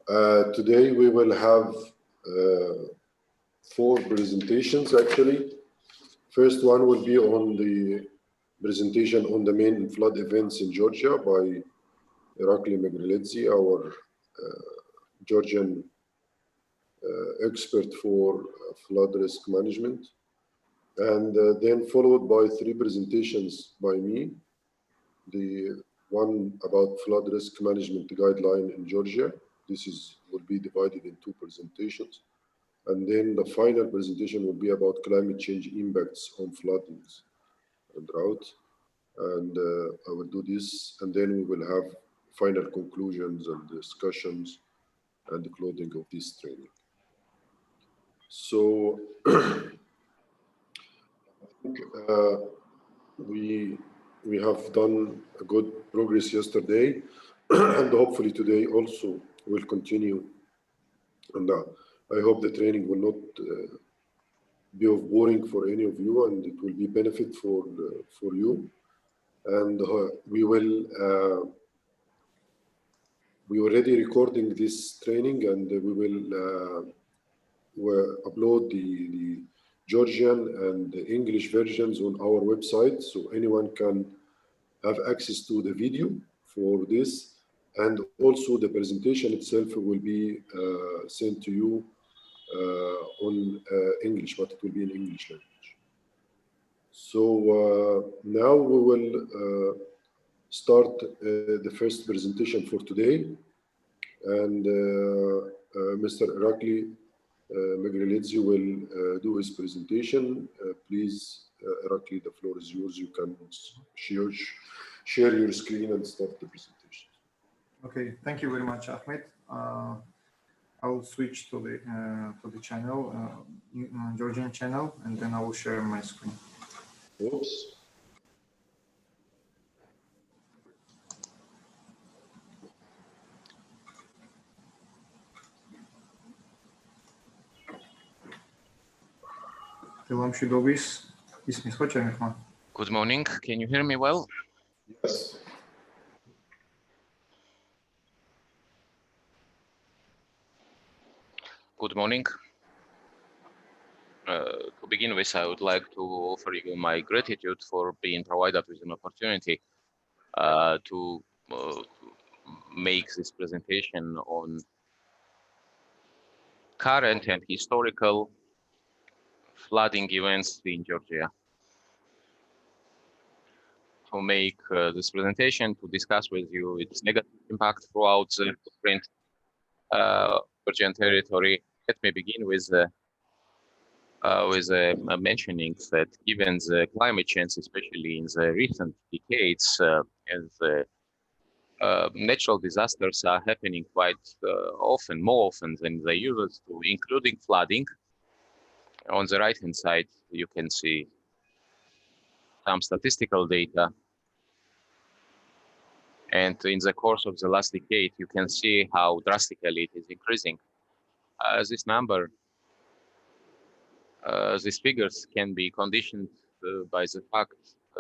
Today we will have 4 presentations actually. First one will be on the presentation on the main flood events in Georgia by Irakli Megrelidze, our Georgian expert for flood risk management. And then followed by 3 presentations by me. The one about flood risk management guideline in Georgia. This will be divided in 2 presentations. And then the final presentation will be about climate change impacts on floodings and drought. And I will do this, and then we will have final conclusions and discussions and the closing of this training. So we have done a good progress yesterday, and hopefully today also will continue. And I hope the training will not be of boring for any of you, and it will be benefit for you. And we already recording this training, and we will upload the Georgian and the English versions on our website, so anyone can have access to the video for this, and also the presentation itself will be sent to you on English, but it will be in English language. So now we will start the first presentation for today, and Mr. Irakli Megrelidze will do his presentation. Please, Irakli, the floor is yours. You can share your screen and start the presentation. Okay, thank you very much, Ahmed. I will switch to the channel, Georgian channel, and then I will share my screen. Oops. Good morning. Can you hear me well? Yes. Good morning. To begin with, I would like to offer you my gratitude for being provided with an opportunity to make this presentation on current and historical flooding events in Georgia. To make this presentation, to discuss with you its negative impact throughout the footprint Georgian territory. Let me begin with mentioning that given the climate change, especially in the recent decades, and the natural disasters are happening quite often, more often than they used to, including flooding. On the right-hand side, you can see some statistical data. And in the course of the last decade, you can see how drastically it is increasing. This number, these figures can be conditioned by the fact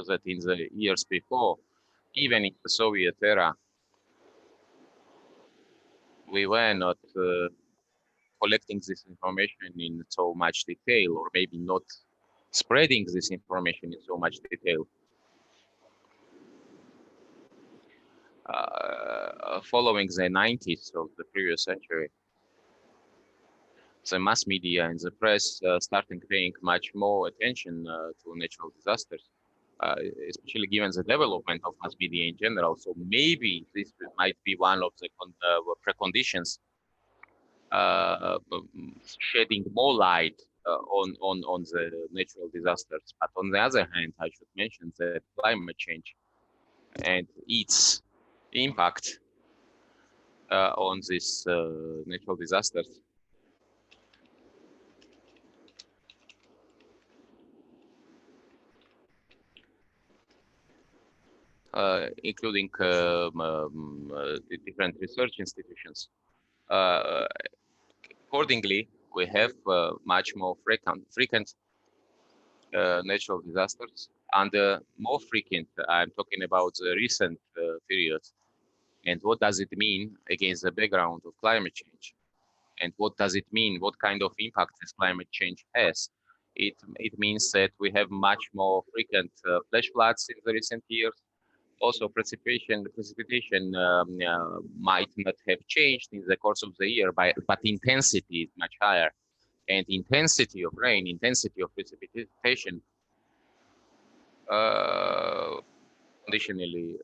that in the years before, even in the Soviet era, we were not collecting this information in so much detail, or maybe not spreading this information in so much detail. Following the 90s of the previous century, the mass media and the press started paying much more attention to natural disasters, especially given the development of mass media in general. So maybe this might be one of the preconditions shedding more light on the natural disasters. But on the other hand, I should mention that climate change and its impact on these natural disasters including different research institutions. Accordingly, we have much more frequent natural disasters, and more frequent, I'm talking about the recent period, And what does it mean against the background of climate change? And what does it mean? What kind of impact this climate change has? It means that we have much more frequent flash floods in the recent years. Also, precipitation might not have changed in the course of the year, but intensity is much higher. And intensity of rain, intensity of precipitation, conditionally,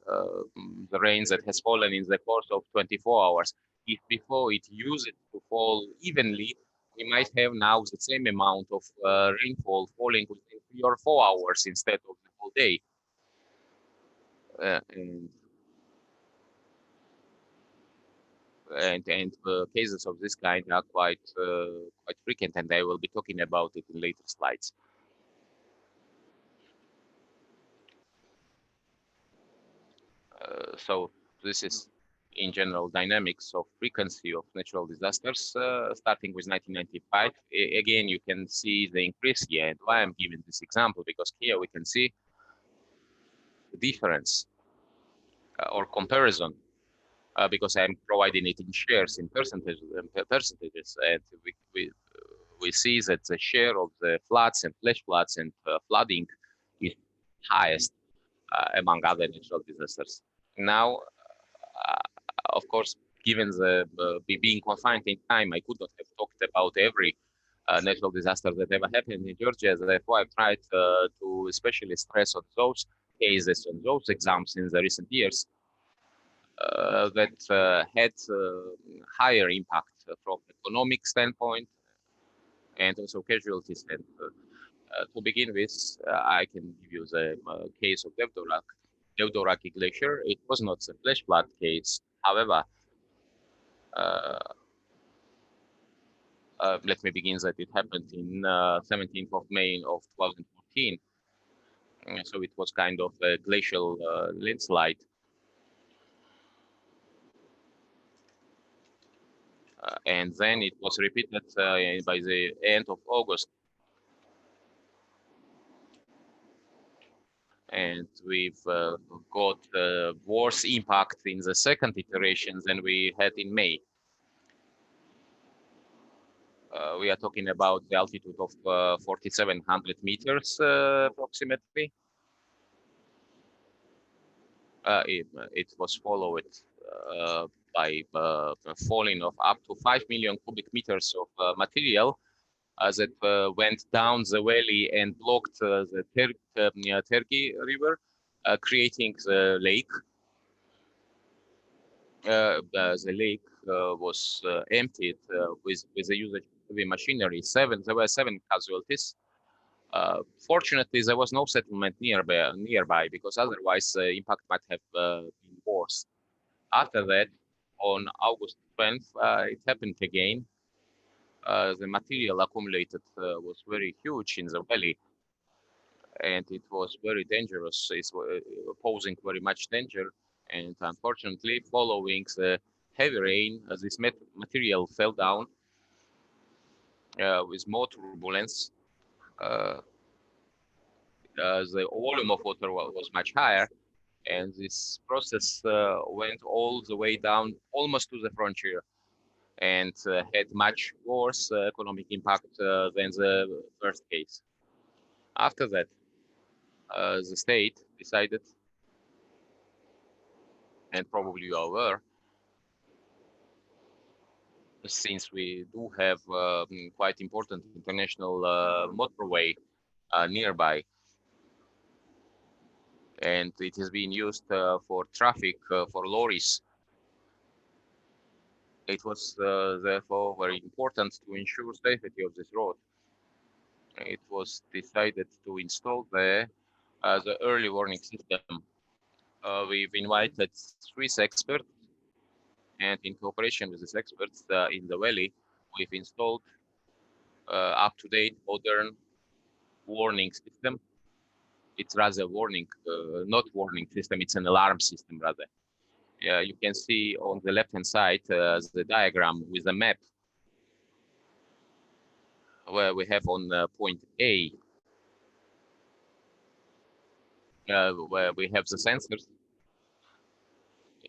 the rain that has fallen in the course of 24 hours, if before it used to fall evenly, we might have now the same amount of rainfall falling within 3 or 4 hours instead of the whole day. And cases of this kind are quite frequent, and I will be talking about it in later slides. So this is, in general, dynamics of frequency of natural disasters, starting with 1995. Again, you can see the increase here, and why I'm giving this example, because here we can see the difference or comparison, because I'm providing it in shares, in percentages, and we see that the share of the floods and flash floods and flooding is highest among other natural disasters. Now, of course, given the being confined in time, I could not have talked about every natural disaster that ever happened in Georgia. Therefore, I've tried to especially stress on those cases, on those exams in the recent years that had higher impact from economic standpoint and also casualty standpoint. To begin with, I can give you the case of Devdoraki Glacier. It was not a flash flood case. However, let me begin that it happened in 17th of May of 2014. So it was kind of a glacial landslide. And then it was repeated by the end of August. And we've got worse impact in the second iteration than we had in May. We are talking about the altitude of 4,700 meters approximately. It was followed by falling of up to 5 million cubic meters of material that went down the valley and blocked the Tergi River, creating the lake. The lake was emptied with the use of heavy machinery. There were 7 casualties. Fortunately, there was no settlement nearby because otherwise the impact might have been worse. After that, on August 12th, it happened again. The material accumulated was very huge in the valley, and it was very dangerous. It's posing very much danger. And unfortunately, following the heavy rain, this material fell down with more turbulence. The volume of water was much higher, and this process went all the way down almost to the frontier and had much worse economic impact than the first case. After that, the state decided, and probably you are aware, since we do have quite important international motorway nearby, and it is being used for traffic for lorries. It was therefore very important to ensure safety of this road. It was decided to install there the early warning system. We've invited Swiss experts, and in cooperation with these experts in the valley, we've installed up-to-date modern warning system. It's rather warning, not warning system, it's an alarm system rather. You can see on the left-hand side the diagram with a map where we have on point A, where we have the sensors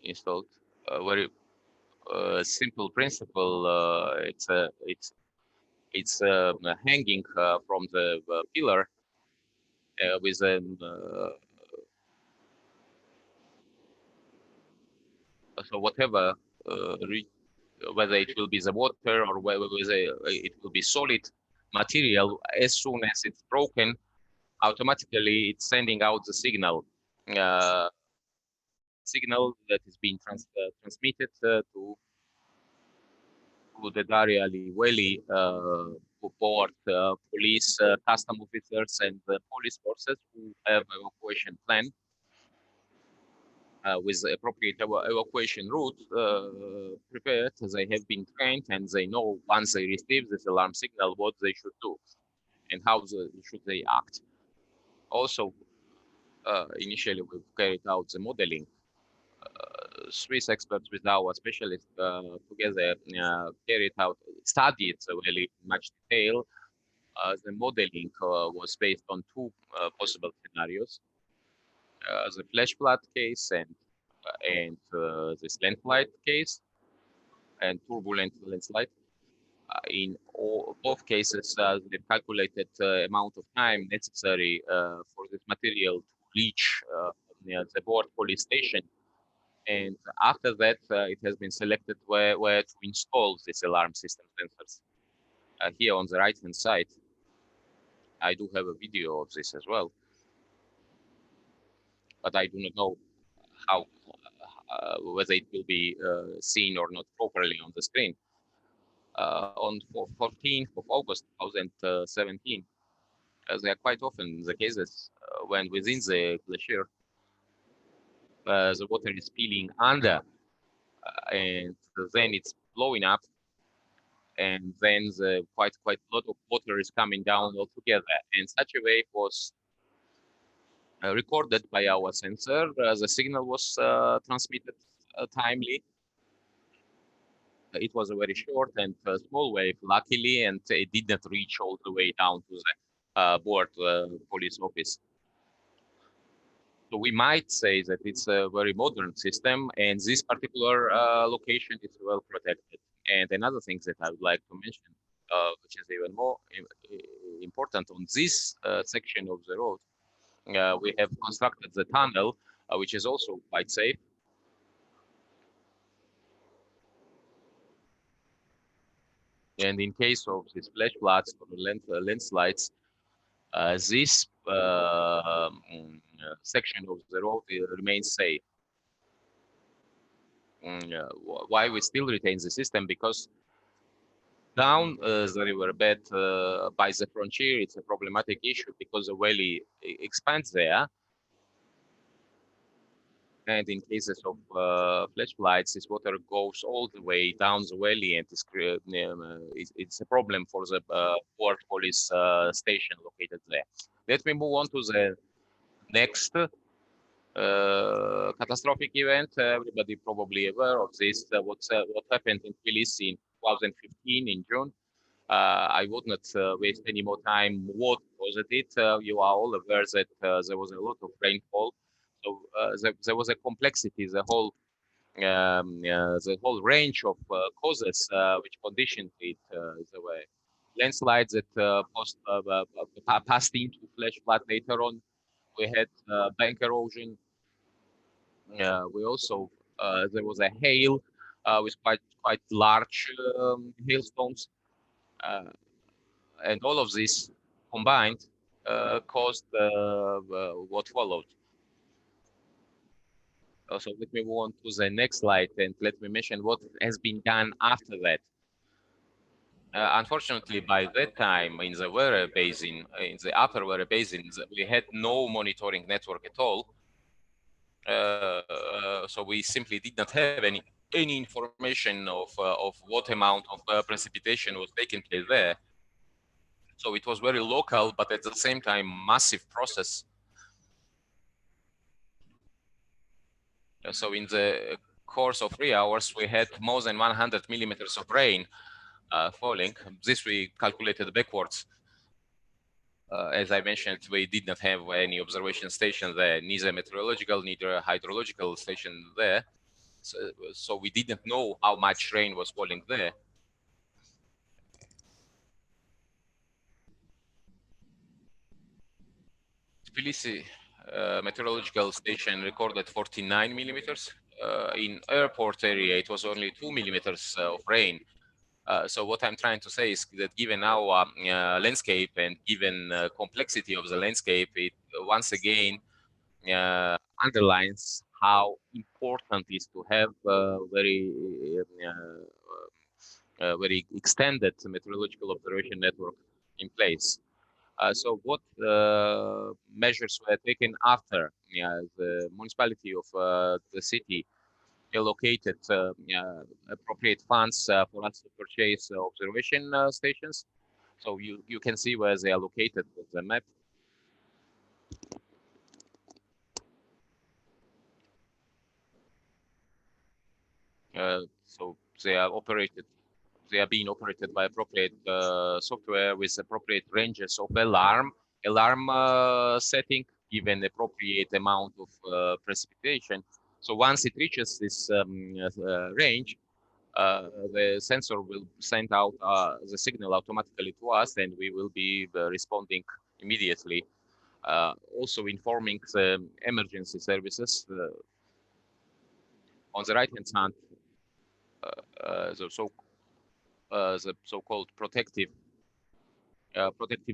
installed, very simple principle. It's hanging from the pillar with so whatever whether it will be the water or whether it will be solid material, as soon as it's broken, automatically it's sending out the signal that is being transmitted to the Daria Liveli board, police, custom officers, and police forces who have evacuation plan with the appropriate evacuation route prepared. They have been trained and they know once they receive this alarm signal what they should do and how should they act. Also, initially we've carried out the modeling. Swiss experts with our specialists together studied very much detail. The modeling was based on two possible scenarios: the flash flood case and this landslide case and turbulent landslide. In both cases, they calculated the amount of time necessary for this material to reach the board police station. And after that, it has been selected where to install this alarm system sensors. Here on the right-hand side, I do have a video of this as well, but I do not know how whether it will be seen or not properly on the screen. On 14th of August 2017, as they are quite often the cases when within the glacier, the water is spilling under, and then it's blowing up, and then quite a lot of water is coming down altogether. And such a wave was recorded by our sensor. The signal was transmitted timely. It was a very short and small wave, luckily, and it did not reach all the way down to the board police office. So we might say that it's a very modern system, and this particular location is well protected. And another thing that I would like to mention, which is even more important on this section of the road, we have constructed the tunnel, which is also quite safe. And in case of these flash floods or landslides, this section of the road remains safe. Why we still retain the system? Because down the riverbed by the frontier, it's a problematic issue because the valley expands there. And in cases of flash floods, this water goes all the way down the valley, and it's a problem for the port police station located there. Let me move on to the next catastrophic event. Everybody probably aware of this. What happened in Tbilisi in 2015 in June. I would not waste any more time. What was it? You are all aware that there was a lot of rainfall. So there was a complexity, the whole range of causes which conditioned it. There were landslides that passed into flash flood later on. We had bank erosion. We also there was a hail with quite large hailstones, and all of this combined caused what followed. So let me move on to the next slide and let me mention what has been done after that. Unfortunately, by that time in the Wera Basin, in the upper Wera Basin, we had no monitoring network at all. So we simply did not have any information of what amount of precipitation was taking place there. So it was very local, but at the same time, massive process. So in the course of 3 hours, we had more than 100 millimeters of rain falling. This we calculated backwards. As I mentioned, we did not have any observation station there, neither meteorological, neither hydrological station there. so we didn't know how much rain was falling there. Tbilisi meteorological station recorded 49 millimeters. In airport area, it was only 2 millimeters of rain. So what I'm trying to say is that given our landscape and given complexity of the landscape, it once again underlines how important it is to have very extended meteorological observation network in place. So what measures were taken after the municipality of the city allocated appropriate funds for us to purchase observation stations? So you can see where they are located with the map. So they are operated. They are being operated by appropriate software with appropriate ranges of alarm setting, given appropriate amount of precipitation. So once it reaches this range, the sensor will send out the signal automatically to us, and we will be responding immediately. Also informing the emergency services. On the right-hand side, the so-called protective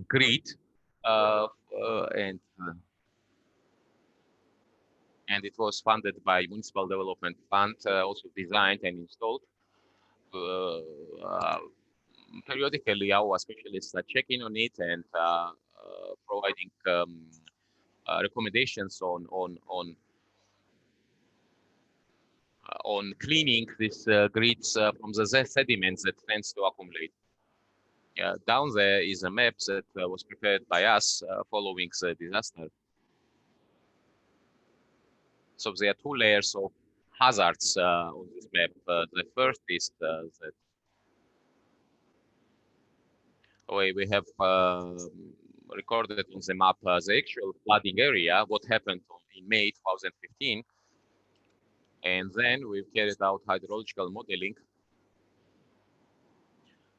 grid, and it was funded by Municipal Development Fund, also designed and installed. Periodically, our specialists are checking on it and providing recommendations on cleaning these grids from the sediments that tends to accumulate. Down there is a map that was prepared by us following the disaster. So there are two layers of hazards on this map. The first is that we have recorded on the map the actual flooding area, what happened in May 2015. And then we've carried out hydrological modeling,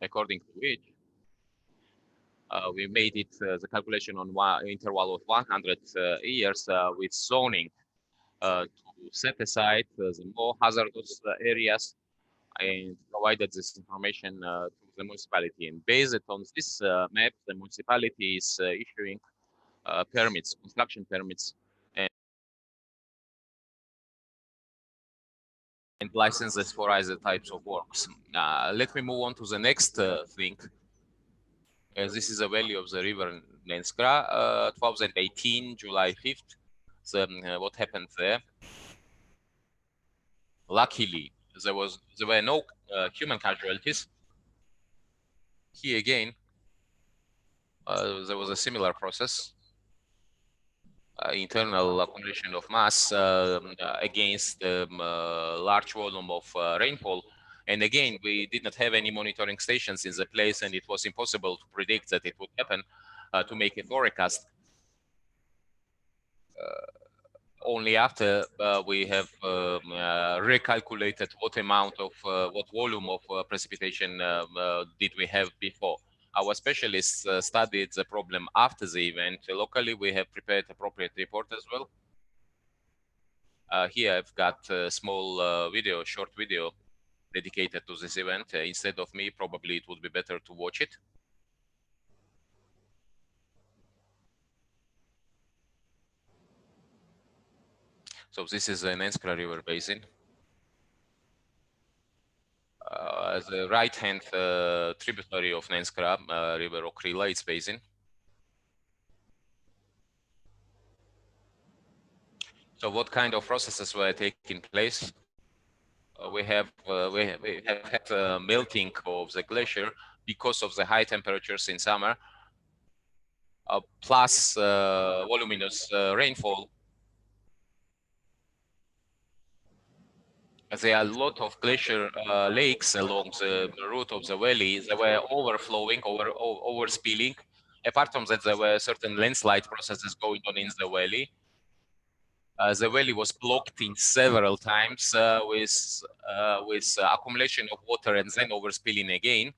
according to which we made it the calculation on one interval of 100 years with zoning to set aside the more hazardous areas and provided this information to the municipality. And based on this map, the municipality is issuing permits, construction permits, and licenses for other types of works. Let me move on to the next thing. This is the value of the river Nenskra, 2018, July 5th. So, what happened there? Luckily, there were no human casualties. Here again, there was a similar process. Internal accumulation of mass against large volume of rainfall. And again, we did not have any monitoring stations in the place, and it was impossible to predict that it would happen to make a forecast. Only after we have recalculated what amount of, what volume of precipitation did we have before. Our specialists studied the problem after the event. Locally, we have prepared appropriate report as well. Here I've got a small video, short video dedicated to this event. Instead of me, probably it would be better to watch it. So this is the Nenskra River Basin. The right-hand tributary of Nenskra River Okrila, its basin. So what kind of processes were taking place? We have had melting of the glacier because of the high temperatures in summer, plus voluminous rainfall. There are a lot of glacier lakes along the route of the valley. They were overflowing, overspilling. Apart from that, there were certain landslide processes going on in the valley. The valley was blocked in several times with accumulation of water and then overspilling again.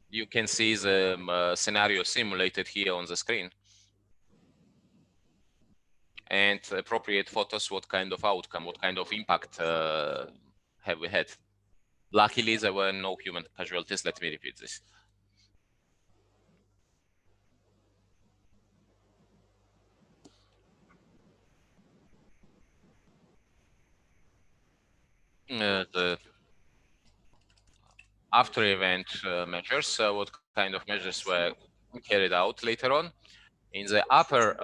You can see the scenario simulated here on the screen. And appropriate photos, what kind of outcome, what kind of impact have we had? Luckily, there were no human casualties. Let me repeat this. The after event measures, what kind of measures were carried out later on? In the upper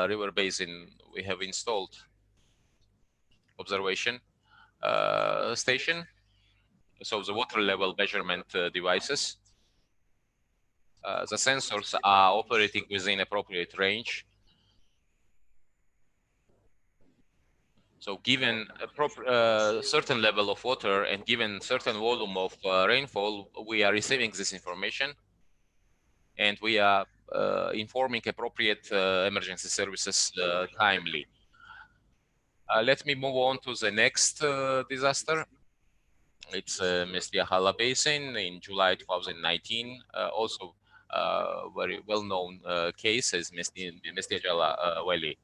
river basin, we have installed observation station. So the water level measurement devices. The sensors are operating within appropriate range. So given a certain level of water and given certain volume of rainfall, we are receiving this information and we are informing appropriate emergency services timely. Let me move on to the next disaster. It's Mestia Basin in July 2019. Also very well-known case is Mestia Valley.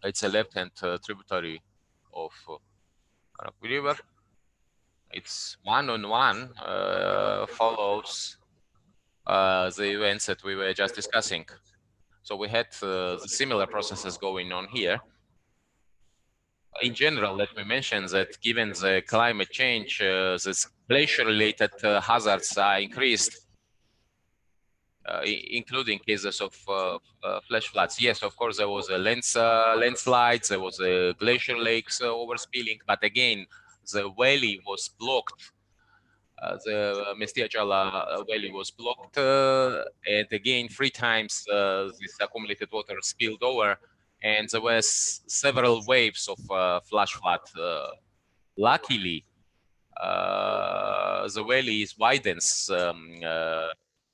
It's a left-hand tributary of Karaku River. It's one-on-one follows the events that we were just discussing. So we had the similar processes going on here. In general, let me mention that given the climate change, the glacier-related hazards are increased, including cases of flash floods. Yes, of course, there was a landslides, there was a glacier lakes overspilling, but again, the valley was blocked. The Mestia Valley was blocked, and again, 3 times this accumulated water spilled over, and there were several waves of flash flood. Luckily, the valley widens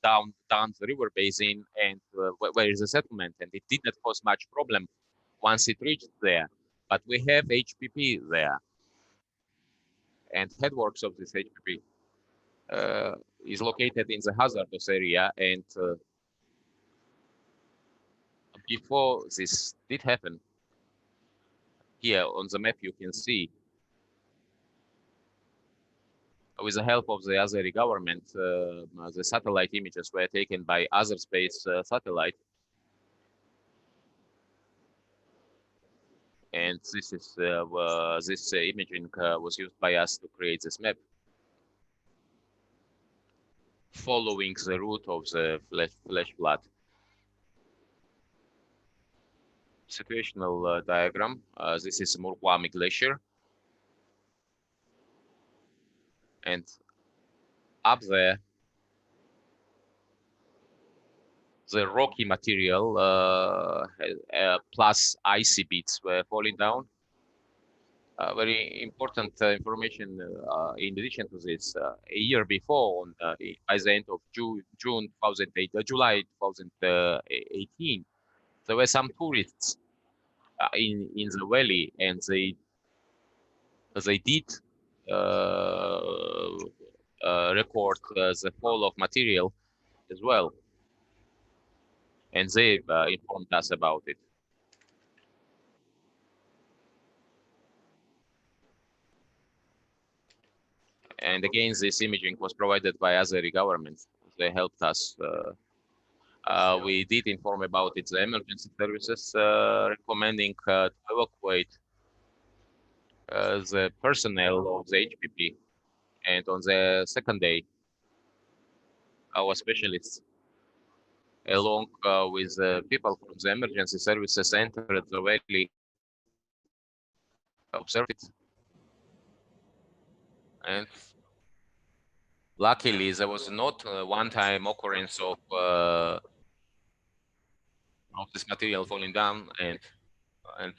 down the river basin and where is the settlement, and it did not cause much problem once it reached there. But we have HPP there, and headworks of this HPP is located in the hazardous area, and before this did happen, here on the map you can see, with the help of the Azeri government, the satellite images were taken by Azerspace satellite. And this is this imaging was used by us to create this map, following the route of the flash flood. Situational diagram. This is Murkwami Glacier. And up there, the rocky material plus icy bits were falling down. Very important information in addition to this. A year before, by the end of July 2018, there were some tourists in the valley, and they did record the fall of material as well, and they informed us about it. And again, this imaging was provided by Azeri government. They helped us. We did inform about it, the emergency services, recommending to evacuate the personnel of the HPP. And on the second day, our specialists, along with people from the emergency services, entered the valley, observed it, and luckily there was not a one-time occurrence of this material falling down, and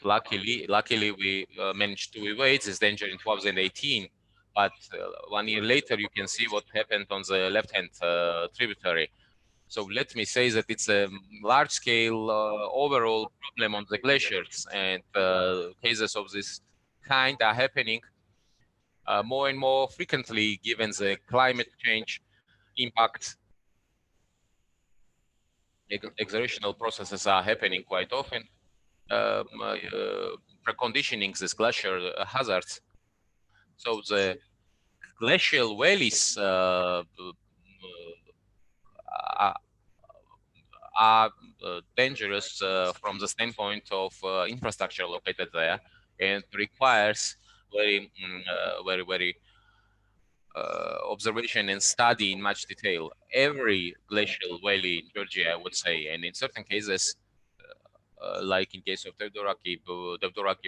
luckily we managed to evade this danger in 2018. But 1 year later, you can see what happened on the left-hand tributary. So let me say that it's a large-scale overall problem on the glaciers, and cases of this kind are happening more and more frequently given the climate change impact. Exertional processes are happening quite often, preconditioning these glacier hazards. So the glacial valleys are dangerous from the standpoint of infrastructure located there, and requires very observation and study in much detail. Every glacial valley in Georgia, I would say, and in certain cases, like in case of Devdoraki,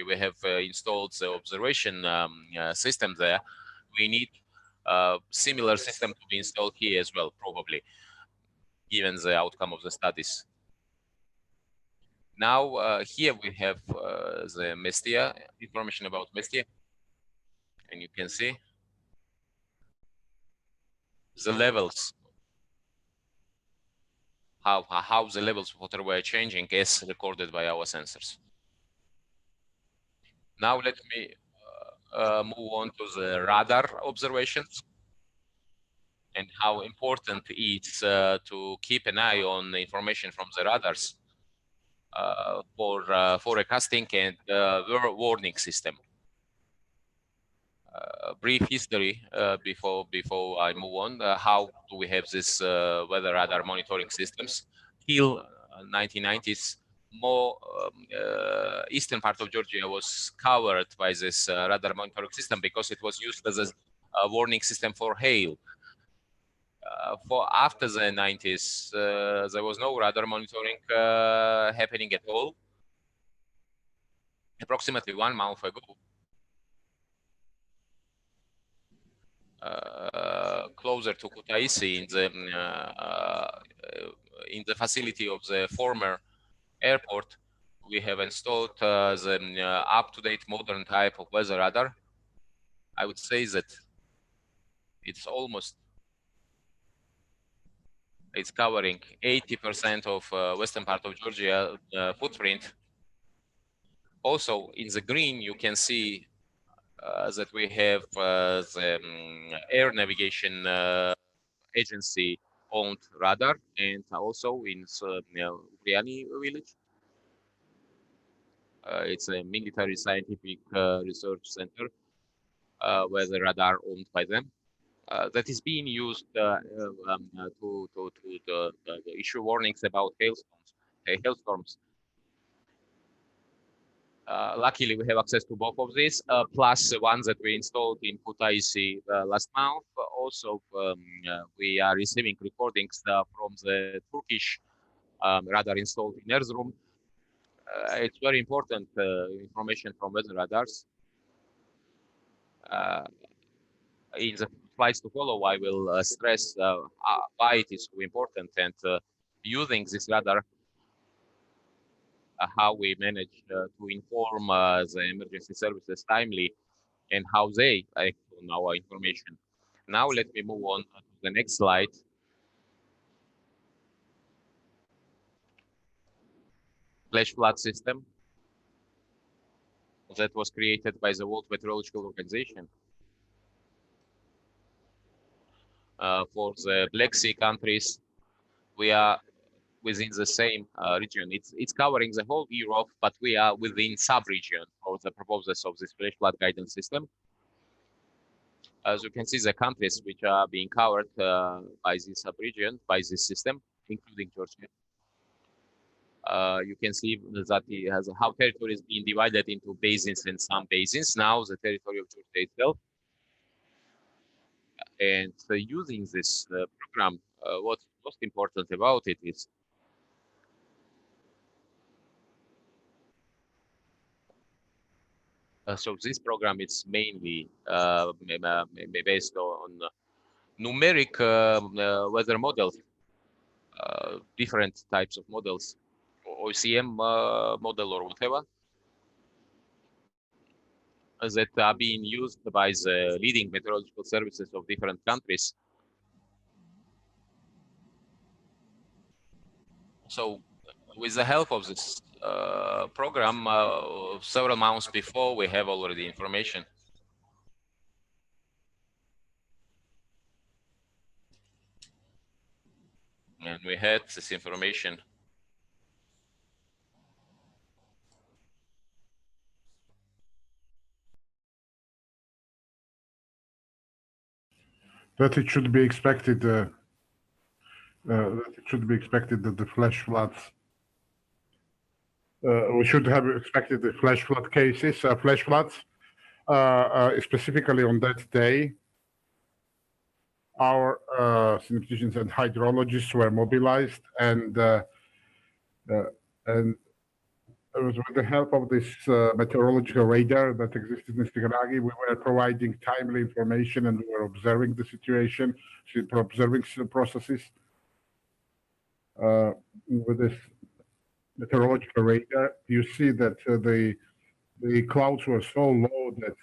we have installed the observation system there. We need similar system to be installed here as well, probably, given the outcome of the studies. Now, here we have the Mestia, information about Mestia, and you can see the levels, how the levels of water were changing as recorded by our sensors. Now let me move on to the radar observations and how important it's to keep an eye on the information from the radars for forecasting and warning system. Brief history before I move on. How do we have this weather radar monitoring systems? Till 1990s, more eastern part of Georgia was covered by this radar monitoring system because it was used as a warning system for hail. For after the 90s, there was no radar monitoring happening at all. Approximately 1 month ago, closer to Kutaisi in the facility of the former airport, we have installed the up-to-date modern type of weather radar. I would say that it's covering 80% of western part of Georgia footprint. Also, in the green, you can see that we have the air navigation agency owned radar, and also in Upriani village. It's a military scientific research center where the radar owned by them. That is being used to issue warnings about hailstorms. Luckily, we have access to both of these, plus the ones that we installed in Kutaisi last month. Also, we are receiving recordings from the Turkish radar installed in Erzurum. It's very important information from weather radars. In the slides to follow, I will stress why it is so important, and using this radar, how we manage to inform the emergency services timely and how they act on our information. Now let me move on to the next slide. Flash flood system that was created by the World Meteorological Organization for the Black Sea countries. We are within the same region. It's covering the whole Europe, but we are within sub-region of the proposals of this flash flood guidance system. As you can see, the countries which are being covered by this sub-region, by this system, including Georgia. You can see that it has how territory is being divided into basins and sub-basins. Now the territory of Georgia itself. And using this program, what's most important about it is so this program is mainly based on numeric weather models, different types of models, OCM model or whatever, that are being used by the leading meteorological services of different countries. So with the help of this program, several months before, we have already information. And we had this information. That it should be expected. That it should be expected that the flash floods. We should have expected the flash flood cases, flash floods, specifically on that day. Our statisticians and hydrologists were mobilized, and with the help of this meteorological radar that existed in Stigaragi, we were providing timely information, and we were observing the situation, observing the processes with this meteorological radar. You see that the clouds were so low that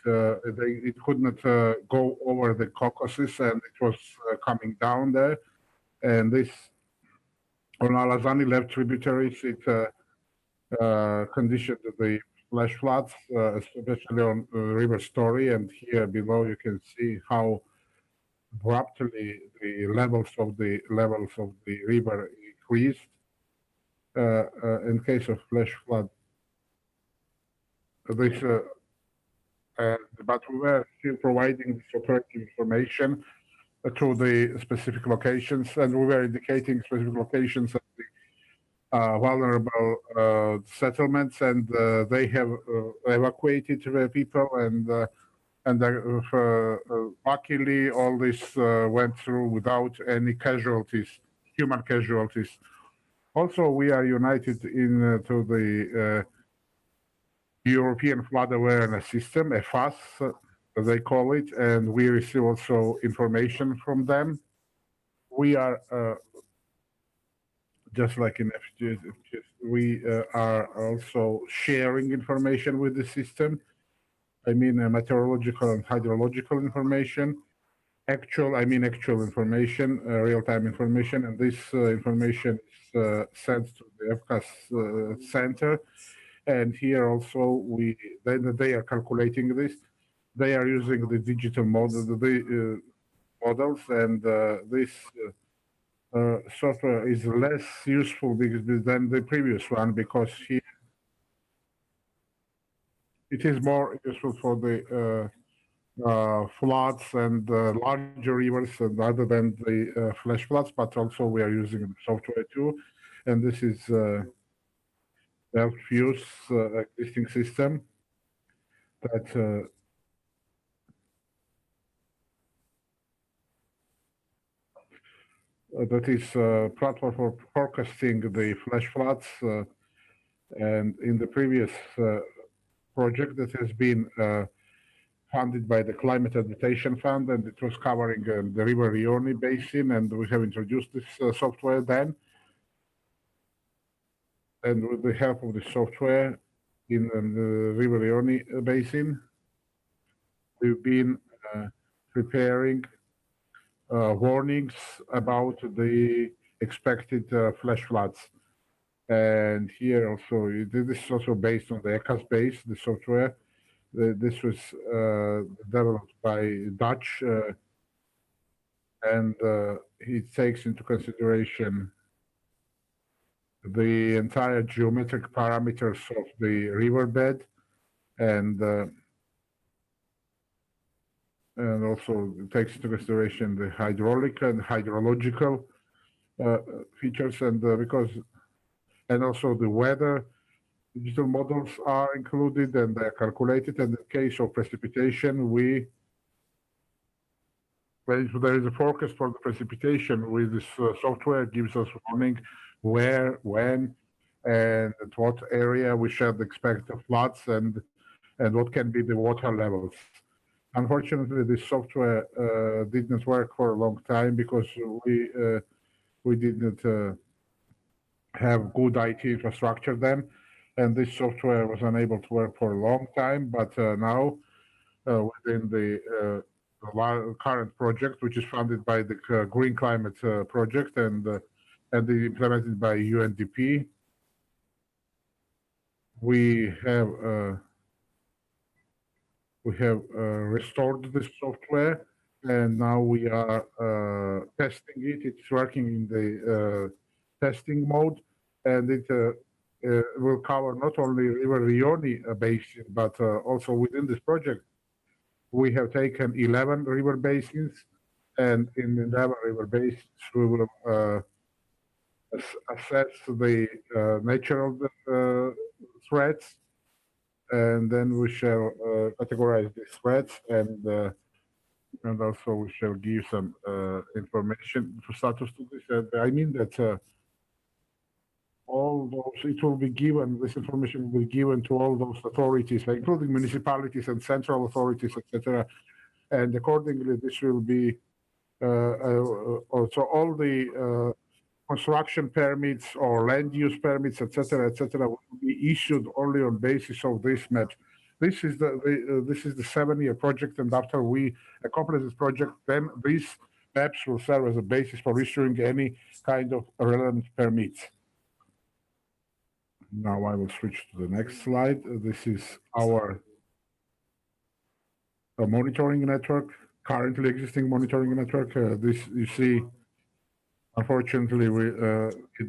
it could not go over the Caucasus, and it was coming down there. And this on Alazani left tributaries, it conditioned the flash floods, especially on River Story. And here below, you can see how abruptly the levels of the river increased in case of flash flood. This, but we were still providing this operative information to the specific locations, and we were indicating specific locations of the vulnerable settlements, and they have evacuated people, and luckily all this went through without any casualties, human casualties. Also, we are united in to the European Flood Awareness System, EFAS, as they call it, and we receive also information from them. We are just like in FGS, we are also sharing information with the system. I mean, meteorological and hydrological information. Actual information, real-time information, and this information is sent to the FCAS center. And here also, they are calculating this. They are using the digital model, the models, and this software is less useful than the previous one, because here it is more useful for the floods and larger rivers, and rather than the flash floods. But also we are using the software too, and this is Fuse existing system that that is a platform for forecasting the flash floods. And in the previous project that has been funded by the Climate Adaptation Fund, and it was covering the River Rioni Basin, and we have introduced this software then. And with the help of the software in the River Rioni Basin, we've been preparing warnings about the expected flash floods. And here also, this is also based on the ECAS base, the software. This was developed by Dutch, and it takes into consideration the entire geometric parameters of the riverbed, and also takes into consideration the hydraulic and hydrological features, and and also the weather. Digital models are included, and they're calculated. And in case of precipitation, when there is a forecast for the precipitation, with this software gives us warning where, when, and at what area we should expect the floods, and what can be the water levels. Unfortunately, this software did not work for a long time, because we did not have good IT infrastructure then, and this software was unable to work for a long time. But now, within the current project, which is funded by the Green Climate Project, and and implemented by UNDP. We have restored this software, and now we are testing it. It's working in the testing mode, and it will cover not only River Rioni basin, but also within this project, we have taken 11 river basins, and in 11 river basins, we will assess the nature of the threats, and then we shall categorize these threats, and also we shall give some information for status to this. I mean that all those, it will be given, this information will be given to all those authorities, including municipalities and central authorities, etc. And accordingly, this will be also all the construction permits or land use permits, etc., will be issued only on basis of this map. This is the 7-year project, and after we accomplish this project, then these maps will serve as a basis for issuing any kind of relevant permits. Now I will switch to the next slide. This is our monitoring network, currently existing monitoring network. This you see. Unfortunately,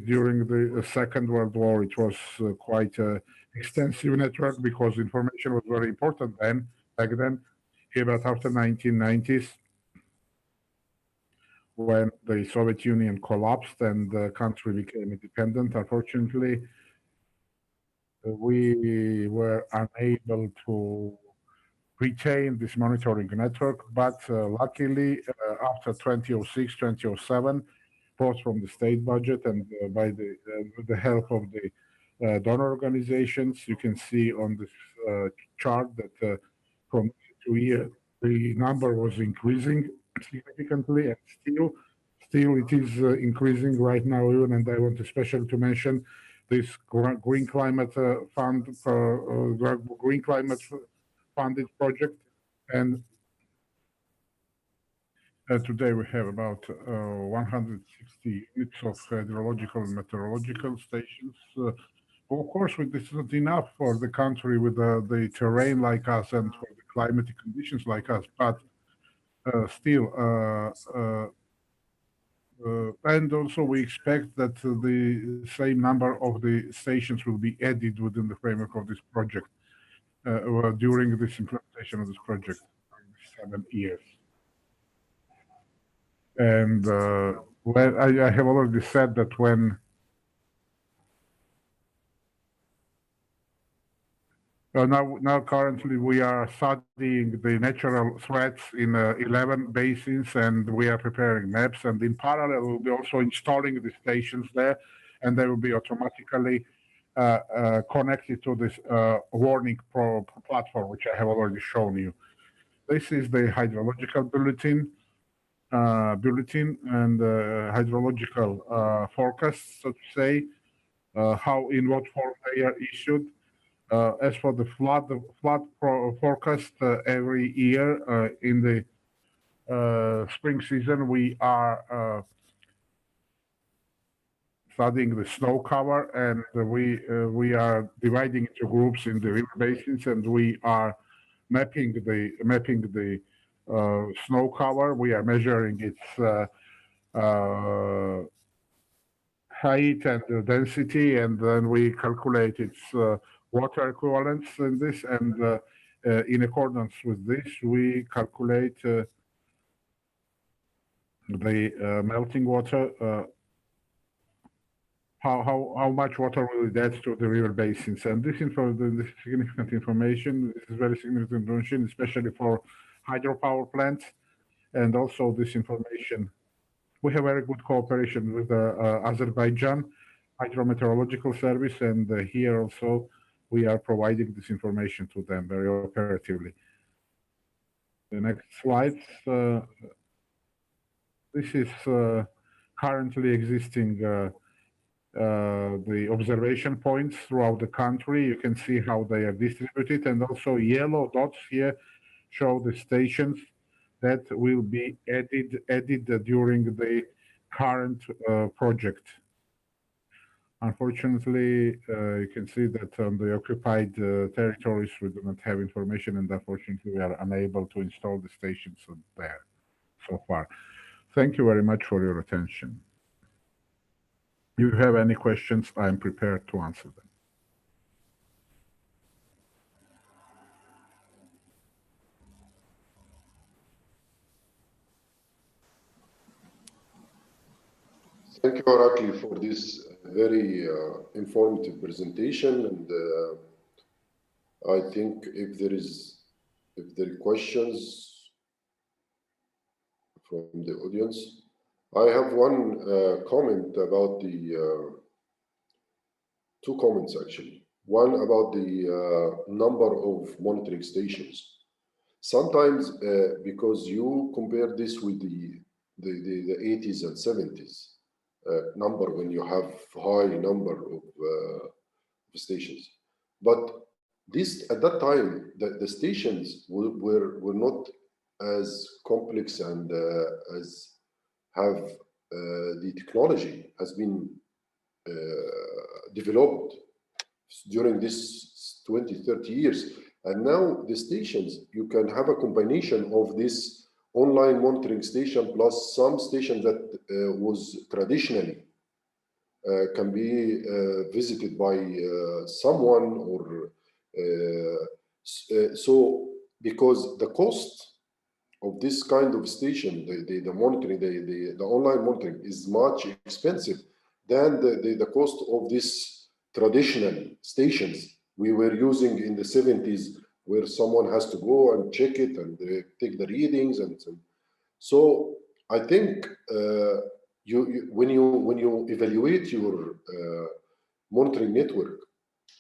during the Second World War, it was quite an extensive network because information was very important back then. But after 1990s, when the Soviet Union collapsed and the country became independent, unfortunately, we were unable to retain this monitoring network. But luckily, after 2006, 2007, both from the state budget and by the help of the donor organizations, you can see on this chart that from 2 years the number was increasing significantly, and still it is increasing right now even. And I want especially to mention this Green Climate Fund, Green Climate funded project, and today we have about 160 units of hydrological and meteorological stations. Of course, this is not enough for the country with the terrain like us and for the climatic conditions like us, but still, and also we expect that the same number of the stations will be added within the framework of this project during this implementation of this project in 7 years. And well, I have already said that when now currently we are studying the natural threats in 11 basins, and we are preparing maps, and in parallel we'll be also installing the stations there, and they will be automatically connected to this warning platform, which I have already shown you. This is the hydrological bulletin and hydrological forecasts, so to say, how in what form they are issued. As for the flood forecast, every year in the spring season, we are studying the snow cover, and we are dividing into groups in the river basins, and we are mapping the snow cover. We are measuring its height and density, and then we calculate its water equivalence in this, and in accordance with this, we calculate the melting water, how much water will it add to the river basins. And this is significant information. This is very significant information, especially for hydropower plants. And also this information, we have very good cooperation with the Azerbaijan Hydrometeorological Service, and here also we are providing this information to them very operatively. The next slide. This is currently existing the observation points throughout the country. You can see how they are distributed, and also yellow dots here show the stations that will be added during the current project. Unfortunately, you can see that on the occupied territories, we do not have information, and unfortunately, we are unable to install the stations there so far. Thank you very much for your attention. If you have any questions, I am prepared to answer them. Thank you, Arakli, for this very informative presentation. And I think if there are questions from the audience, I have one comment about the two comments actually. One about the number of monitoring stations. Sometimes because you compare this with the 80s and 70s number when you have high number of stations, but this at that time the stations were not as complex and as have the technology has been developed during this 20-30 years. And now the stations, you can have a combination of this online monitoring station plus some station that was traditionally can be visited by someone or so, because the cost of this kind of station, the monitoring, the online monitoring is much expensive than the cost of this traditional stations we were using in the 70s, where someone has to go and check it and take the readings and so. So I think when you evaluate your monitoring network,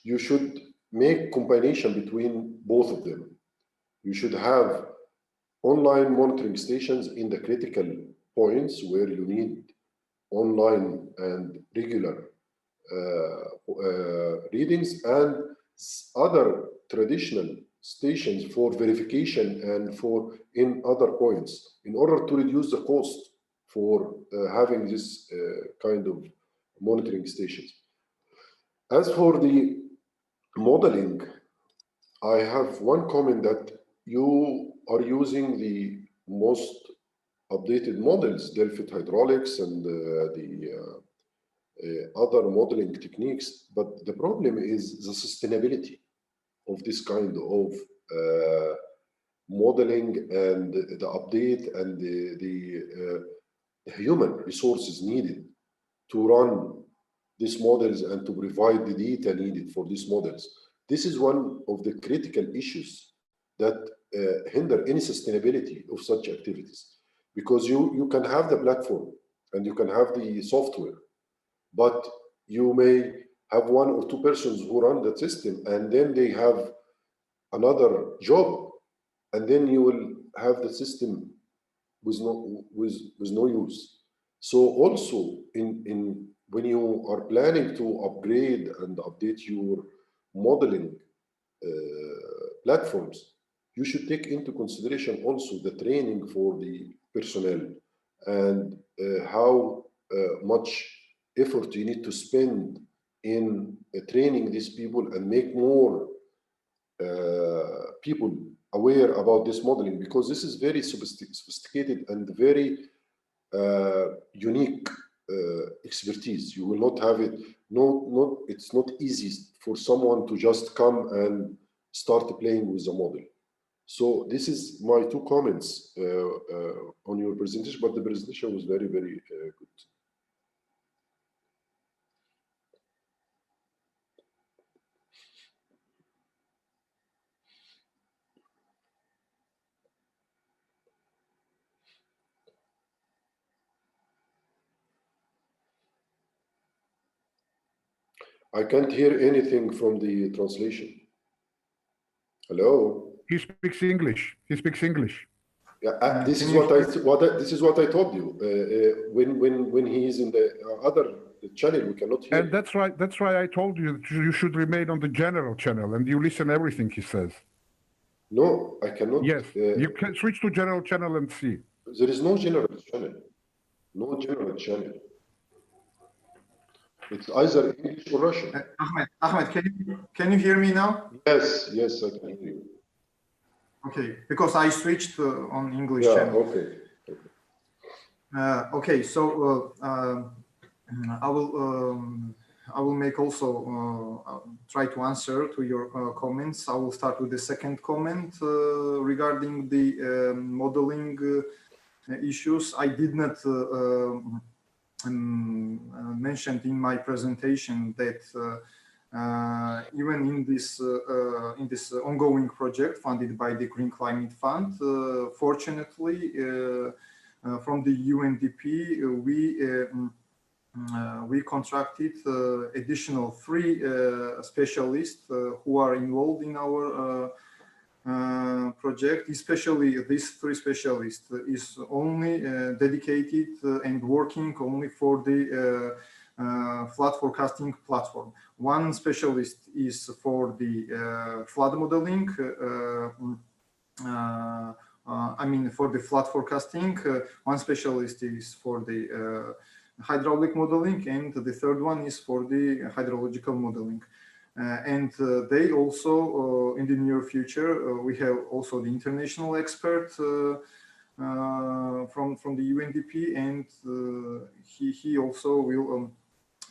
you should make combination between both of them. You should have online monitoring stations in the critical points where you need online and regular readings, and other traditional stations for verification and for in other points, in order to reduce the cost for having this kind of monitoring stations. As for the modeling, I have one comment that you are using the most updated models, Delphi hydraulics and the other modeling techniques, but the problem is the sustainability of this kind of modeling and the update and the human resources needed to run these models and to provide the data needed for these models. This is one of the critical issues that hinder any sustainability of such activities, because you can have the platform and you can have the software, but you may have one or two persons who run the system and then they have another job, and then you will have the system with no use. So also in when you are planning to upgrade and update your modeling platforms, you should take into consideration also the training for the personnel and how much effort you need to spend in training these people and make more people aware about this modeling, because this is very sophisticated and very unique expertise. You will not have it. It's not easy for someone to just come and start playing with the model. So this is my two comments on your presentation, but the presentation was very, very good. I can't hear anything from the translation. Hello. He speaks English. He speaks English. Yeah, this is what I told you. When he is in the other channel, we cannot hear. And that's right. That's why I told you that you should remain on the general channel and you listen everything he says. No, I cannot. Yes, you can switch to general channel and see. There is no general channel. No general channel. It's either English or Russian. Ahmed, can you hear me now? Yes, yes, I can hear you. Okay, because I switched on English Yeah, channel. okay. Okay, so I will make also try to answer to your comments. I will start with the second comment regarding the modeling issues. I did not mentioned in my presentation that even in this ongoing project funded by the Green Climate Fund, fortunately, from the UNDP, we contracted additional 3 specialists who are involved in our project. Especially these 3 specialists is only dedicated and working only for the flood forecasting platform. One specialist is for the flood modeling, I mean for the flood forecasting. One specialist is for the hydraulic modeling, and the third one is for the hydrological modeling. And they also, in the near future, we have also the international expert from the UNDP, and he also will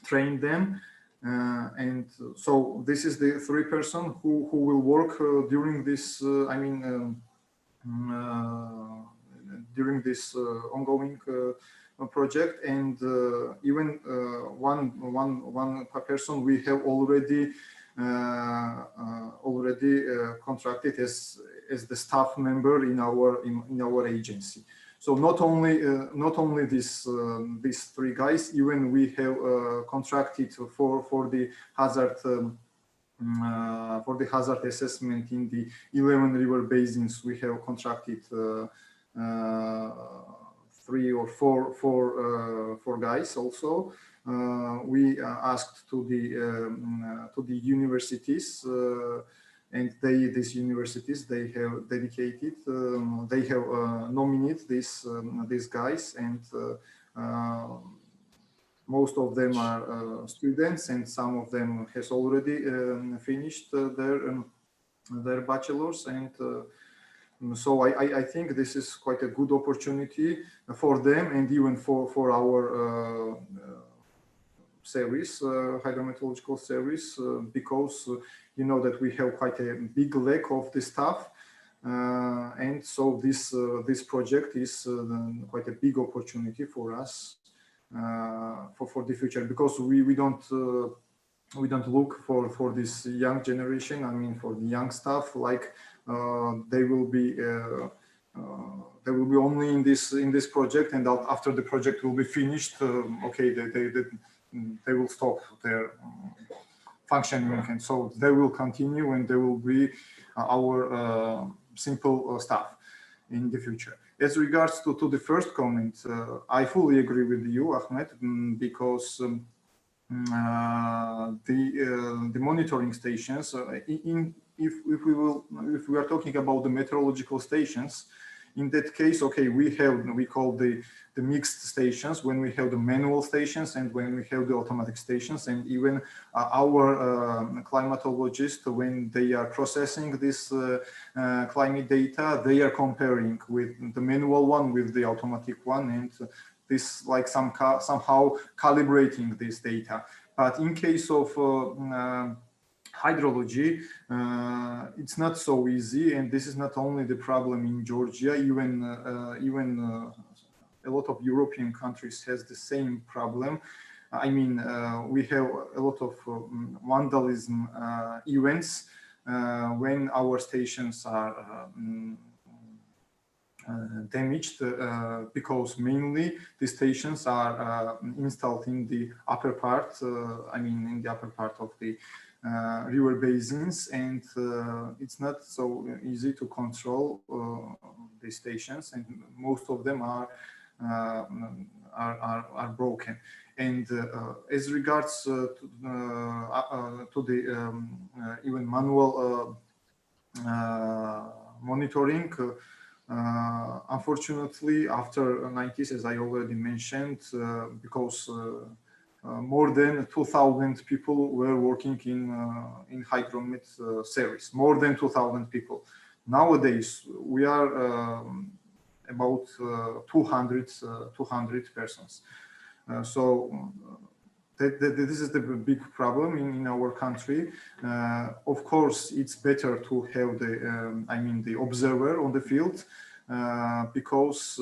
train them. And so this is the 3 person who will work during this, during this ongoing project. And even one person we have already contracted as the staff member in our agency. So not only these 3 guys, even we have contracted for the hazard assessment in the 11 river basins. We have contracted 3 or 4 guys also. We asked to the universities, and these universities, they have dedicated, they have nominated these guys, and most of them are students, and some of them has already finished their bachelors. And so I think this is quite a good opportunity for them, and even for our service, hydrometeorological service, because you know that we have quite a big lack of the staff, and so this project is quite a big opportunity for us for the future, because we don't look for this young generation. I mean, for the young staff, like they will be only in this project, and after the project will be finished, okay, they will stop their functioning, and so they will continue, and they will be our simple staff in the future. As regards to the first comment, I fully agree with you, Ahmed, because the monitoring stations, if we are talking about the meteorological stations, in that case, okay, we call the mixed stations, when we have the manual stations and when we have the automatic stations, and even our climatologists, when they are processing this climate data, they are comparing with the manual one with the automatic one, and this like somehow calibrating this data. But in case of hydrology, it's not so easy, and this is not only the problem in Georgia. Even a lot of European countries has the same problem. I mean, we have a lot of vandalism events when our stations are damaged, because mainly the stations are installed in the upper part, in the upper part of the river basins, and it's not so easy to control the stations, and most of them are broken. And as regards to the even manual monitoring, unfortunately, after 90s, as I already mentioned, because more than 2,000 people were working in hydromet service, more than 2,000 people. Nowadays, we are about 200 persons. This is the big problem in our country. Of course, it's better to have the observer on the field because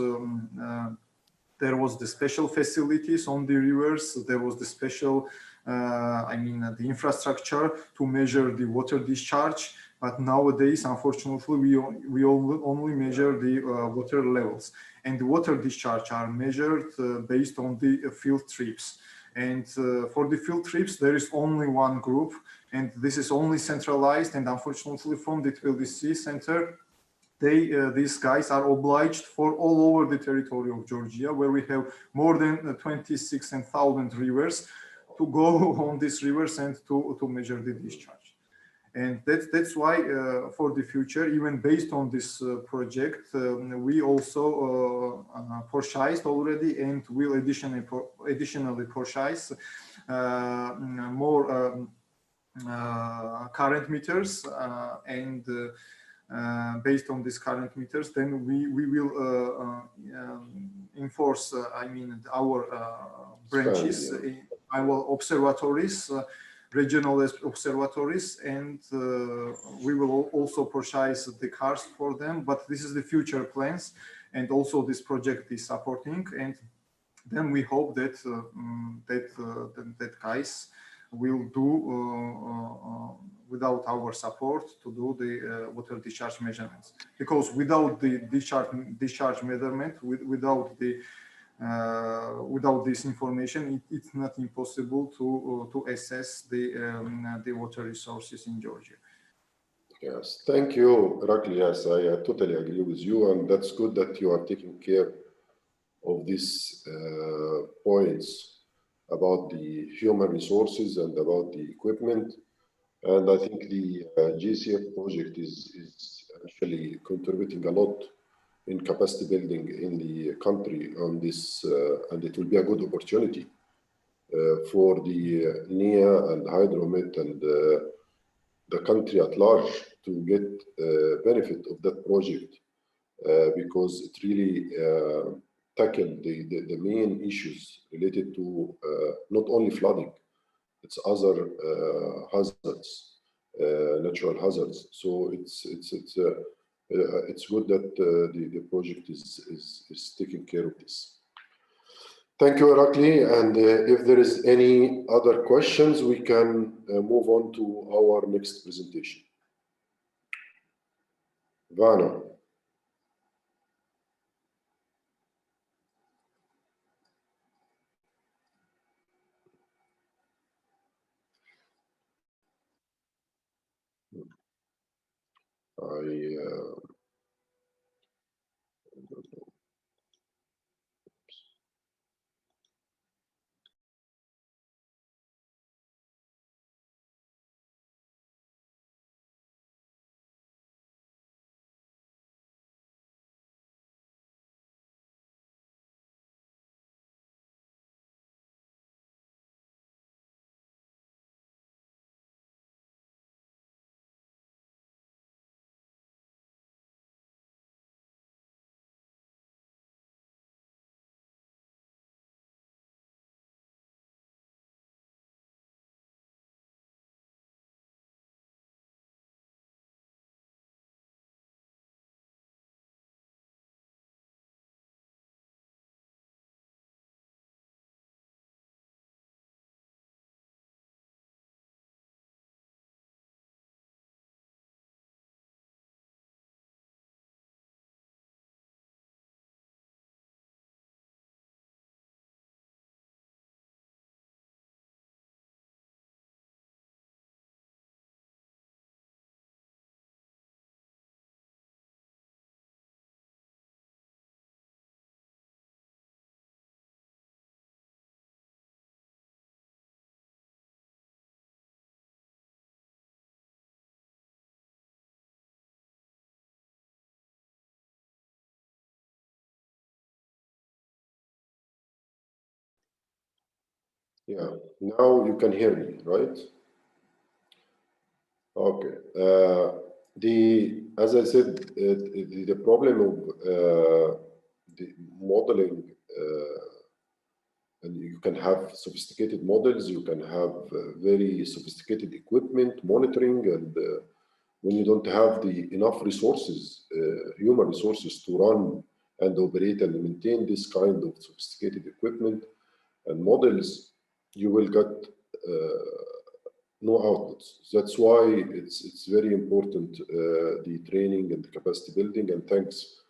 there was the special facilities on the rivers. There was the special, the infrastructure to measure the water discharge. But nowadays, unfortunately, we only measure the water levels, and the water discharge are measured based on the field trips. And for the field trips, there is only one group, and this is only centralized. And unfortunately, from the Tbilisi center, these guys are obliged for all over the territory of Georgia, where we have more than 26,000 rivers, to go on these rivers and to measure the discharge. And that's why for the future, even based on this project, we also purchased already and will additionally purchase more current meters, and based on these current meters, then we will enforce, our branches, our observatories, regional observatories, and we will also purchase the cars for them. But this is the future plans, and also this project is supporting. And then we hope that that guys will do without our support to do the water discharge measurements, because without the discharge measurement, without this information, it's not impossible to assess the water resources in Georgia. Yes, thank you, Irakli. Yes, I totally agree with you, and that's good that you are taking care of these points about the human resources and about the equipment. And I think the GCF project is actually contributing a lot in capacity building in the country on this, and it will be a good opportunity for the NIA and Hydromet and the country at large to get benefit of that project, because it really tackled the main issues related to not only flooding, it's other hazards, natural hazards. So it's good that the project is taking care of this. Thank you, Irakli. And if there is any other questions, we can move on to our next presentation. Vana. Yeah, now you can hear me, right? Okay. As I said, the problem of the modeling, and you can have sophisticated models, you can have very sophisticated equipment, monitoring, and when you don't have the enough resources, human resources to run and operate and maintain this kind of sophisticated equipment and models, you will get no outputs. That's why it's very important, the training and the capacity building, and thanks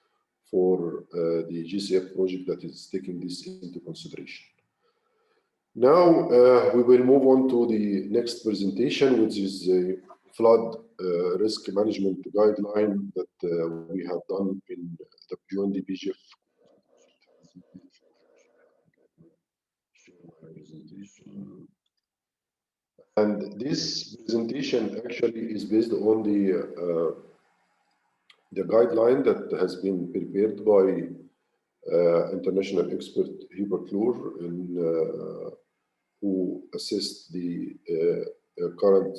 for the GCF project that is taking this into consideration. Now we will move on to the next presentation, which is a flood risk management guideline that we have done in the UNDP-GEF. Share my presentation. And this presentation actually is based on the guideline that has been prepared by international expert Hubert Lohr, who assessed the current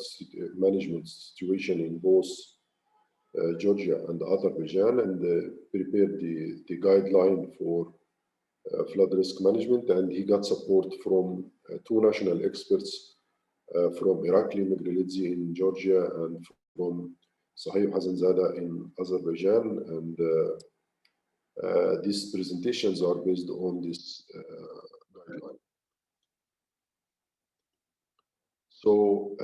management situation in both Georgia and Azerbaijan, and prepared the guideline for flood risk management. And he got support from two national experts from Irakli Megrelidze in Georgia and from Sahib Hassanzada in Azerbaijan. And these presentations are based on this guideline. So,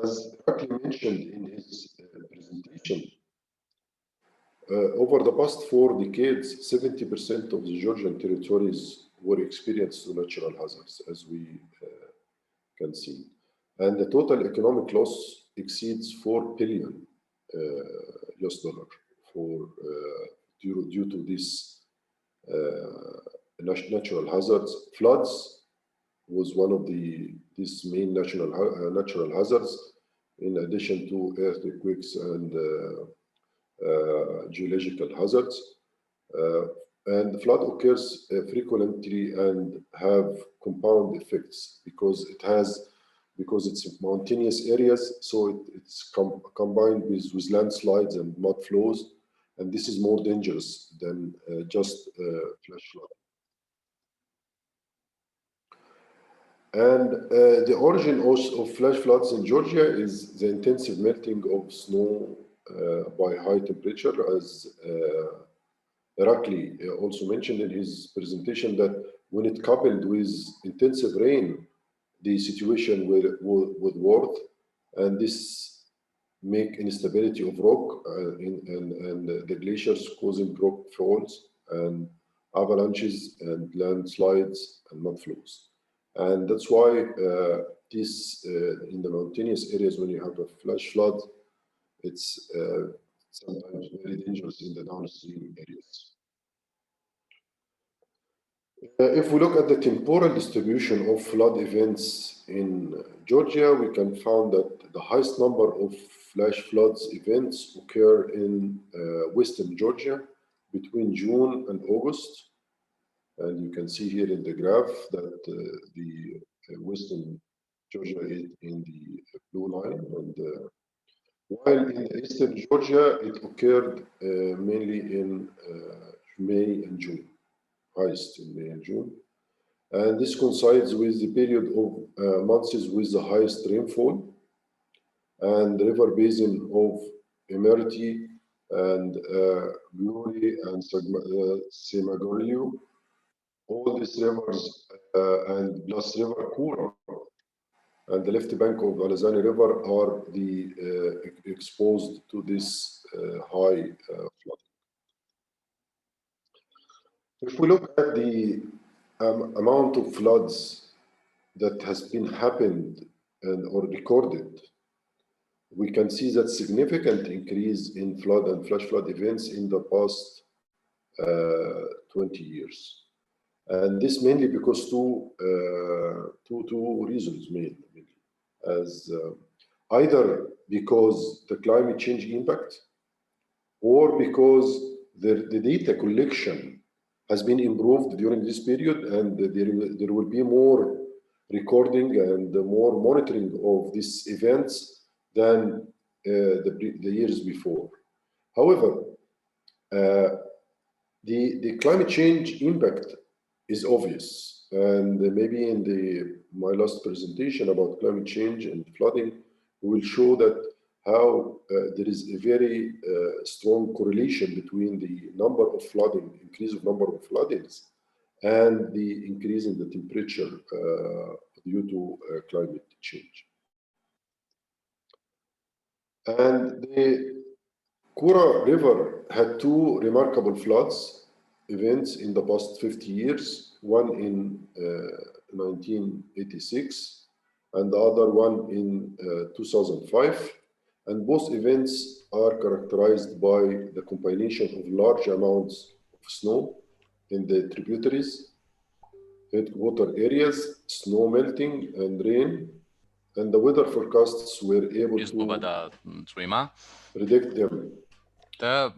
as Irakli mentioned in his presentation, over the past 4 decades, 70% of the Georgian territories were experienced to natural hazards, as we can see. And the total economic loss exceeds $4 billion US dollar for due to this natural hazards. Floods was one of these main natural hazards, in addition to earthquakes and geological hazards. And flood occurs frequently and have compound effects because it's mountainous areas, so it's combined with landslides and mud flows, and this is more dangerous than just flash flood. And the origin of flash floods in Georgia is the intensive melting of snow by high temperature, as Irakli also mentioned in his presentation, that when it coupled with intensive rain, the situation would work, and this make instability of rock and the glaciers, causing rock falls and avalanches and landslides and mud flows. And that's why this in the mountainous areas, when you have a flash flood, it's sometimes very dangerous in the downstream areas. If we look at the temporal distribution of flood events in Georgia, we can find that the highest number of flash floods events occur in western Georgia between June and August. And you can see here in the graph that the western Georgia is in the blue line, and while in eastern Georgia, it occurred mainly in May and June, highest in May and June. And this coincides with the period of months with the highest rainfall, and the river basin of Emeriti and Gluri and Semagoliu. All these rivers and plus River Kura and the left bank of Alazani River are exposed to this high flood. If we look at the amount of floods that has been happened or recorded, we can see that significant increase in flood and flash flood events in the past 20 years. And this mainly because two reasons mainly, as either because the climate change impact, or because the data collection has been improved during this period, and there will be more recording and more monitoring of these events than the years before. However, the climate change impact is obvious, and maybe in my last presentation about climate change and flooding, we will show that how there is a very strong correlation between the number of flooding, increase of number of floodings, and the increase in the temperature due to climate change. And the Kura River had two remarkable floods events in the past 50 years, one in 1986 and the other one in 2005. And both events are characterized by the combination of large amounts of snow in the tributaries, headwater areas, snow melting and rain, and the weather forecasts were able to predict them. Now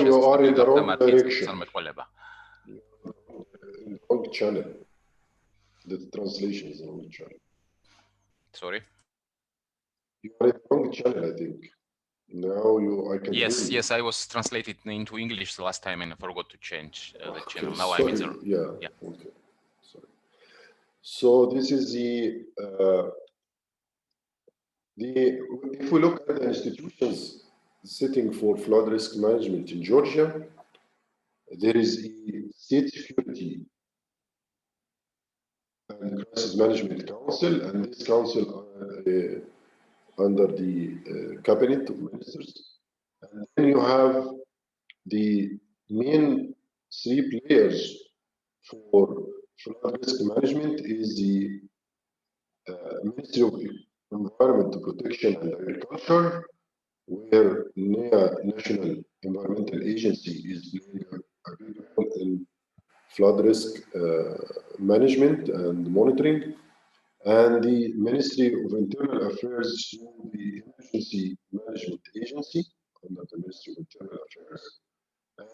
you are in the wrong direction. In the wrong channel. The translation is the wrong channel. Sorry? You are in the wrong channel, I think. Now I can hear you. Yes, I was translated into English the last time and I forgot to change the channel. Now sorry. I'm in the... Yeah. Okay. Sorry. So this is if we look at the institutions setting for flood risk management in Georgia, there is a State Security and Crisis Management Council, and this council under the cabinet of ministers. And then you have the main three players for flood risk management is the Ministry of Environment Protection and Agriculture, where NEA, National Environmental Agency, is playing a big role in flood risk management and monitoring, and the Ministry of Internal Affairs through the Emergency Management Agency under the Ministry of Internal Affairs,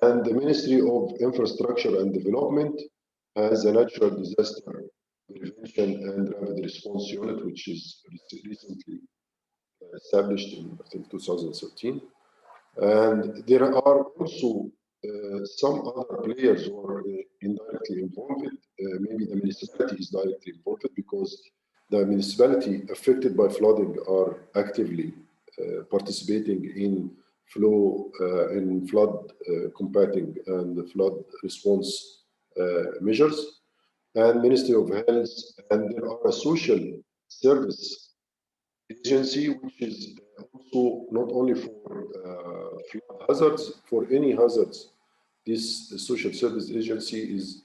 and the Ministry of Infrastructure and Development has a natural disaster prevention and rapid response unit, which is recently established in, I think, 2013. And there are also some other players who are indirectly involved. Maybe the municipality is directly involved because the municipality affected by flooding are actively participating in flood combating and flood response measures, and Ministry of Health, and there are a social service agency which is also not only for flood hazards, for any hazards. This social service agency is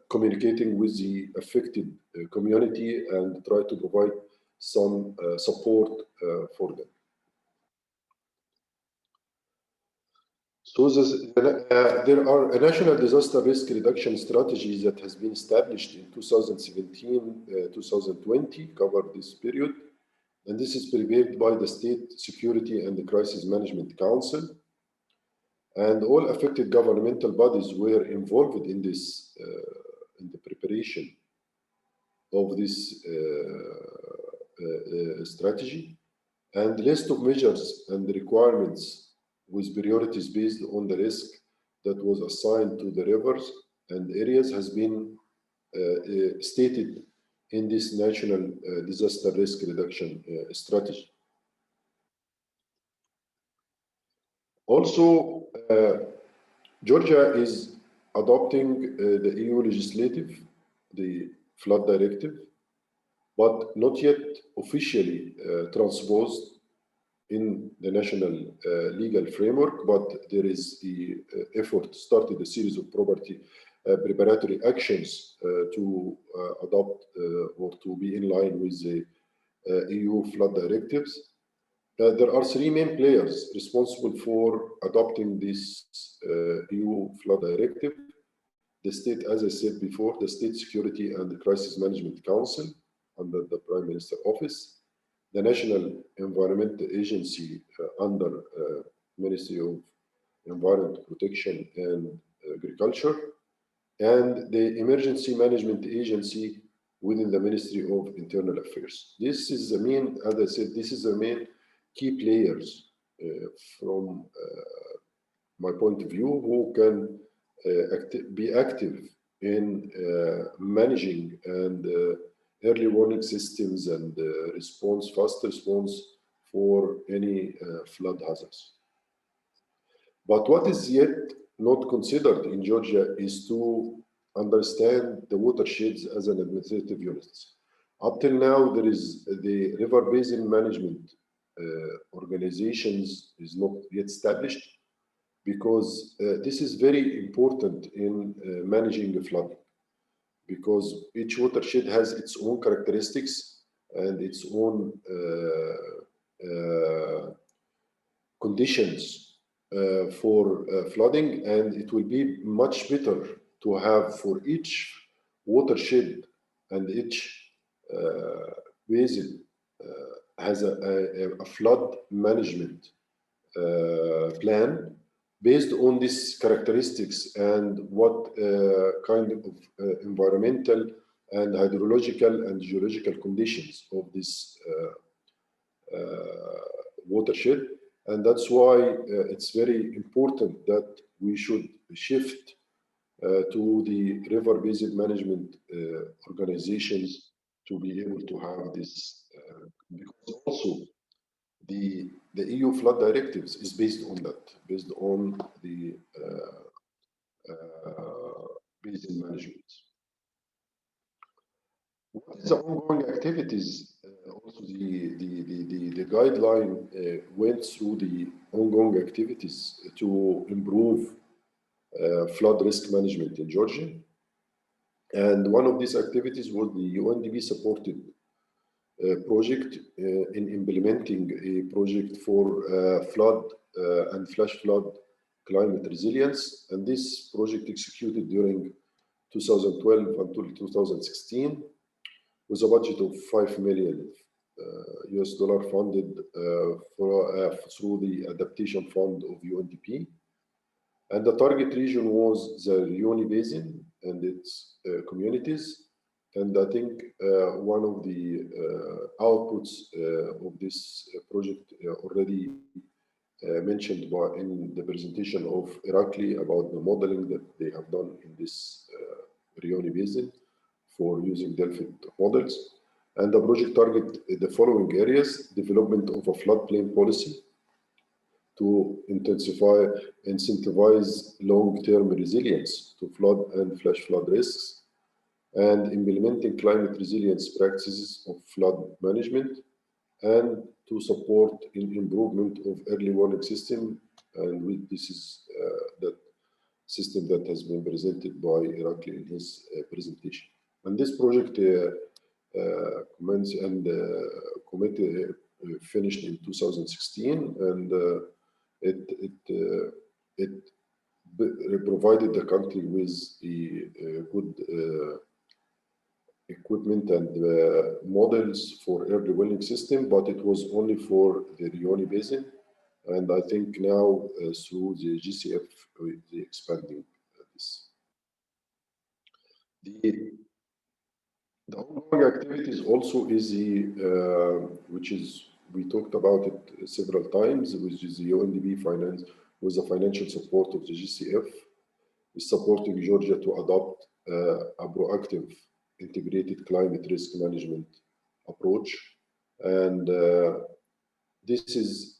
communicating with the affected community and try to provide some support for them. So there are a national disaster risk reduction strategy that has been established in 2017-2020, covered this period. And this is prepared by the State Security and the Crisis Management Council. And all affected governmental bodies were involved in this, in the preparation of this strategy. And the list of measures and the requirements with priorities based on the risk that was assigned to the rivers and areas has been stated in this national disaster risk reduction strategy. Also, Georgia is adopting the EU legislative, the flood directive, but not yet officially transposed in the national legal framework, but there is the effort started a series of preparatory actions to adopt or to be in line with the EU flood directives. There are three main players responsible for adopting this EU flood directive. The state, as I said before, the State Security and the Crisis Management Council under the Prime Minister Office, the National Environment Agency under Ministry of Environment Protection and Agriculture, and the Emergency Management Agency within the Ministry of Internal Affairs. This is the main, as I said, this is the main key players from my point of view, who can be active in managing and early warning systems and response, fast response for any flood hazards. But what is yet not considered in Georgia is to understand the watersheds as an administrative unit. Up till now, there is the river basin management organizations is not yet established, because this is very important in managing the flooding, because each watershed has its own characteristics and its own conditions for flooding, and it will be much better to have for each watershed and each basin has a flood management plan based on these characteristics and what kind of environmental and hydrological and geological conditions of this watershed. And that's why it's very important that we should shift to the river basin management organizations to be able to have this, because also the EU flood directives is based on that, based on the basin management. What is the ongoing activities? Also, the guideline went through the ongoing activities to improve flood risk management in Georgia. And one of these activities was the UNDP supported project in implementing a project for flood and flash flood climate resilience. And this project executed during 2012 until 2016 with a budget of $5 million US funded through the adaptation fund of UNDP. And the target region was the Rioni Basin and its communities. And I think one of the outputs of this project already mentioned in the presentation of Irakli about the modeling that they have done in this Rioni Basin for using Delphi models. And the project target the following areas: development of a floodplain policy to incentivize long-term resilience to flood and flash flood risks, and implementing climate resilience practices of flood management, and to support improvement of early warning system. And this is that system that has been presented by Irakli in his presentation. And this project commenced and committee finished in 2016, and it provided the country with a good equipment and models for early warning system, but it was only for the Rioni Basin. And I think now through the GCF, the expanding this. The ongoing activities also is the, which is, we talked about it several times, which is the UNDP finance, with the financial support of the GCF, is supporting Georgia to adopt a proactive integrated climate risk management approach. And this is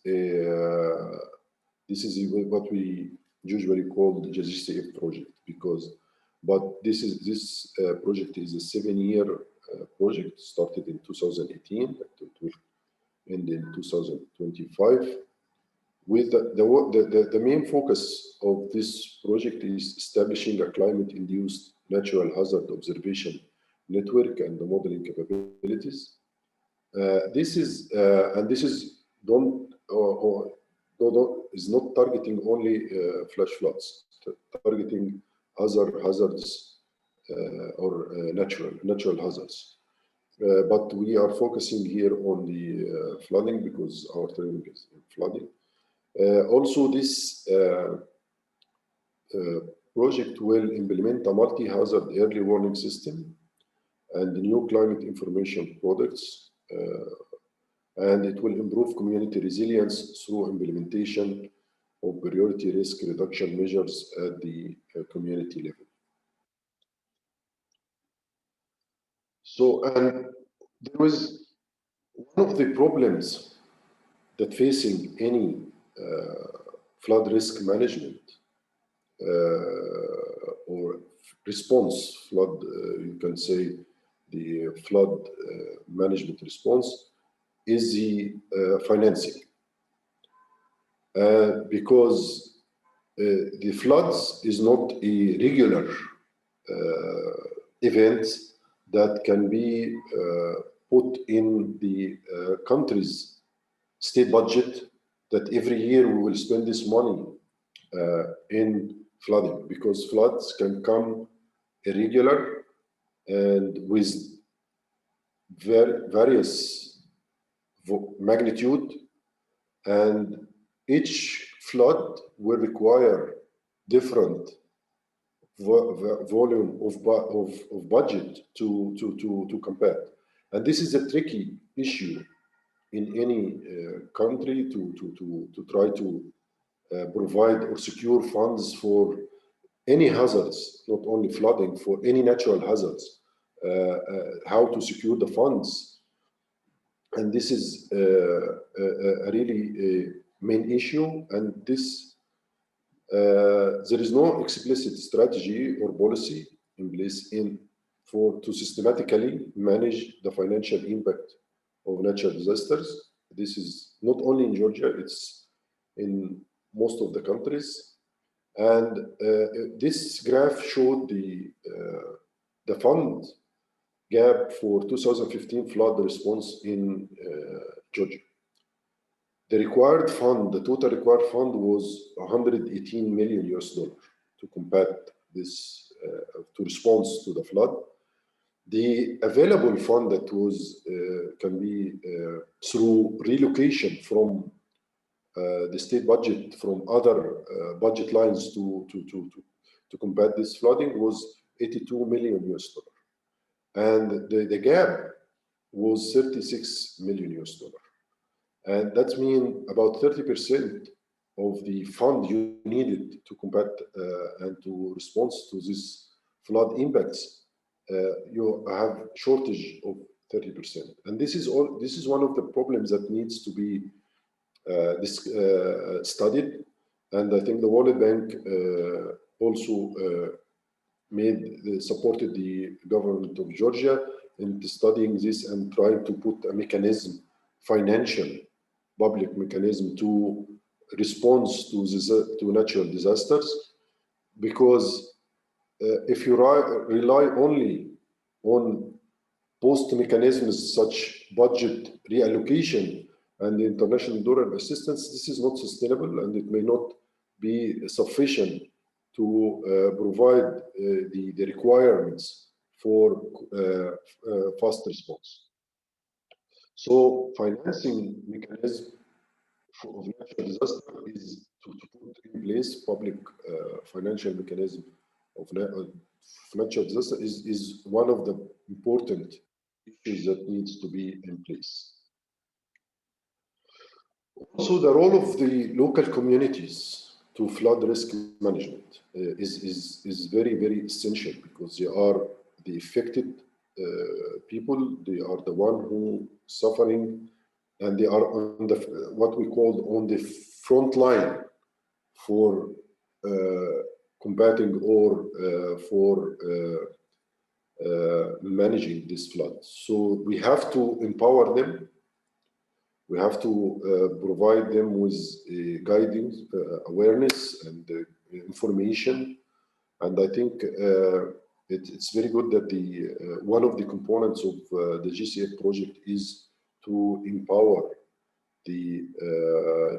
what we usually call the GCF project, but this project is a 7-year project, started in 2018, it will end in 2025. With the main focus of this project is establishing a climate-induced natural hazard observation network and the modeling capabilities. This is not targeting only flash floods, targeting other hazards or natural hazards. But we are focusing here on the flooding because our training is in flooding. Also, this project will implement a multi-hazard early warning system and new climate information products, and it will improve community resilience through implementation of priority risk reduction measures at the community level. So, and there was one of the problems that facing any flood risk management or response flood, you can say the flood management response is the financing. Because the floods is not a regular event that can be put in the country's state budget, that every year we will spend this money in flooding, because floods can come irregular and with various magnitude, and each flood will require different volume of budget to combat. And this is a tricky issue in any country to try to provide or secure funds for any hazards, not only flooding, for any natural hazards, how to secure the funds. And this is a really main issue, and this there is no explicit strategy or policy in place to systematically manage the financial impact of natural disasters. This is not only in Georgia, it's in most of the countries. And this graph showed the fund gap for 2015 flood response in Georgia. The required fund, the total required fund was 118 million US dollars to combat this, to respond to the flood. The available fund that was can be through relocation from the state budget from other budget lines to combat this flooding was 82 million US dollars, and the gap was 36 million US dollars. And that means about 30% of the fund you needed to combat and to respond to this flood impacts, you have shortage of 30%. And this is one of the problems that needs to be studied. And I think the World Bank also supported the government of Georgia in studying this and trying to put a mechanism, financial public mechanism, to respond to natural disasters. Because if you rely only on post mechanisms such budget reallocation and international donor assistance, this is not sustainable, and it may not be sufficient to provide the requirements for fast response. So financing mechanism of natural disaster is to put in place public financial mechanism of natural disaster is one of the important issues that needs to be in place. Also, the role of the local communities to flood risk management is very, very essential, because they are the affected people. They are the one who suffering, and they are on the what we call on the front line for combating or for managing this flood. So we have to empower them. We have to provide them with guidance, awareness, and information. And I think it's very good that one of the components of the GCF project is to empower the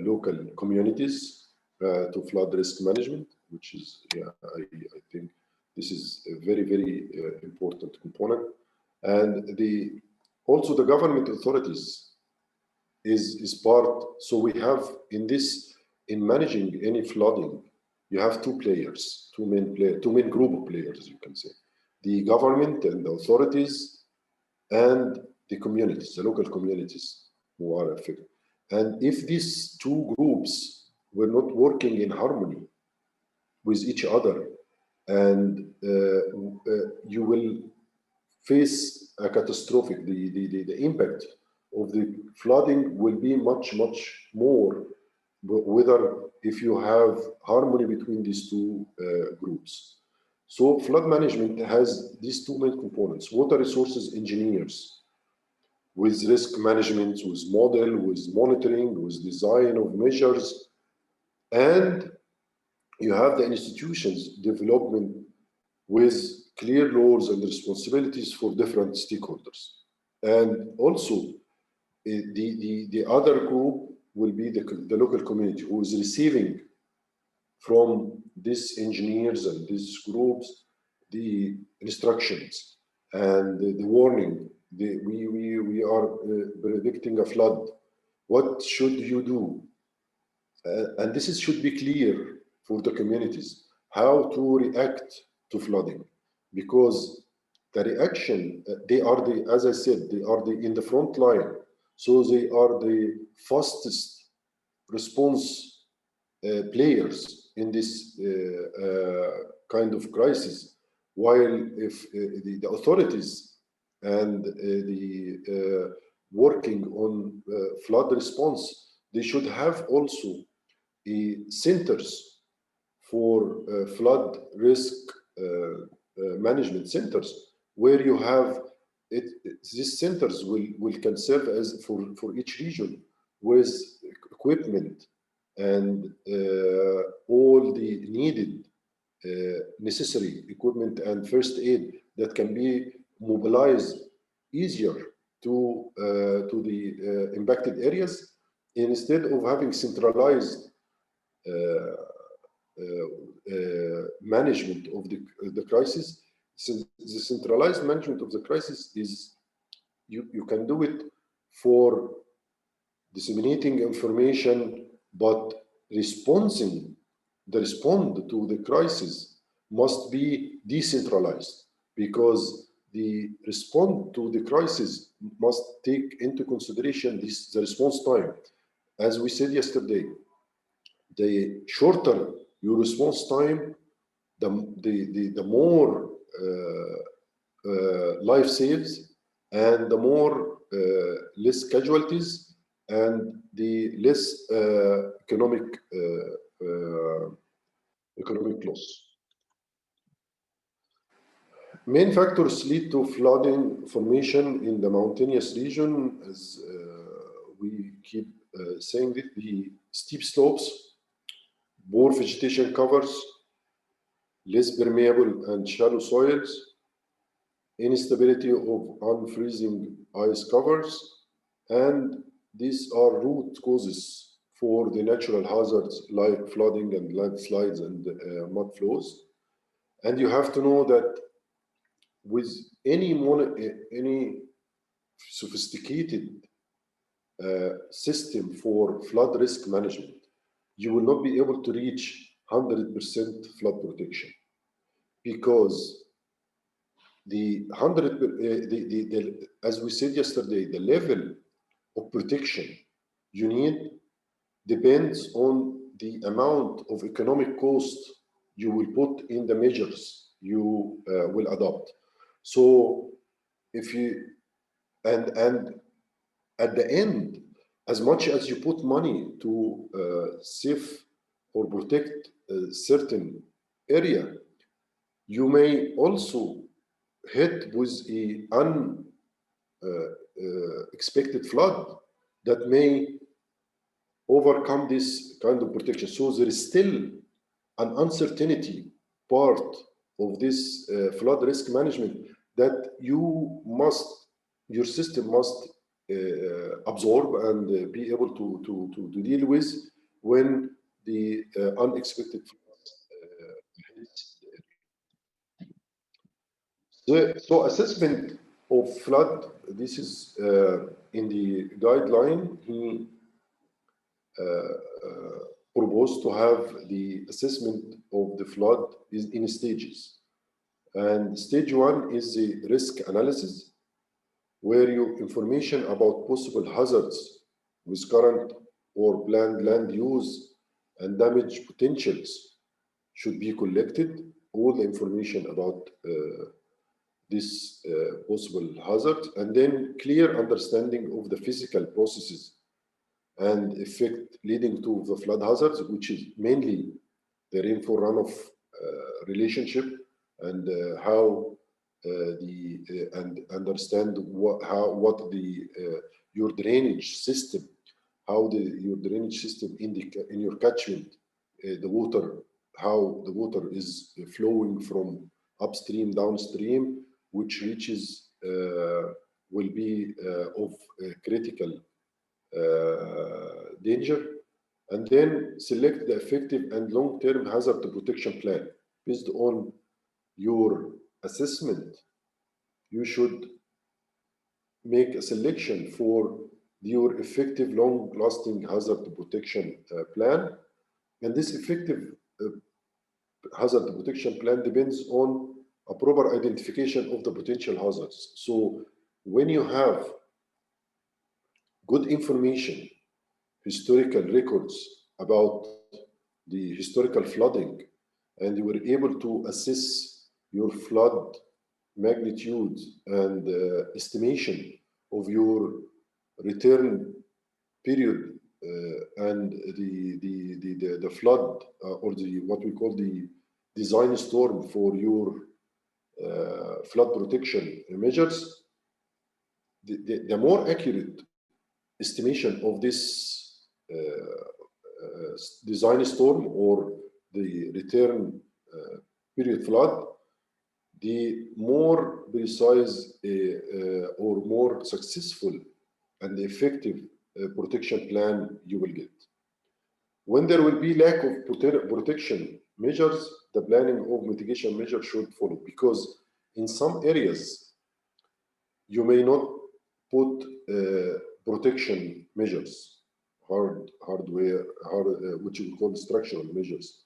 local communities to flood risk management, which is, I think this is a very, very important component. And also the government authorities is part. So we have in managing any flooding, you have two players, two main group of players, you can say. The government and the authorities and the communities, the local communities who are affected. And if these two groups were not working in harmony with each other, and you will face a catastrophic, the impact of the flooding will be much more, whether if you have harmony between these two groups. So flood management has these two main components: water resources engineers with risk management, with model, with monitoring, with design of measures, and you have the institutions development with clear roles and responsibilities for different stakeholders. And also, the other group will be the local community who is receiving from these engineers and these groups the instructions and the warning. We are predicting a flood. What should you do? And this should be clear for the communities, how to react to flooding, because the reaction, they are the, as I said, they are in the front line. So they are the fastest response players in this kind of crisis. While if the authorities and the working on flood response, they should have also centers for flood risk management centers, where you have these centers can serve as for each region with equipment and all the needed necessary equipment and first aid that can be mobilized easier to the impacted areas, instead of having centralized management of the crisis. So the centralized management of the crisis is you can do it for disseminating information, but the respond to the crisis must be decentralized, because the response to the crisis must take into consideration the response time. As we said yesterday, the shorter your response time, the more life saves, and the more less casualties, and the less economic loss. Main factors lead to flooding formation in the mountainous region, as we keep saying that the steep slopes, poor vegetation covers, less permeable and shallow soils, instability of unfreezing ice covers, and these are root causes for the natural hazards like flooding and landslides and mud flows. And you have to know that with any sophisticated system for flood risk management, you will not be able to reach 100% flood protection, because the 100, as we said yesterday, the level of protection you need depends on the amount of economic cost you will put in the measures you will adopt. So if you, and at the end, as much as you put money to save or protect a certain area, you may also hit with a unexpected flood that may overcome this kind of protection. So there is still an uncertainty part of this flood risk management that your system must absorb and be able to deal with when the unexpected floods hits the area. So assessment of flood, this is in the guideline. proposed to have the assessment of the flood is in stages. And stage 1 is the risk analysis, where your information about possible hazards with current or planned land use and damage potentials should be collected. All the information about this possible hazard, and then clear understanding of the physical processes and effect leading to the flood hazards, which is mainly the rainfall runoff relationship, and how and understand what your drainage system, how your drainage system in your catchment, the water, how the water is flowing from upstream, downstream, which reaches will be of critical danger, and then select the effective and long-term hazard protection plan. Based on your assessment, you should make a selection for your effective long-lasting hazard protection plan. And this effective hazard protection plan depends on a proper identification of the potential hazards. So when you have good information, historical records about the historical flooding, and you were able to assess your flood magnitude and estimation of your return period and the flood or what we call the design storm for your flood protection measures, the more accurate estimation of this design storm or the return period flood, the more precise or more successful and effective protection plan you will get. When there will be lack of protection measures, the planning of mitigation measures should follow, because in some areas you may not put protection measures, hardware, which we call structural measures,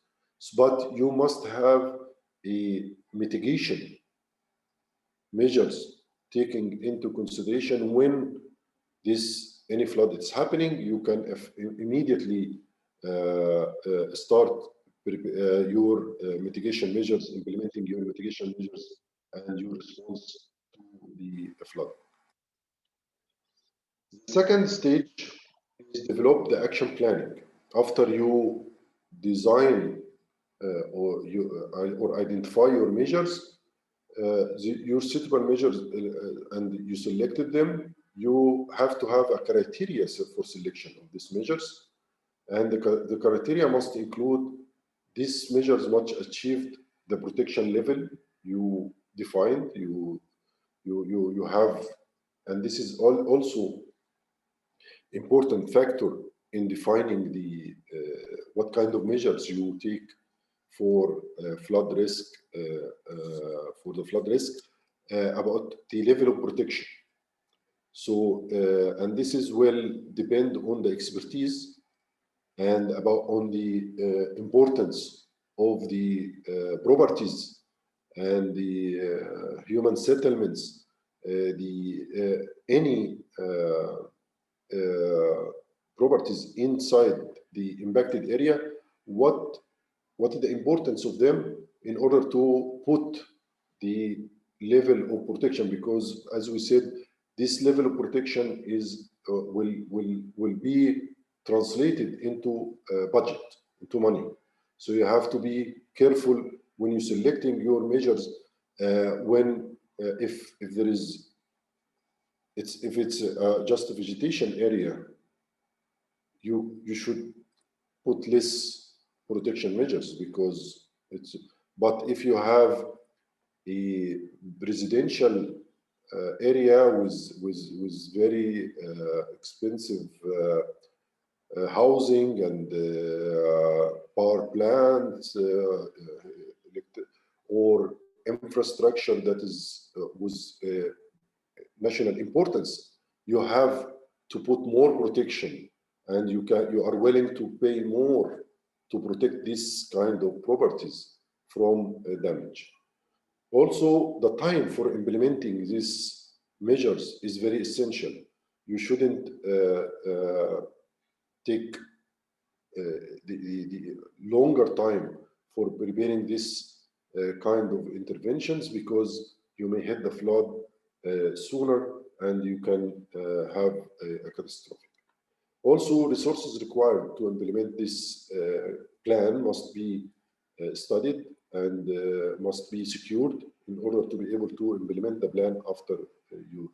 but you must have a mitigation measures taking into consideration when any flood is happening. You can immediately start your mitigation measures, implementing your mitigation measures and your response to the flood. The second stage is develop the action planning. After you design or identify your measures, your suitable measures, and you selected them, you have to have a criteria for selection of these measures. And the criteria must include these measures must achieve the protection level you defined, you have, and this is also important factor in defining the what kind of measures you take for flood risk, about the level of protection. So, and this is will depend on the expertise and on the importance of the properties and the human settlements, any properties inside the impacted area, what is the importance of them in order to put the level of protection, because as we said, this level of protection is will be translated into budget, into money. So you have to be careful when you're selecting your measures. When if there is if it's just a vegetation area, you should put less protection measures, because it's. But if you have a residential area with very expensive housing and power plants or infrastructure that is with national importance, you have to put more protection, and you are willing to pay more to protect this kind of properties from damage. Also, the time for implementing these measures is very essential. You shouldn't take the longer time for preparing this kind of interventions, because you may hit the flood sooner and you can have a catastrophe. Also, resources required to implement this plan must be studied and must be secured in order to be able to implement the plan after you.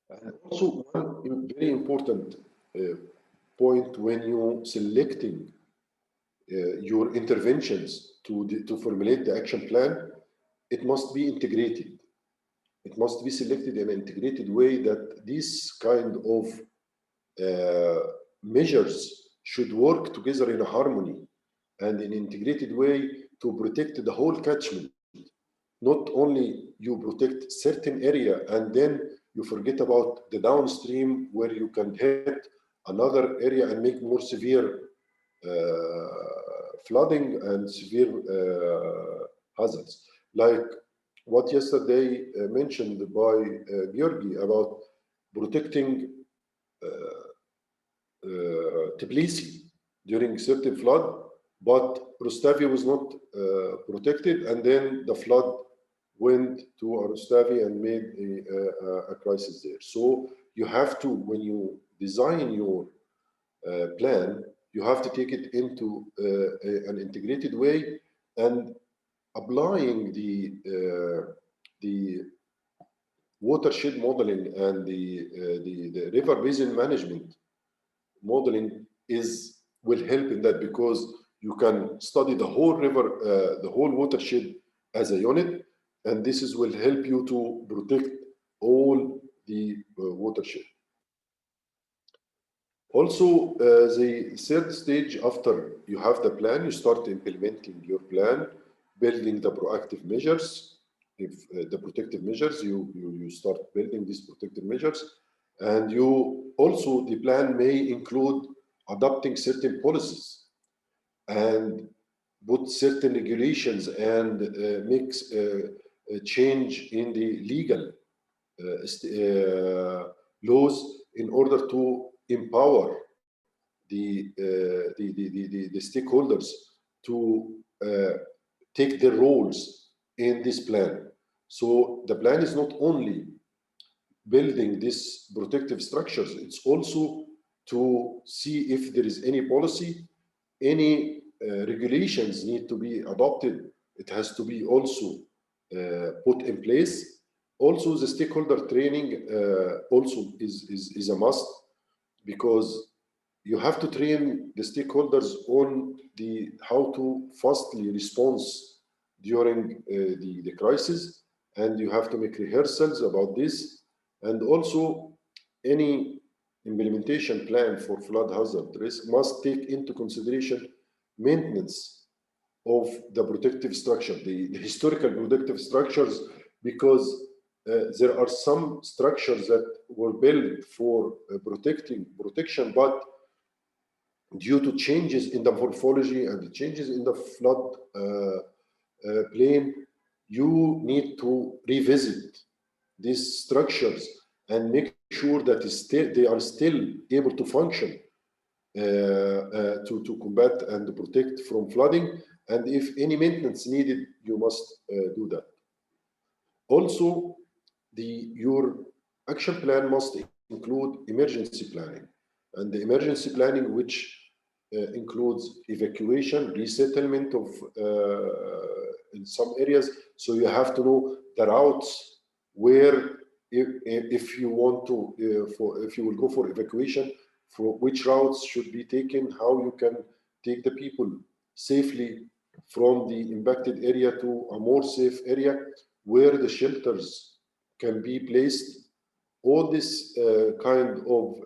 And also, one very important point when you selecting your interventions to formulate the action plan, it must be integrated. It must be selected in an integrated way that this kind of measures should work together in a harmony and in an integrated way to protect the whole catchment. Not only you protect certain area and then you forget about the downstream where you can hit another area and make more severe flooding and severe hazards. Like what yesterday mentioned by Georgi about protecting Tbilisi during certain flood, but Rustavi was not protected, and then the flood went to Rustavi and made a crisis there. So you have to, when you design your plan, you have to take it into an integrated way, and applying the watershed modeling and the river basin management modeling will help in that, because you can study the whole river, the whole watershed as a unit, and this will help you to protect all the watershed. Also, the third stage after you have the plan, you start implementing your plan, building the proactive measures. If the protective measures, you start building these protective measures, and you also, the plan may include adopting certain policies and put certain regulations and make a change in the legal laws in order to empower the stakeholders to take their roles in this plan. So the plan is not only building these protective structures, it's also to see if there is any policy, any regulations need to be adopted. It has to be also put in place. Also, the stakeholder training also is a must, because you have to train the stakeholders on how to fastly respond during the crisis, and you have to make rehearsals about this. And also, any implementation plan for flood hazard risk must take into consideration maintenance of the protective structure, the historical protective structures, because there are some structures that were built for protection, but due to changes in the morphology and the changes in the flood plain, you need to revisit these structures and make sure that they are still able to function to combat and protect from flooding. And if any maintenance needed, you must do that. Also, your action plan must include emergency planning, and the emergency planning, which includes evacuation, resettlement of in some areas. So you have to know the routes where, if you want to, if you will go for evacuation, for which routes should be taken, how you can take the people safely from the impacted area to a more safe area where the shelters can be placed. All this kind of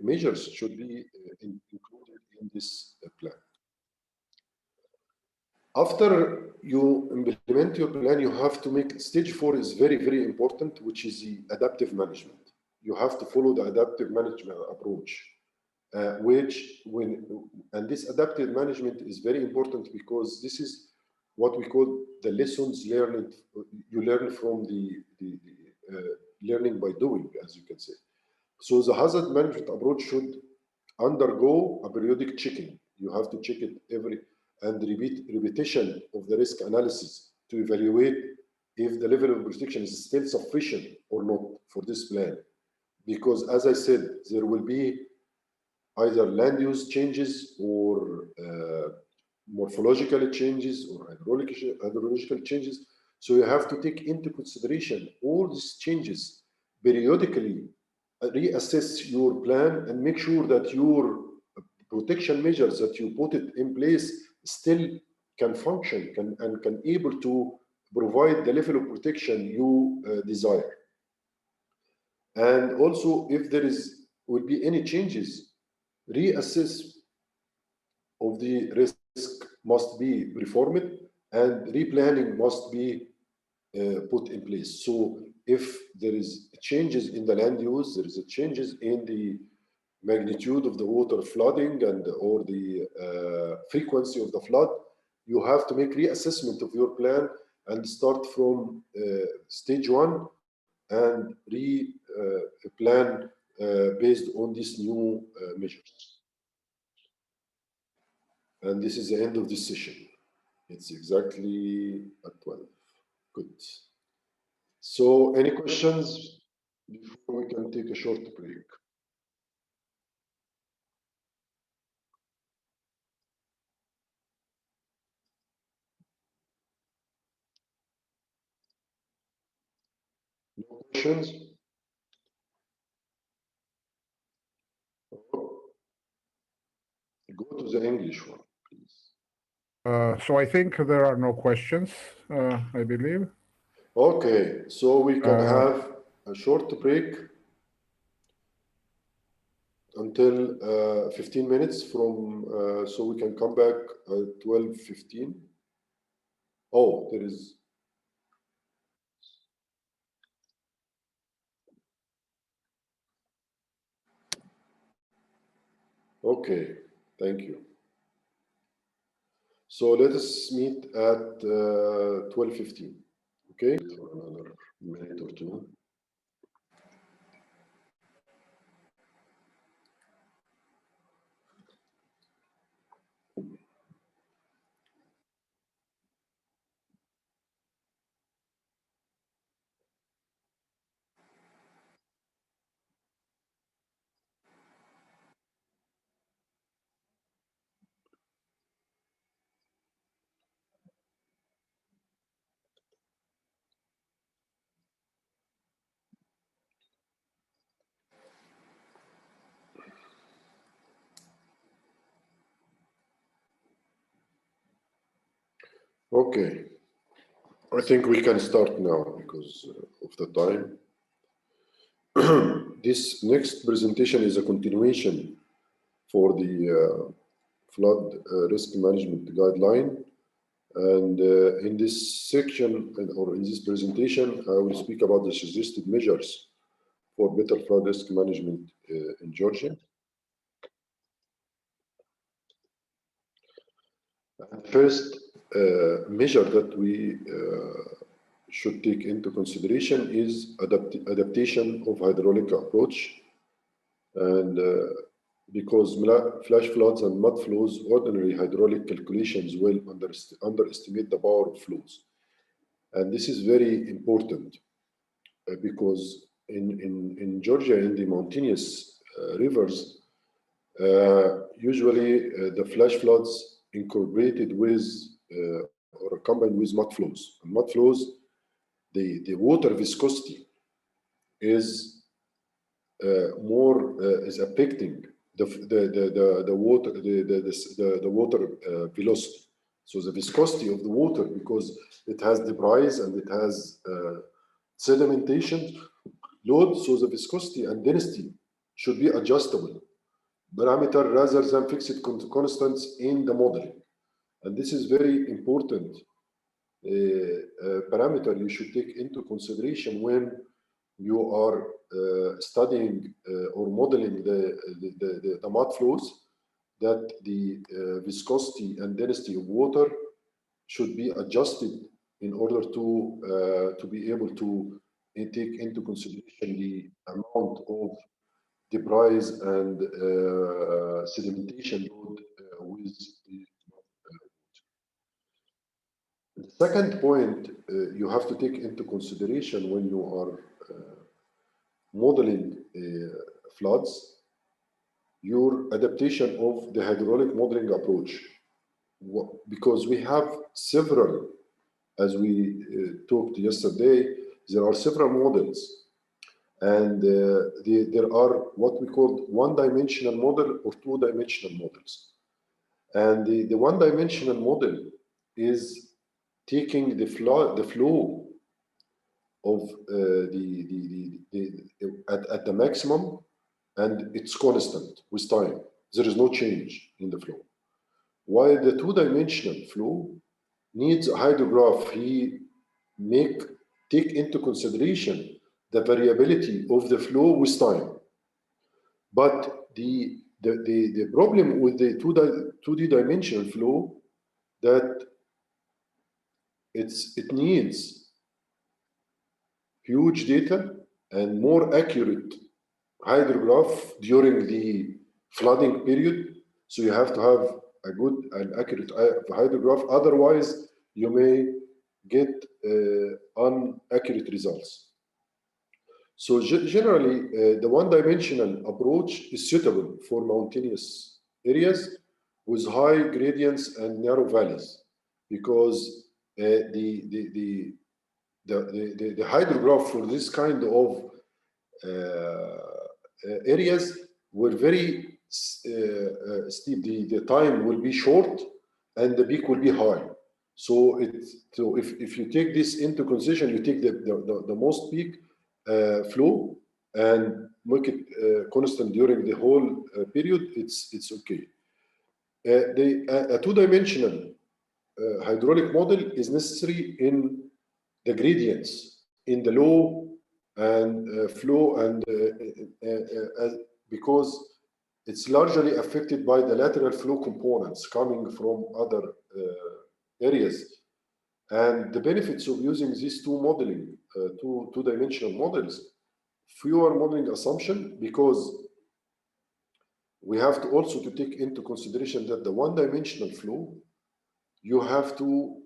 measures should be included in this plan. After you implement your plan, you have to make stage 4 is very, very important, which is the adaptive management. You have to follow the adaptive management approach. and this adaptive management is very important because this is what we call the lessons learned. You learn from the learning by doing, as you can say. So the hazard management approach should undergo a periodic checking. You have to check it and repetition of the risk analysis to evaluate if the level of protection is still sufficient or not for this plan. Because as I said, there will be either land use changes or morphological changes or hydrological changes. So you have to take into consideration all these changes periodically, reassess your plan and make sure that your protection measures that you put it in place still can function and can able to provide the level of protection you desire. And also, if there will be any changes, reassess of the risk must be reformed and replanning must be put in place. So if there is changes in the land use, there is a changes in the magnitude of the water flooding and or the frequency of the flood, you have to make reassessment of your plan and start from stage one and plan based on these new measures. And this is the end of this session. It's exactly at 12. Good. So any questions before we can take a short break? No questions? Go to the English one, please. So I think there are no questions, I believe. Okay, so we can have a short break until 15 minutes from, so we can come back at 12:15. Oh, there is. Okay, thank you. So let us meet at 12:15. Okay, for another minute or two. Okay, I think we can start now because of the time. This next presentation is a continuation for the flood risk management guideline. And in this section or in this presentation, I will speak about the suggested measures for better flood risk management in Georgia. And first measure that we should take into consideration is adaptation of hydraulic approach. And because flash floods and mud flows, ordinary hydraulic calculations will underestimate the power of flows. And this is very important because in Georgia, in the mountainous rivers, usually the flash floods incorporated with or combined with mud flows. And mud flows, the water viscosity is is affecting the water velocity. So the viscosity of the water, because it has debris and it has sedimentation load, so the viscosity and density should be adjustable parameter rather than fixed constants in the modeling. And this is very important parameter you should take into consideration when you are studying or modeling the mud flows, that the viscosity and density of water should be adjusted in order to be able to take into consideration the amount of debris and sedimentation load with the second point you have to take into consideration when you are modeling floods, your adaptation of the hydraulic modeling approach. Because we have several, as we talked yesterday, there are several models. And there are what we call one-dimensional model or two-dimensional models. And the one-dimensional model is taking the flow of at the maximum, and it's constant with time. There is no change in the flow. While the two-dimensional flow needs a hydrograph, he take into consideration the variability of the flow with time. But the problem with the 2D dimensional flow, that it needs huge data and more accurate hydrograph during the flooding period. So you have to have a good and accurate hydrograph. Otherwise, you may get inaccurate results. So generally, the one-dimensional approach is suitable for mountainous areas with high gradients and narrow valleys, because the hydrograph for this kind of areas were very steep. The time will be short and the peak will be high. So if you take this into consideration, you take the most peak flow and make it constant during the whole period, it's okay. A two-dimensional hydraulic model is necessary in the gradients, in the low and flow, and because it's largely affected by the lateral flow components coming from other areas. And the benefits of using these two-dimensional models, fewer modeling assumption, because we have to also to take into consideration that the one-dimensional flow, you have to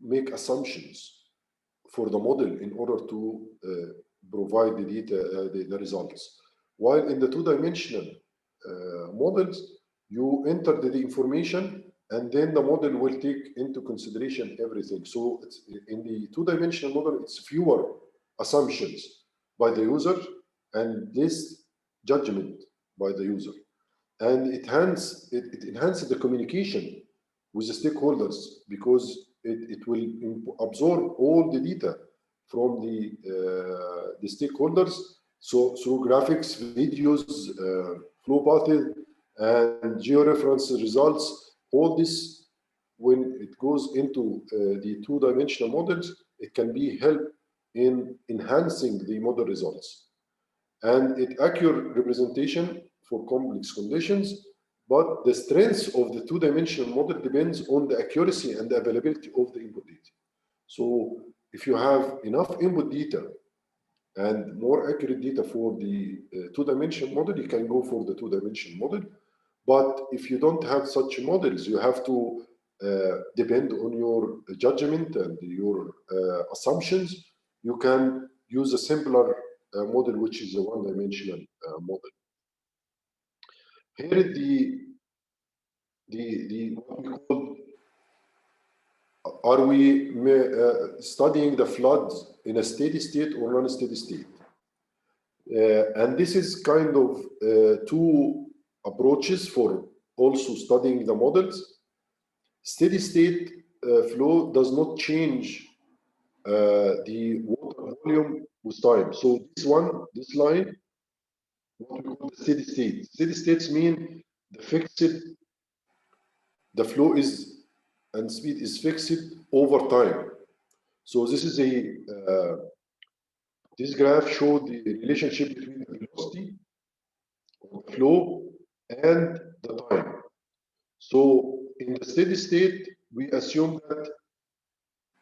make assumptions for the model in order to provide the data, the results. While in the two-dimensional models, you enter the information and then the model will take into consideration everything. So it's, in the two-dimensional model, it's fewer assumptions by the user and less judgment by the user. And it enhances the communication with the stakeholders, because it will absorb all the data from the stakeholders. So through graphics, videos, flow paths, and georeference results, all this, when it goes into the two-dimensional models, it can be help in enhancing the model results. And it accurate representation for complex conditions, but the strength of the two-dimensional model depends on the accuracy and the availability of the input data. So if you have enough input data and more accurate data for the two-dimensional model, you can go for the two-dimensional model. But if you don't have such models, you have to depend on your judgment and your assumptions. You can use a simpler model, which is a one-dimensional model. Here is what we call, are we studying the floods in a steady state or non-steady state? And this is kind of two approaches for also studying the models. Steady state flow does not change the water volume with time. So this line, what we call the steady state. Steady states mean the flow is and speed is fixed over time. So this is a This graph showed the relationship between the velocity of the flow and the time. So in the steady state, we assume that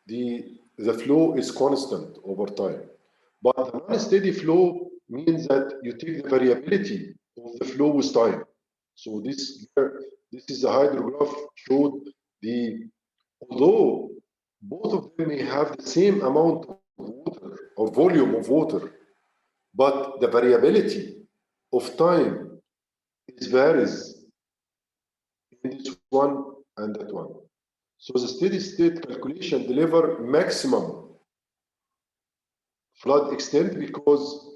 the flow is constant over time. But the non-steady flow means that you take the variability of the flow with time. So this is a hydrograph showed although both of them may have the same amount of water or volume of water, but the variability of time varies in this one and that one. So the steady state calculation deliver maximum flood extent because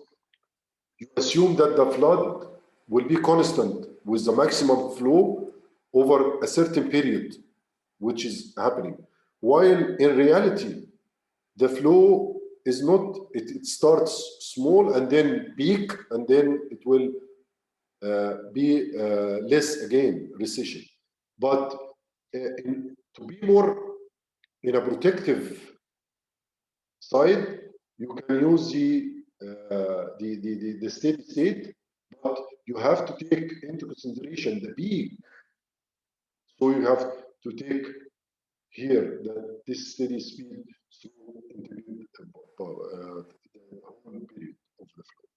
you assume that the flood will be constant with the maximum flow over a certain period, which is happening. While in reality, the flow is not, it starts small and then peak, and then it will be less again, recession. But to be more in a protective side, you can use the steady state, but you have to take into consideration the peak. So you have to take here that this steady speed through the whole period of the flow.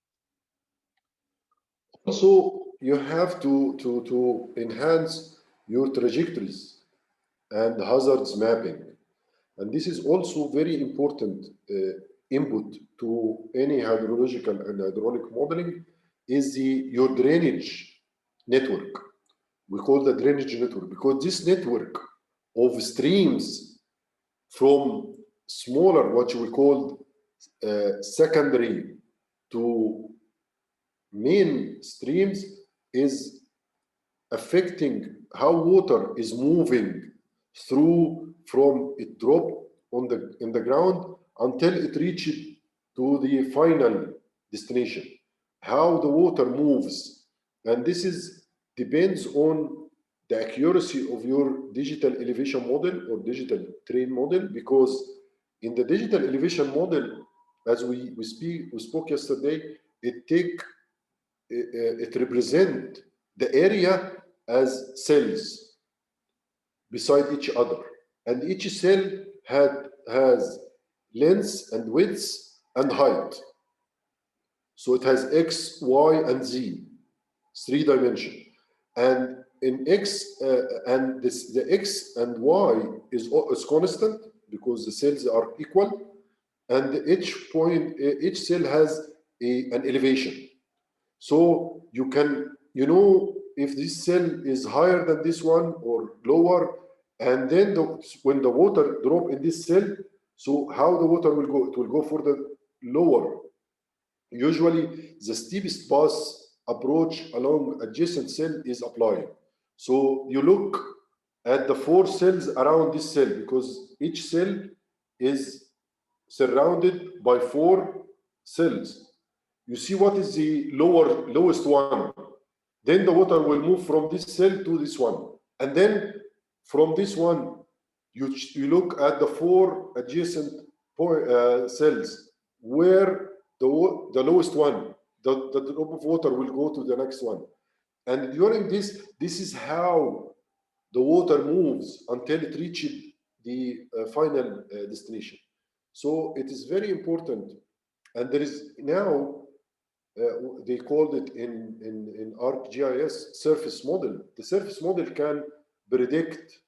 Also, you have to enhance your trajectories and hazards mapping. And this is also very important input to any hydrological and hydraulic modeling is your drainage network. We call the drainage network because this network of streams from smaller, what we call secondary to main streams is affecting how water is moving through from it drop in the ground until it reaches to the final destination. How the water moves, and this is depends on the accuracy of your digital elevation model or digital terrain model, because in the digital elevation model, as we spoke yesterday, it represents the area as cells beside each other, and each cell has length and width and height. So it has X, Y, and Z, 3 dimension. And in X, the X and Y is constant because the cells are equal, and each cell has an elevation. So you can, if this cell is higher than this one or lower, and then when the water drop in this cell, so how the water will go? It will go for the lower. Usually the steepest path approach along adjacent cell is applied. So you look at the 4 cells around this cell because each cell is surrounded by 4 cells. You see what is the lowest one. Then the water will move from this cell to this one. And then from this one, you look at the 4 adjacent cells where the lowest one, the drop of water will go to the next one. And during this is how the water moves until it reaches the final destination. So it is very important. And there is now, they called it in ArcGIS surface model. The surface model can predict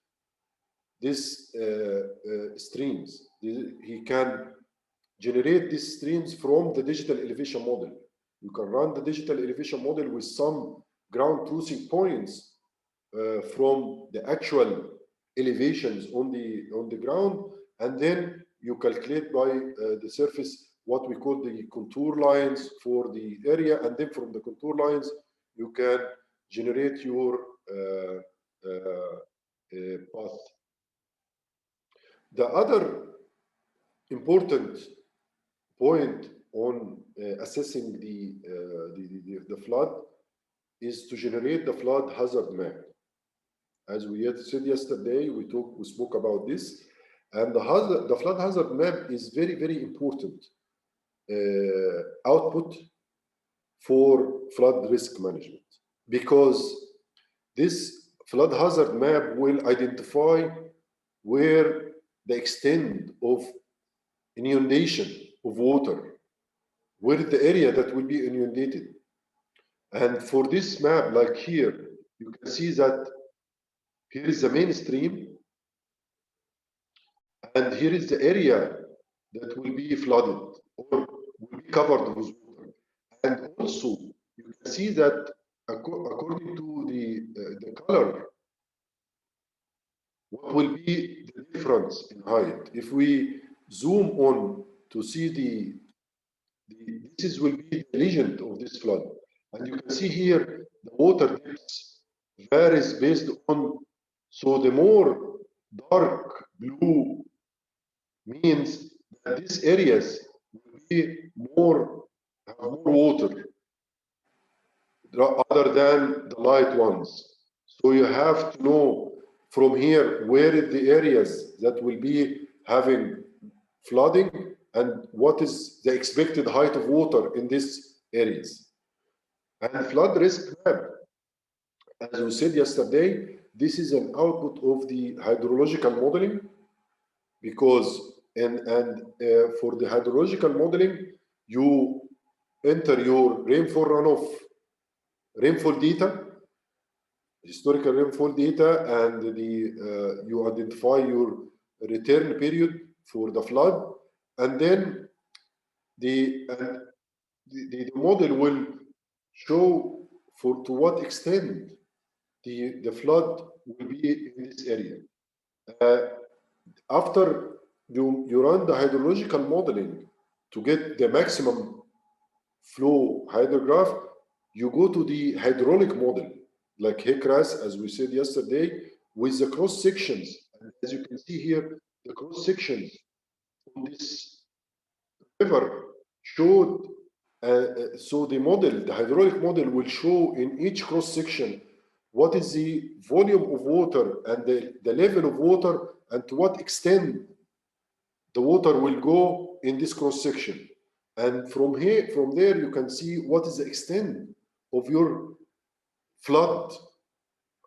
these streams. He can generate these streams from the digital elevation model. You can run the digital elevation model with some ground truthing points from the actual elevations on the ground, and then you calculate by the surface what we call the contour lines for the area, and then from the contour lines you can generate your path. The other important point on assessing the flood is to generate the flood hazard map. As we had said yesterday, we spoke about this, and the flood hazard map is very, very important output for flood risk management, because this flood hazard map will identify where the extent of inundation of water, where the area that will be inundated. And for this map, like here, you can see that here is the main stream, and here is the area that will be flooded or will be covered with water. And also, you can see that according to the color, what will be the difference in height? If we zoom on to see this will be the legend of this flood. And you can see here the water depth varies based on, so the more dark blue means that these areas will be have more water other than the light ones. So you have to know from here where are the areas that will be having flooding and what is the expected height of water in these areas. And flood risk map, as we said yesterday, this is an output of the hydrological modeling, because for the hydrological modeling, you enter your rainfall runoff, rainfall data, historical rainfall data, and you identify your return period for the flood, and then the model will show to what extent the flood will be in this area. After you run the hydrological modeling to get the maximum flow hydrograph, you go to the hydraulic model, like HECRAS, as we said yesterday, with the cross sections. And as you can see here, the cross sections on this river showed. So the model, the hydraulic model, will show in each cross section what is the volume of water and the level of water, and to what extent the water will go in this cross section. And from there, you can see what is the extent of your flood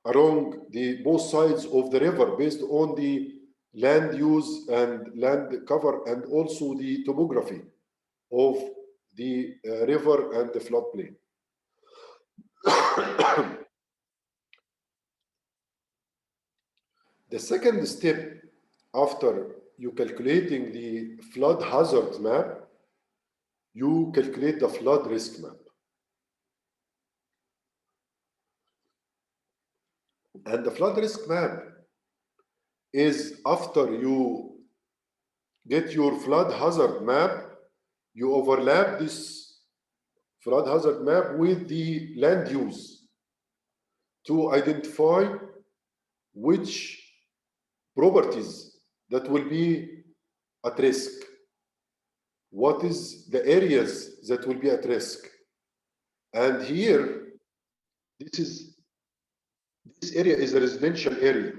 along both sides of the river based on the land use and land cover, and also the topography of the river and the floodplain. The second step after you calculating the flood hazard map, you calculate the flood risk map. And the flood risk map is after you get your flood hazard map, you overlap this flood hazard map with the land use to identify which properties that will be at risk. What is the areas that will be at risk? And here, this area is a residential area.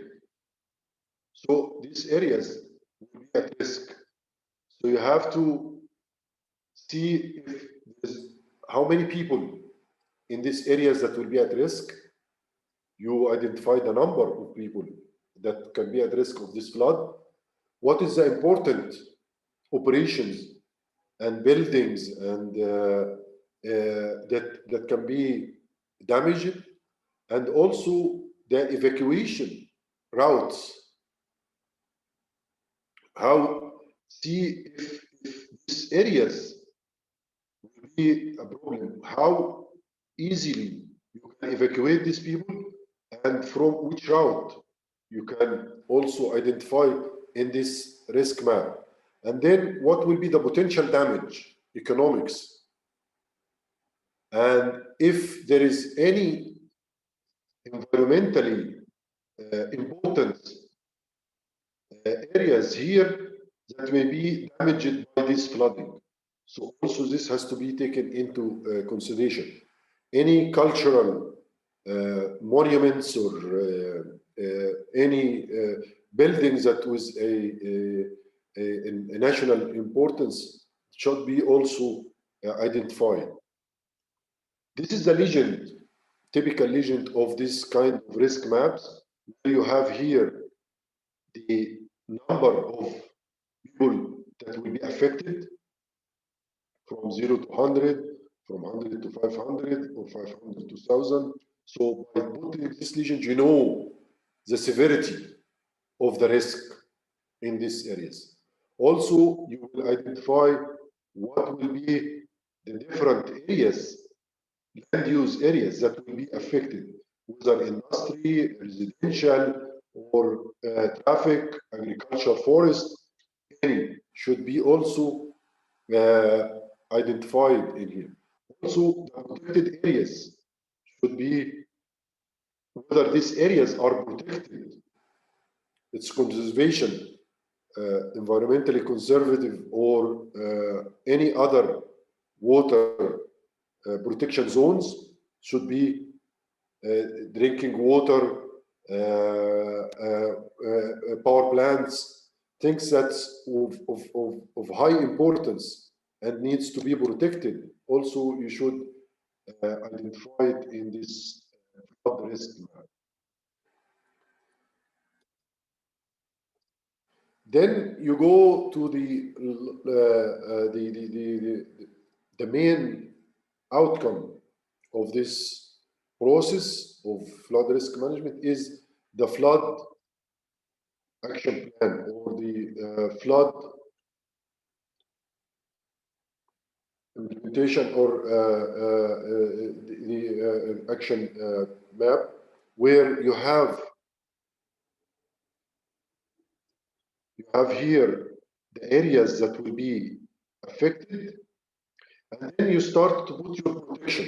So these areas will be at risk. So you have to see how many people in these areas that will be at risk. You identify the number of people that can be at risk of this flood. What is the important operations and buildings and that can be damaged, and also the evacuation routes. See if these areas will be a problem, how easily you can evacuate these people, and from which route you can also identify in this risk map. And then what will be the potential damage, economics. And if there is any environmentally important areas here that may be damaged by this flooding. So also this has to be taken into consideration. Any cultural monuments or any buildings that was a national importance should be also identified. This is the legend, typical legend of this kind of risk maps, where you have here the number of people that will be affected from 0 to 100, from 100 to 500, or 500 to 1,000. So by putting this legend, you know the severity of the risk in these areas. Also, you will identify what will be the different areas, land use areas that will be affected, whether industry, residential, or traffic, agriculture, forest, any should be also identified in here. Also, the protected areas should be whether these areas are protected, its conservation, environmentally conservative, or any other water protection zones should be drinking water, power plants, things that's of high importance and needs to be protected. Also, you should identify it in this flood risk map. Then you go to the main outcome of this process of flood risk management is the flood action plan, or the flood implementation, or the action map, where you have here the areas that will be affected, and then you start to put your protection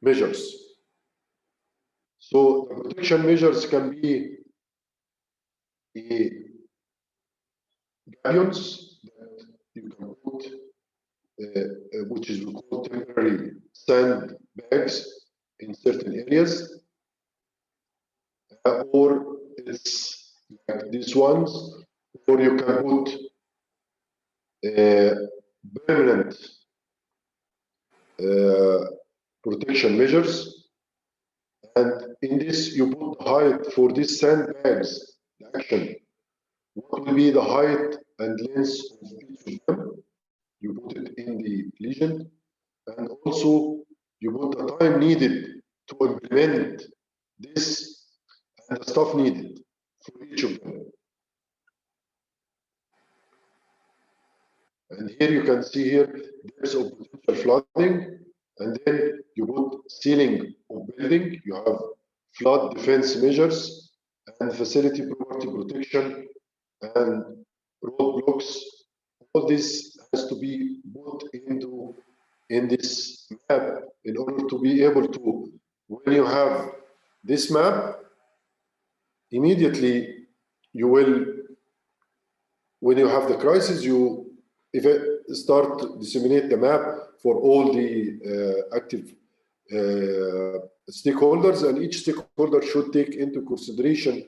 measures. So the protection measures can be galleons that you can put, which is called temporary sand bags in certain areas, or it's like these ones, or you can put permanent protection measures. And in this, you put the height for these sandbags, the action. What will be the height and length of each of them? You put it in the legend. And also, you put the time needed to implement this and the stuff needed for each of them. And here you can see here, there's a potential flooding, and then you put sealing of building, you have flood defense measures, and facility property protection, and roadblocks. All this has to be put in this map in order to be able to, when you have this map, immediately you will, when you have the crisis, you start to disseminate the map for all the active stakeholders, and each stakeholder should take into consideration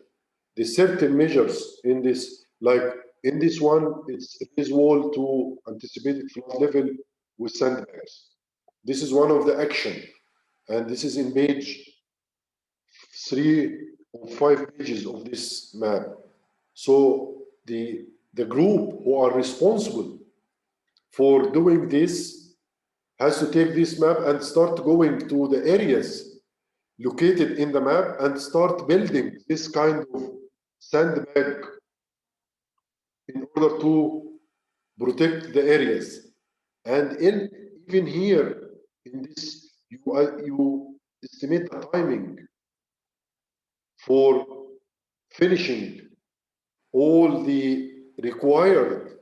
the certain measures in this. Like in this one, it's raise wall to anticipated flood level with sandbags. This is one of the action, and this is in page 3 or 5 pages of this map. So the group who are responsible for doing this has to take this map and start going to the areas located in the map and start building this kind of sandbag in order to protect the areas. And even here in this, you estimate the timing for finishing all the required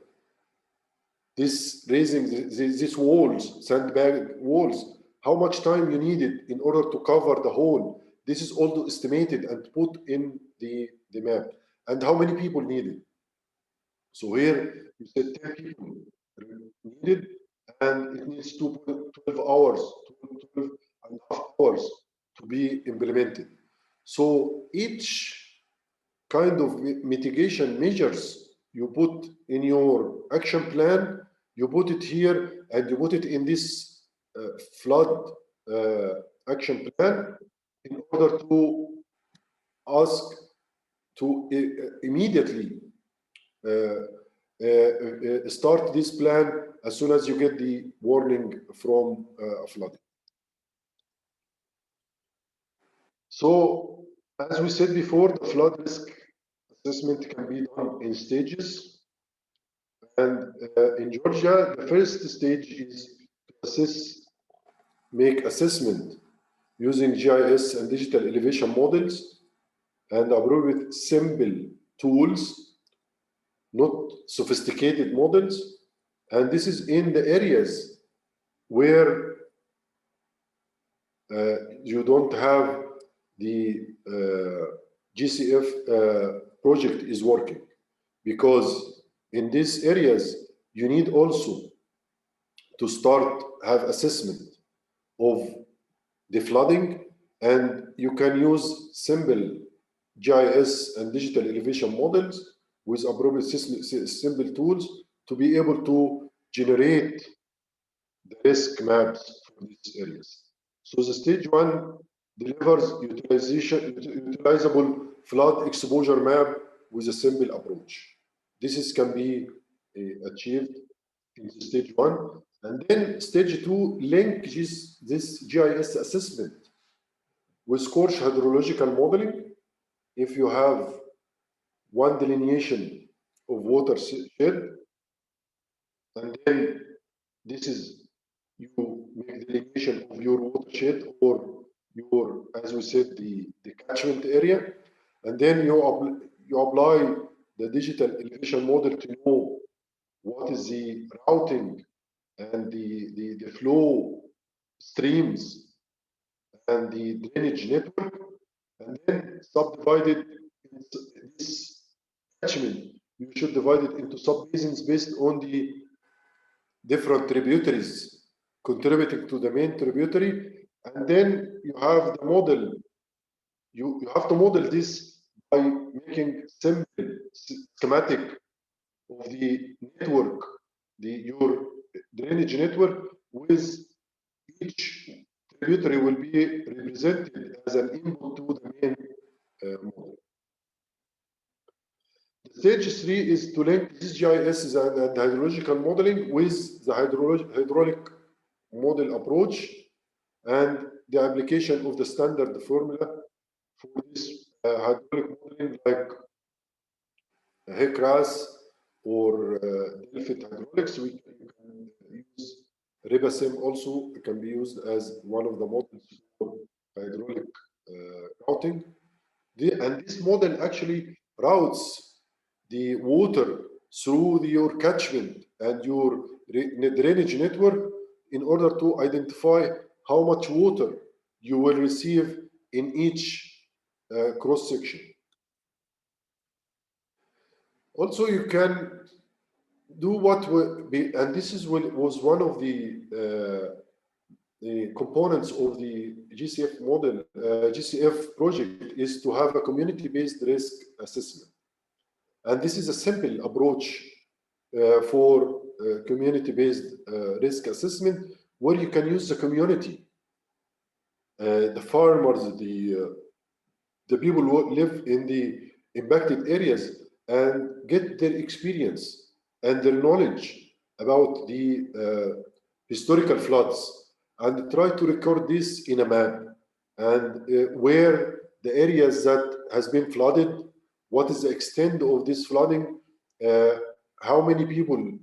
raising these walls, sandbag walls, how much time you needed in order to cover the whole. This is also estimated and put in the map, and how many people needed. So here you said 10 people needed, and it needs 12 hours, 12 and a half hours to be implemented. So each kind of mitigation measures you put in your action plan you put it here and you put it in this flood action plan in order to ask to immediately start this plan as soon as you get the warning from flooding. So, as we said before, the flood risk assessment can be done in stages. And in Georgia, the first stage is to make assessment using GIS and digital elevation models and appropriate simple tools, not sophisticated models. And this is in the areas where you don't have the GCF project is working, because in these areas you need also to have assessment of the flooding, and you can use simple GIS and digital elevation models with appropriate simple tools to be able to generate the risk maps for these areas. So the stage 1 delivers utilizable flood exposure map with a simple approach. This can be achieved in stage 1. And then stage 2 links this GIS assessment with coarse hydrological modeling. If you have one delineation of watershed, and then this is, you make delineation of your watershed or your, as we said, the catchment area, and then you apply the digital elevation model to know what is the routing and the flow streams and the drainage network, and then subdivided in this catchment. You should divide it into sub-basins based on the different tributaries contributing to the main tributary, and then you have the model. You have to model this by making simple schematic of the network, your drainage network, with each tributary will be represented as an input to the main model. Stage 3 is to link this GIS and hydrological modeling with the hydraulic model approach and the application of the standard formula for this hydraulic modeling, like HECRAS or Delphi hydraulics. We can use RIBASIM also. It can be used as one of the models for hydraulic routing. And this model actually routes the water through your catchment and your drainage network in order to identify how much water you will receive in each cross section. Also, you can do what will be, and this was one of the components of the GCF model, GCF project, is to have a community-based risk assessment. And this is a simple approach for community-based risk assessment, where you can use the community, the farmers, the people who live in the impacted areas, and get their experience and their knowledge about the historical floods, and try to record this in a map, and where the areas that has been flooded, what is the extent of this flooding, how many people,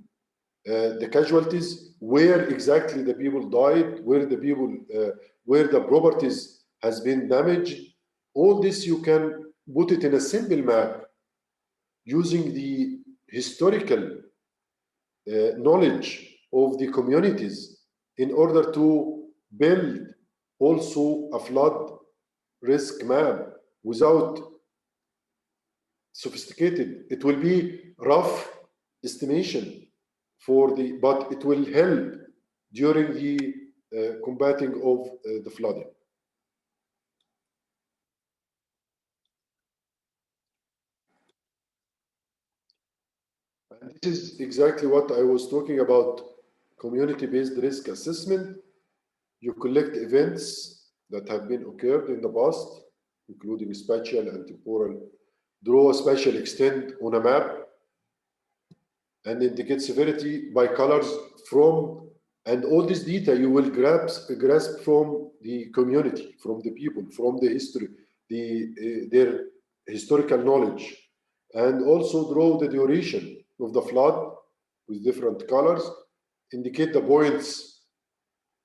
the casualties, where exactly the people died, where the properties has been damaged. All this you can put it in a simple map using the historical knowledge of the communities in order to build also a flood risk map without sophisticated. It will be rough estimation but it will help during the combating of the flooding. And this is exactly what I was talking about, community-based risk assessment. You collect events that have been occurred in the past, including spatial and temporal, draw a spatial extent on a map, and indicate severity by colors from, and all this data you will grasp from the community, from the people, from the history, their historical knowledge, and also draw the duration of the flood with different colors, indicate the points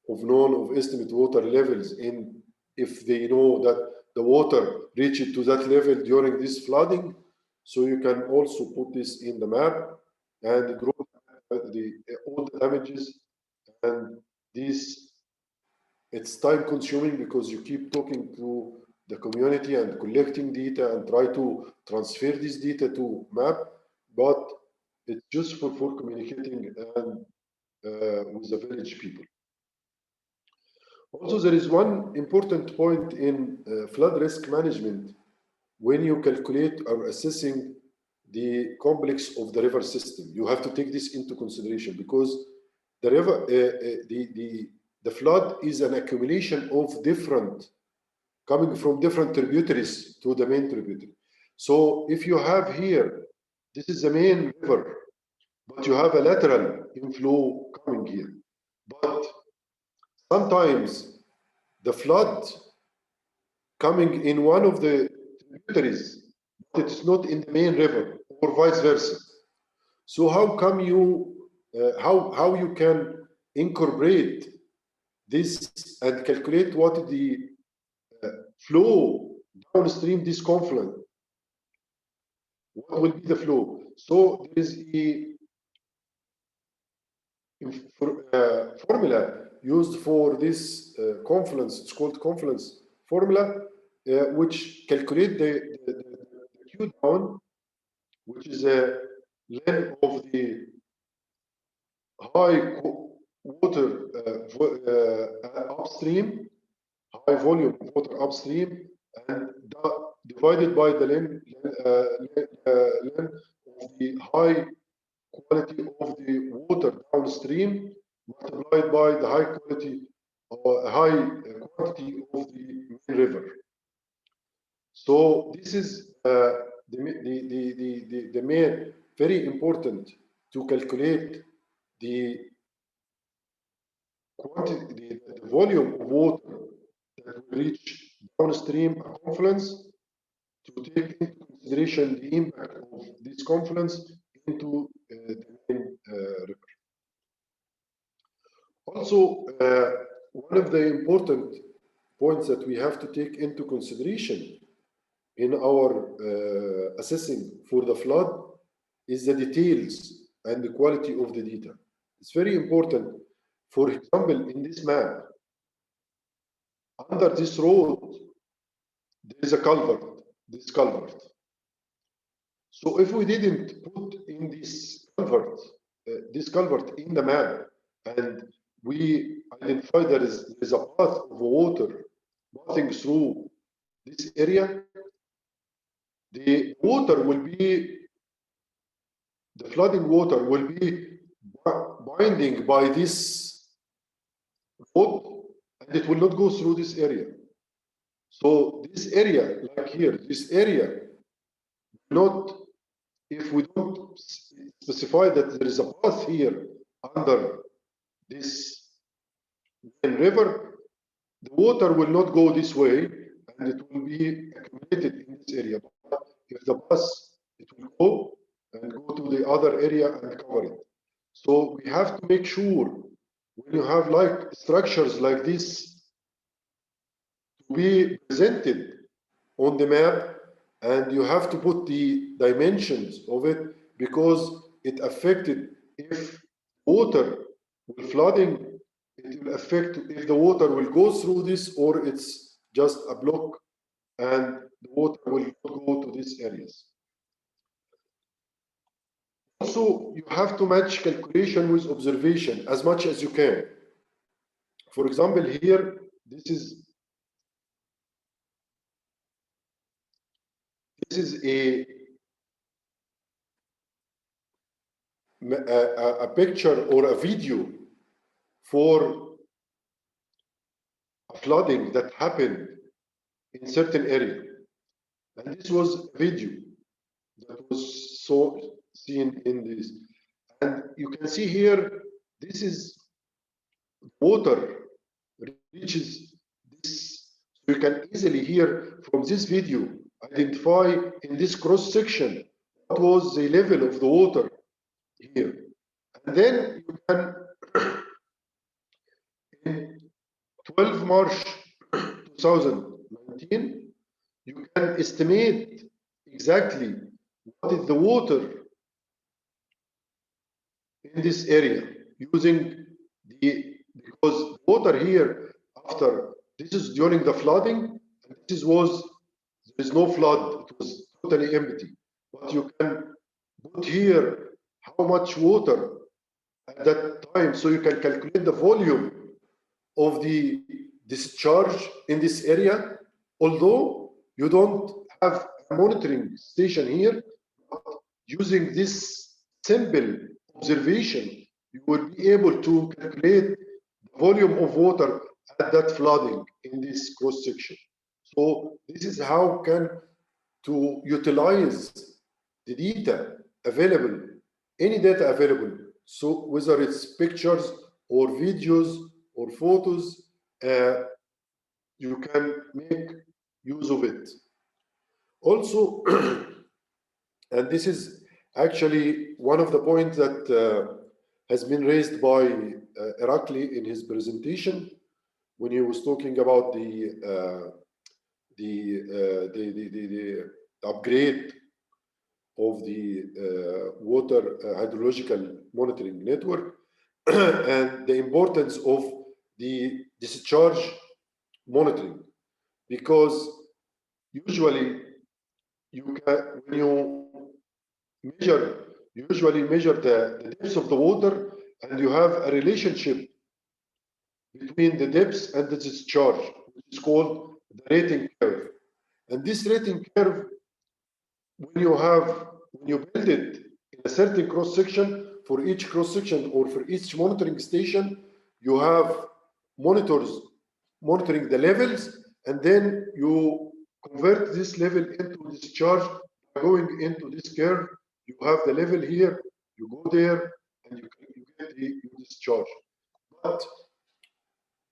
of known of estimate water levels in, if they know that the water reached to that level during this flooding. So you can also put this in the map and draw all the damages. And this, it's time consuming because you keep talking to the community and collecting data and try to transfer this data to map, but it's useful for communicating and with the village people. Also, there is one important point in flood risk management when you calculate or assessing the complex of the river system. You have to take this into consideration because the river, the flood is an accumulation of different, coming from different tributaries to the main tributary. So if you have here, this is the main river, but you have a lateral inflow coming here. But sometimes the flood coming in one of the tributaries, but it's not in the main river, or vice versa. So how come you, how you can incorporate this and calculate what the flow downstream this confluent? What will be the flow? So there is a formula used for this confluence. It's called confluence formula, which calculate the Q down, which is a length of the high water upstream, high volume of water upstream, and divided by the length of the high quality of the water downstream, multiplied by the high quality or high quantity of the main river. So this is the main, very important to calculate the quantity, the volume of water that will reach downstream a confluence, to take into consideration the impact of this confluence into the main river. Also, one of the important points that we have to take into consideration in our assessing for the flood is the details and the quality of the data. It's very important. For example, in this map, under this road, there is a culvert, this culvert. So if we didn't put in this culvert in the map, and we identify there is a path of water passing through this area, the water will be, the flooding water will be binding by this road, and it will not go through this area. So this area, like here, this area, not, if we don't specify that there is a path here under this main river, the water will not go this way, and it will be accumulated in this area. But if the bus, it will go and go to the other area and cover it. So we have to make sure when you have like structures like this to be presented on the map, and you have to put the dimensions of it, because it affected, if water will flooding, it will affect if the water will go through this or it's just a block and the water will go to these areas. Also, you have to match calculation with observation as much as you can. For example, here, this is a a picture or a video for flooding that happened in certain area. And this was a video that was seen in this. And you can see here, this is water reaches this. So you can easily here from this video identify in this cross section what was the level of the water here. And then you can in 12 March 2019 you can estimate exactly what is the water in this area using because water here after this is during the flooding, and there is no flood, it was totally empty, but you can put here how much water at that time, so you can calculate the volume of the discharge in this area. Although you don't have a monitoring station here, but using this simple observation, you will be able to calculate the volume of water at that flooding in this cross section. So this is how to utilize the data available, any data available. So whether it's pictures or videos or photos, you can make use of it. Also, and this is actually one of the points that has been raised by Irakli in his presentation when he was talking about the upgrade of the water hydrological monitoring network and the importance of the discharge monitoring, because usually you can, when you usually measure the depths of the water, and you have a relationship between the depths and the discharge, which is called the rating curve. And this rating curve, when you build it in a certain cross section, for each cross section or for each monitoring station, you have monitors monitoring the levels, and then you convert this level into discharge by going into this curve. You have the level here, you go there, and you get the discharge. But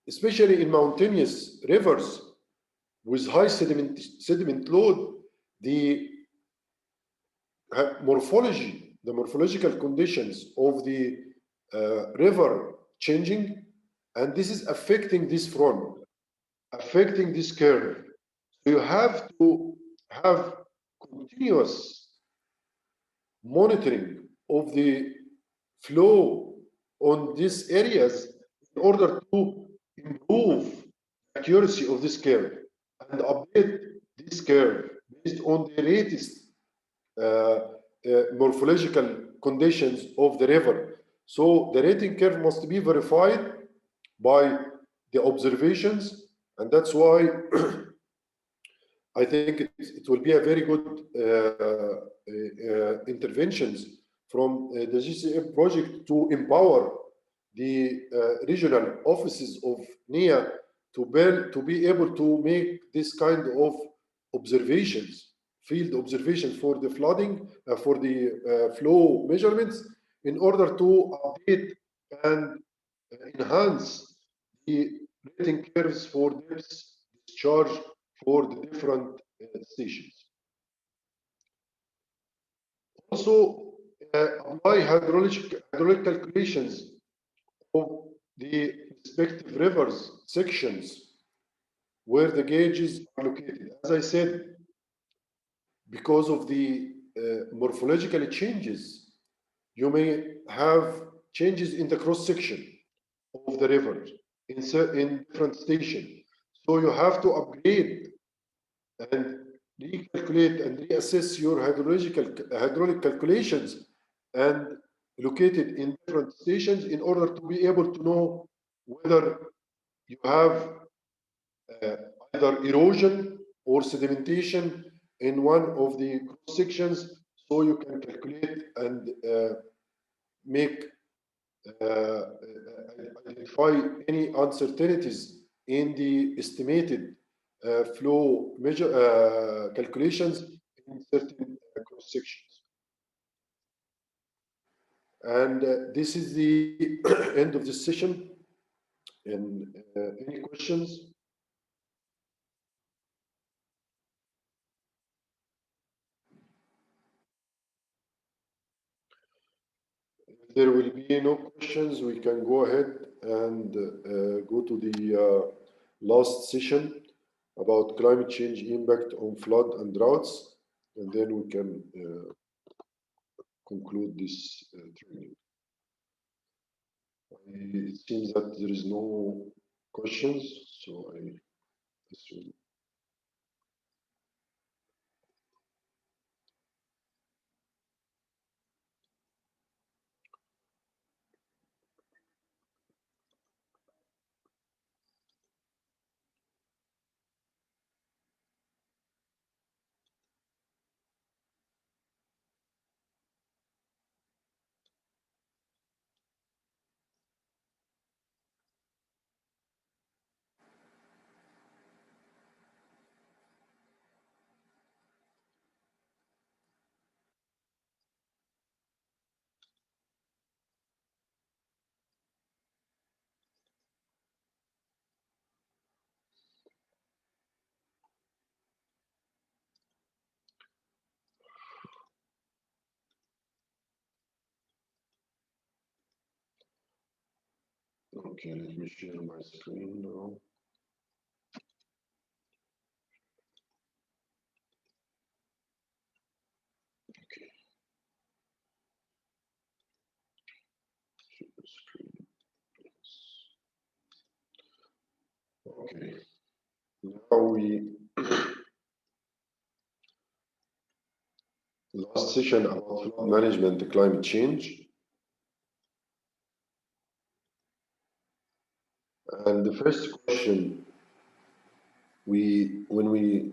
especially in mountainous rivers with high sediment load, the morphology, the morphological conditions of the river changing, and this is affecting this front, affecting this curve. So you have to have continuous monitoring of the flow on these areas in order to improve the accuracy of this curve and update this curve based on the latest morphological conditions of the river. So the rating curve must be verified by the observations, and that's why I think it will be a very good interventions from the GCF project to empower the regional offices of NIA to be able to make this kind of observations, field observations for the flooding, for the flow measurements, in order to update and enhance the rating curves for depth discharge for the different stations. Also, apply hydraulic calculations of the respective rivers sections where the gauges are located. As I said, because of the morphological changes, you may have changes in the cross section of the river in different stations. So you have to upgrade and recalculate and reassess your hydraulic calculations and locate it in different stations in order to be able to know whether you have either erosion or sedimentation in one of the cross sections, so you can calculate and make identify any uncertainties in the estimated flow measure calculations in certain cross sections. And this is the end of this session. And any questions? If there will be no questions, we can go ahead and go to the last session about climate change impact on flood and droughts, and then we can conclude this training. It seems that there is no questions, so I assume. Okay, let me share my screen now. Okay. Share the screen. Yes. Okay. Now we last session about flood management, climate change. And the first question when we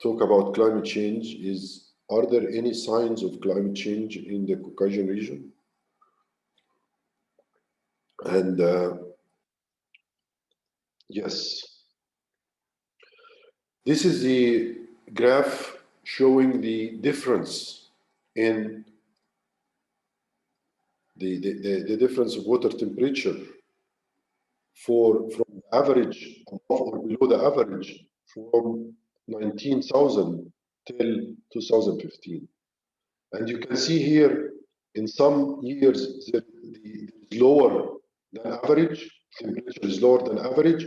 talk about climate change is, are there any signs of climate change in the Caucasian region? And yes, this is the graph showing the difference in the difference of water temperature from average above or below the average from 19,000 till 2015. And you can see here in some years that the lower than average, temperature is lower than average,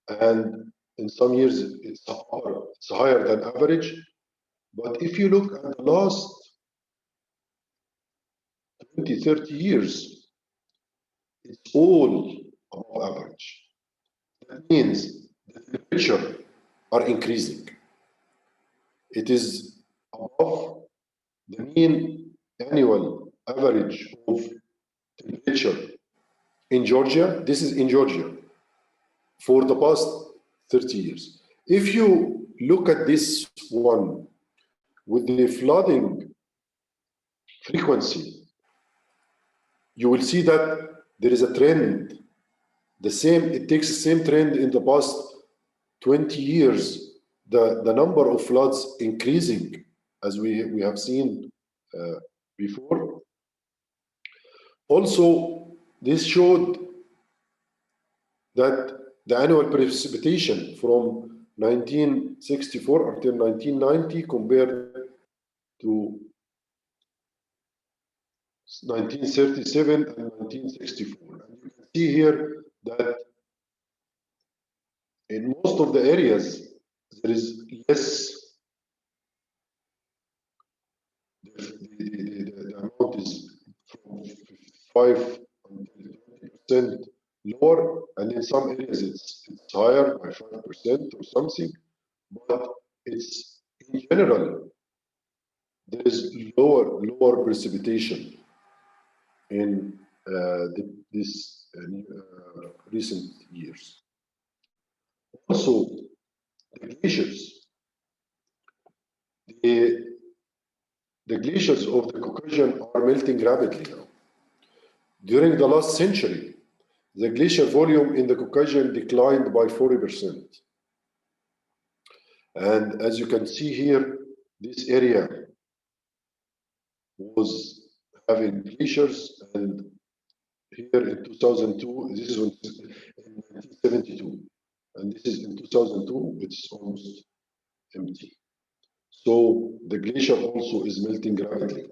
and in some years it's higher than average. But if you look at the last 20, 30 years, it's all above average. That means the temperature are increasing. It is above the mean annual average of temperature in Georgia. This is in Georgia for the past 30 years. If you look at this one with the flooding frequency, you will see that there is a trend. It takes the same trend in the past 20 years, the number of floods increasing, as we have seen before. Also, this showed that the annual precipitation from 1964 until 1990 compared to 1937 and 1964. And you can see here that in most of the areas, there is less, the amount is from 5% to 20% lower, and in some areas it's higher by 5% or something, but it's in general, there is lower precipitation in this recent years. Also, the glaciers. The glaciers of the Caucasian are melting rapidly now. During the last century, the glacier volume in the Caucasian declined by 40%. And as you can see here, this area was having glaciers, and here in 2002, this is in 1972, and this is in 2002, it's almost empty. So the glacier also is melting rapidly.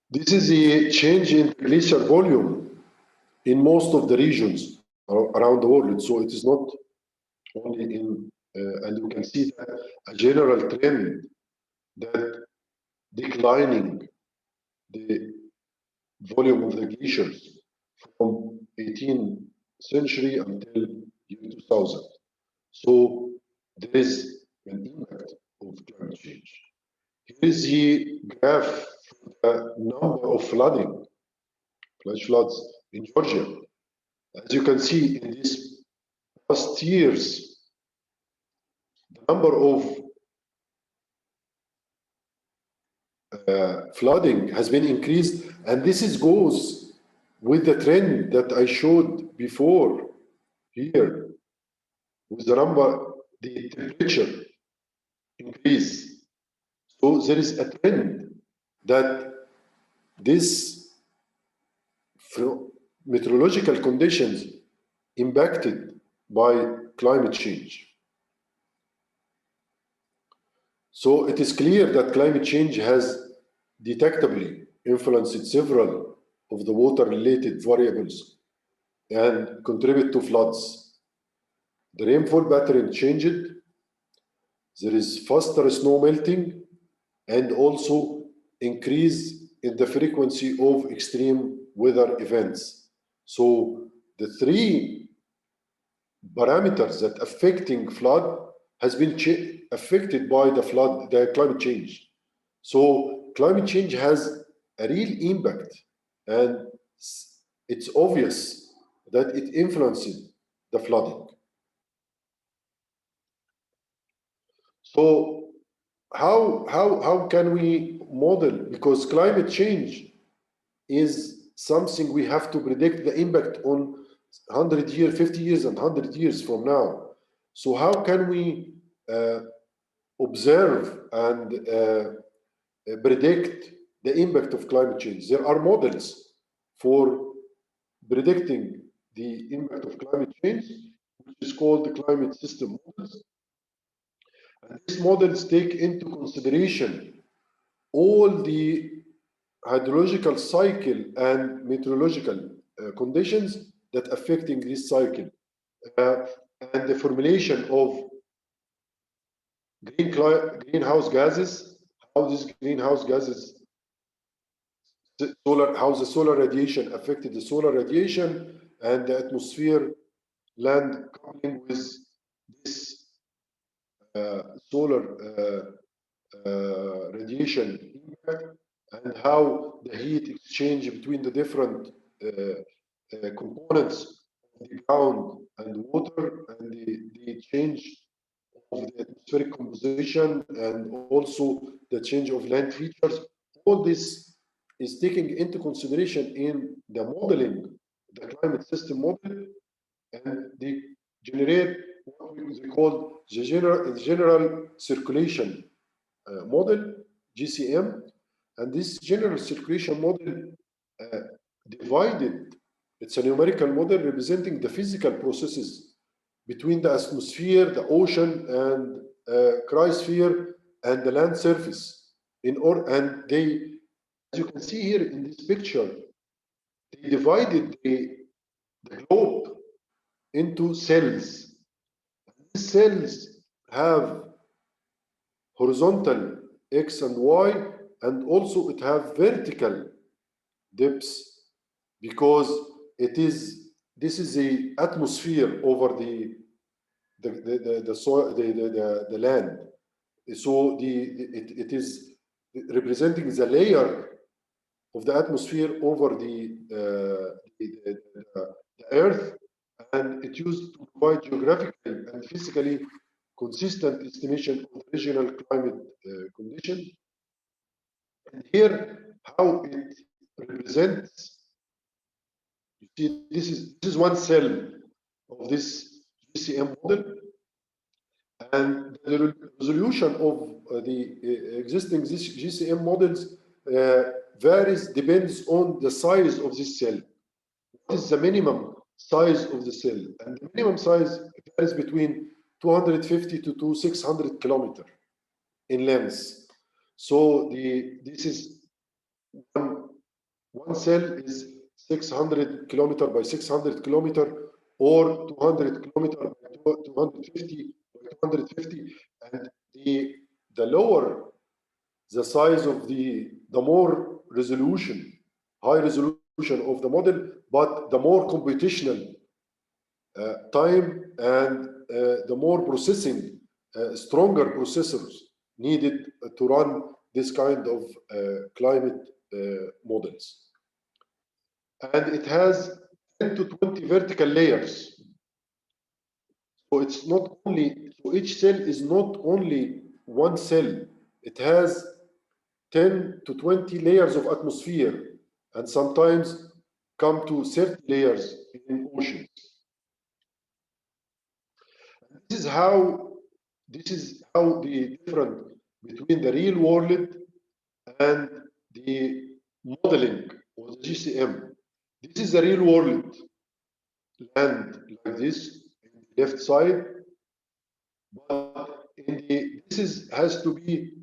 This is the change in glacier volume in most of the regions around the world. So it is not only in, and you can see that a general trend that declining the volume of the glaciers from 18th century until year 2000. So there is an impact of climate change. Here is the graph for the number of flooding, flash floods in Georgia. As you can see in these past years, the number of flooding has been increased, and this goes with the trend that I showed before here, with the temperature increase. So there is a trend that this meteorological conditions impacted by climate change. So it is clear that climate change has detectably influenced several of the water-related variables and contribute to floods. The rainfall pattern changed, there is faster snow melting, and also increase in the frequency of extreme weather events. So the three parameters that affecting flood has been affected by the climate change. So climate change has a real impact, and it's obvious that it influences the flooding. So how can we model? Because climate change is something we have to predict the impact on 100 years, 50 years, and 100 years from now. So how can we observe and predict the impact of climate change? There are models for predicting the impact of climate change, which is called the climate system models. And these models take into consideration all the hydrological cycle and meteorological conditions that affecting this cycle, and the formulation of greenhouse gases, how these greenhouse gases, how the solar radiation affected the solar radiation, and the atmosphere land coupling with this solar radiation impact, and how the heat exchange between the different components of the ground and water, and the change of the atmospheric composition, and also the change of land features. All this is taken into consideration in the modeling, the climate system model, and they generate what we call the general circulation model, GCM. And this general circulation model divided, it's a numerical model representing the physical processes between the atmosphere, the ocean, and cryosphere, and the land surface. And they, as you can see here in this picture, they divided the globe into cells. These cells have horizontal X and Y, and also it have vertical depths, because this is the atmosphere over the soil, the land. So it is representing the layer of the atmosphere over the earth, and it used to provide geographically and physically consistent estimation of regional climate conditions. And here, how it represents, you see, this is one cell of this GCM model, and the resolution of the existing GCM models varies, depends on the size of this cell. What is the minimum size of the cell? And the minimum size varies between 250 to 600 kilometers in length. So this is one cell is 600 kilometer by 600 kilometer, or 200 kilometer by 250 by 250, and the lower the size of the more resolution, high resolution of the model, but the more computational time and the more processing, stronger processors needed to run this kind of climate models. And it has 10 to 20 vertical layers. So it's not only, so each cell is not only one cell, it has 10 to 20 layers of atmosphere, and sometimes come to 30 layers in oceans. This is how the difference between the real world and the modeling of the GCM. This is the real world land like this, in the left side, but has to be,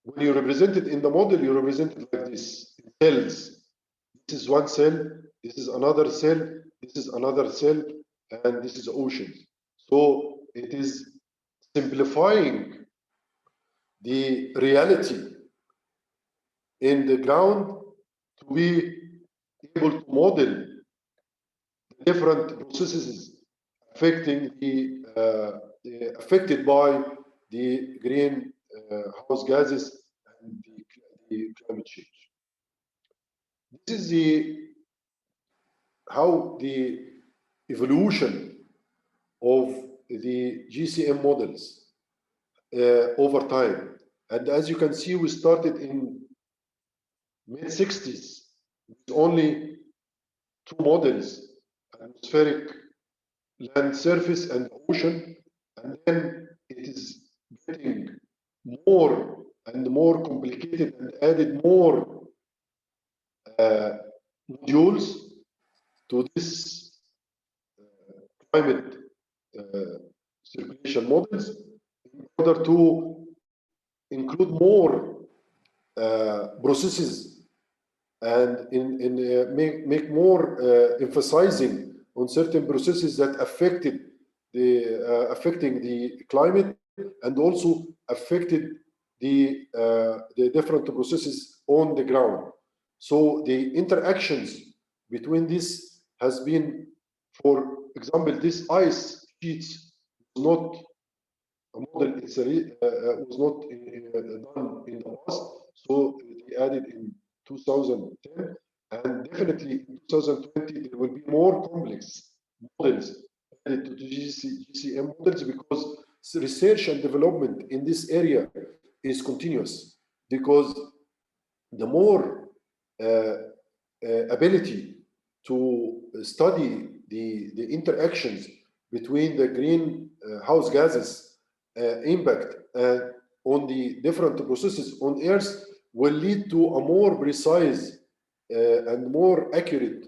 when you represent it in the model, you represent it like this, in cells. This is one cell, this is another cell, this is another cell, and this is the ocean. So it is simplifying the reality in the ground to be able to model the different processes affecting affected by the greenhouse gases and the climate change. This is how the evolution of the GCM models over time. And as you can see, we started in mid-60s with only two models, atmospheric, land surface, and ocean. And then it is getting more and more complicated and added more modules to this climate circulation models in order to include more processes and make more emphasizing on certain processes that affecting the climate, and also affected the different processes on the ground. So the interactions between this has been, for example, this ice sheets was not a model, was not done in the past, so they added in 2010, and definitely in 2020 there will be more complex models added to the GCM models, because research and development in this area is continuous, because the more ability to study the interactions between the greenhouse gases impact on the different processes on Earth will lead to a more precise and more accurate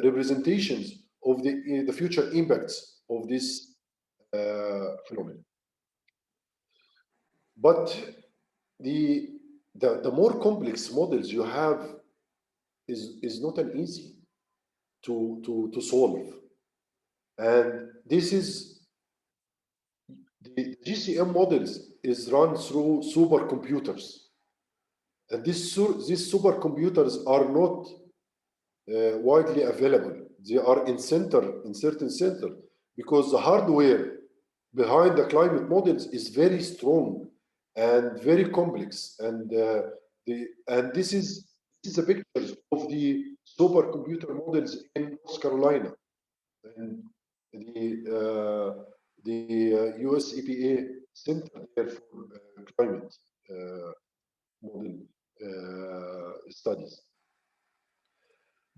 representations of the future impacts of this phenomenon. But the more complex models you have is not an easy to solve, and this is the GCM models is run through supercomputers, and these supercomputers are not widely available. They are in certain center, because the hardware behind the climate models is very strong and very complex, and this is a pictures of the supercomputer models in North Carolina, and the US EPA Center there for climate model studies.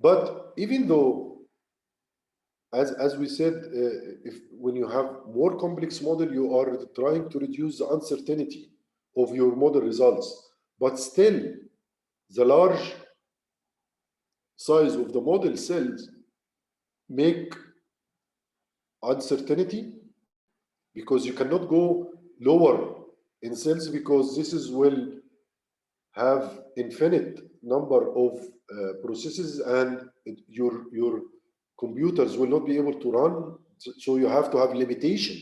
But even though, as we said, when you have more complex model, you are trying to reduce the uncertainty of your model results. But still, the large size of the model cells make uncertainty, because you cannot go lower in cells, because this is will have infinite number of processes, and your computers will not be able to run. So you have to have limitation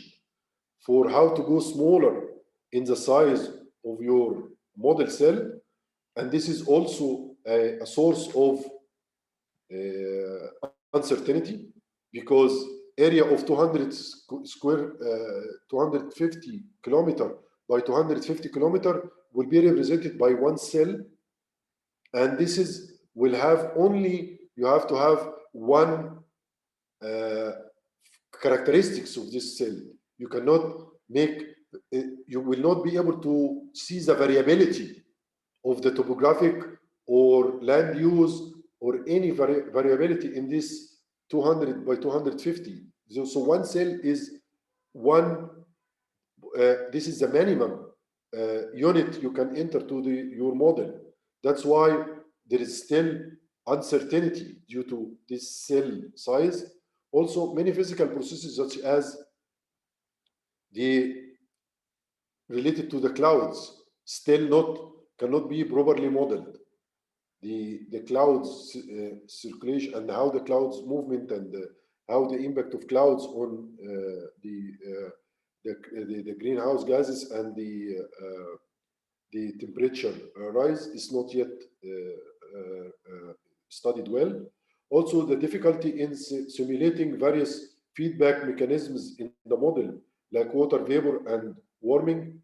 for how to go smaller in the size of your model cell. And this is also a source of uncertainty, because area of 250 kilometer by 250 kilometer will be represented by one cell, and this is will have only, you have to have one characteristics of this cell. You cannot make, you will not be able to see the variability of the topographic or land use or any variability in this 200 by 250. So one cell is one, this is the minimum unit you can enter to your model. That's why there is still uncertainty due to this cell size. Also, many physical processes such as the related to the clouds still cannot be properly modeled. The clouds circulation and how the clouds movement and how the impact of clouds on the greenhouse gases and the temperature rise is not yet studied well. Also, the difficulty in simulating various feedback mechanisms in the model, like water vapor and warming,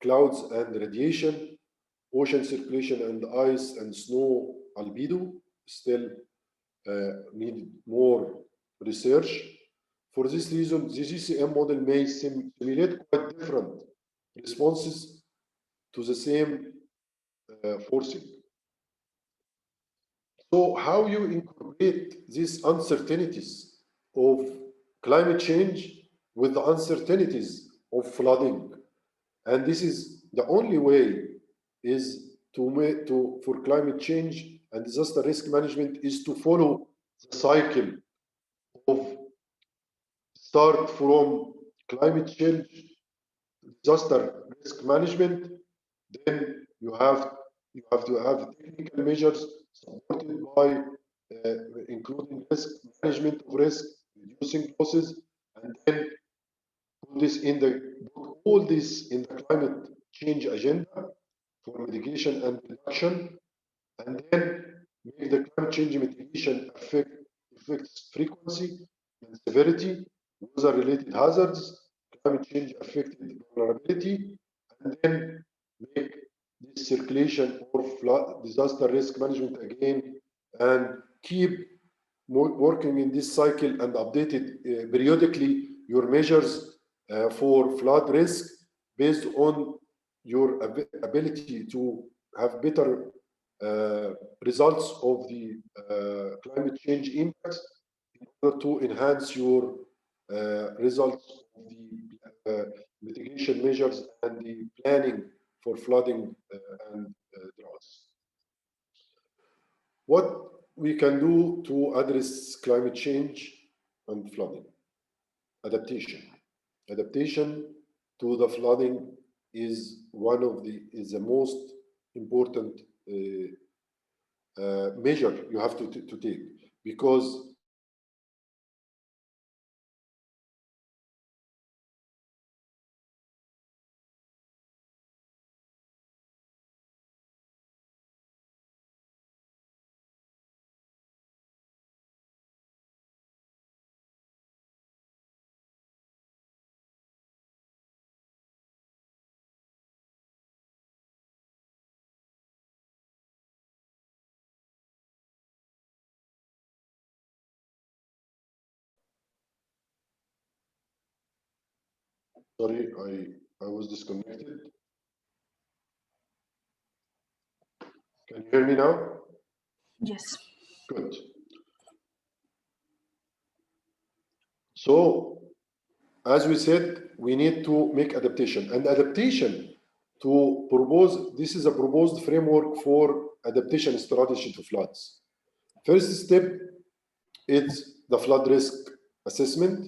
clouds and radiation, ocean circulation and ice and snow albedo, still need more research. For this reason, the GCM model may simulate quite different responses to the same forcing. So how you incorporate these uncertainties of climate change with the uncertainties of flooding? And this is the only way is for climate change and disaster risk management is to follow the cycle of start from climate change, disaster risk management, then you have to have technical measures supported by including risk management of risk, reducing losses, and then put all this in the climate change agenda for mitigation and reduction, and then make the climate change mitigation affects frequency and severity, weather-related hazards, climate change affected vulnerability, and then make this circulation or flood disaster risk management again, and keep working in this cycle and updated periodically your measures for flood risk based on your ability to have better results of the climate change impacts in order to enhance your results of the mitigation measures and the planning for flooding and droughts. What we can do to address climate change and flooding? Adaptation. Adaptation to the flooding is the most important measure you have to take, because sorry, I was disconnected. Can you hear me now? Yes. Good. So, as we said, we need to make adaptation. And adaptation to propose, this is a proposed framework for adaptation strategy to floods. First step is the flood risk assessment.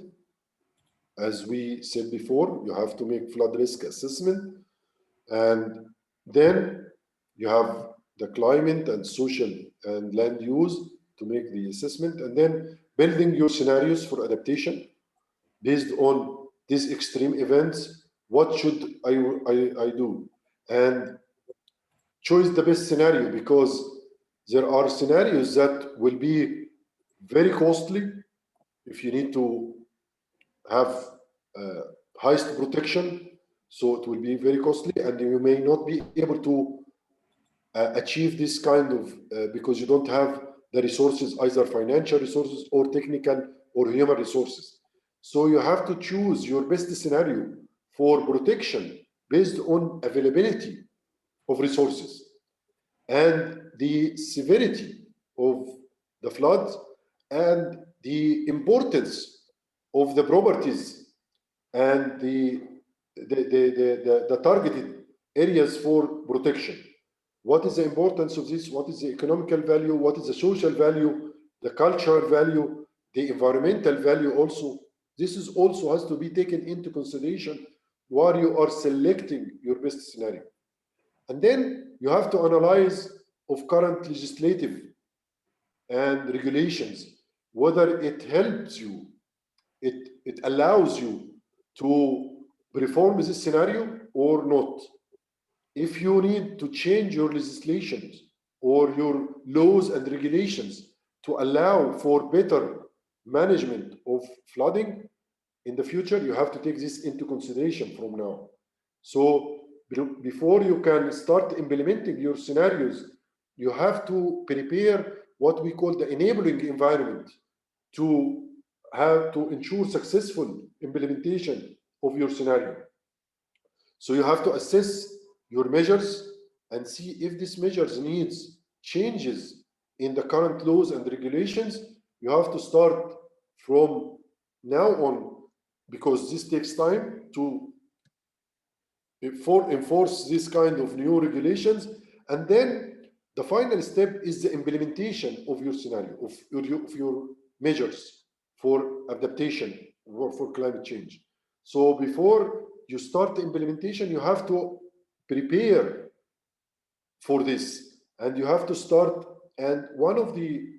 As we said before, you have to make flood risk assessment. And then you have the climate and social and land use to make the assessment, and then building your scenarios for adaptation based on these extreme events. What should I do? And choose the best scenario, because there are scenarios that will be very costly if you need to have highest protection. So it will be very costly, and you may not be able to achieve this kind of, because you don't have the resources, either financial resources or technical or human resources. So you have to choose your best scenario for protection based on availability of resources and the severity of the flood and the importance of the properties and the targeted areas for protection. What is the importance of this? What is the economical value? What is the social value, the cultural value, the environmental value also? This is also has to be taken into consideration while you are selecting your best scenario. And then you have to analyze of current legislative and regulations, whether it helps you, it allows you to perform this scenario or not. If you need to change your legislations or your laws and regulations to allow for better management of flooding in the future, you have to take this into consideration from now. So before you can start implementing your scenarios, you have to prepare what we call the enabling environment to have to ensure successful implementation of your scenario. So you have to assess your measures and see if this measures needs changes in the current laws and regulations. You have to start from now on, because this takes time to enforce this kind of new regulations. And then the final step is the implementation of your scenario, of your measures for adaptation or for climate change. So before you start the implementation, you have to prepare for this, and you have to start. And one of the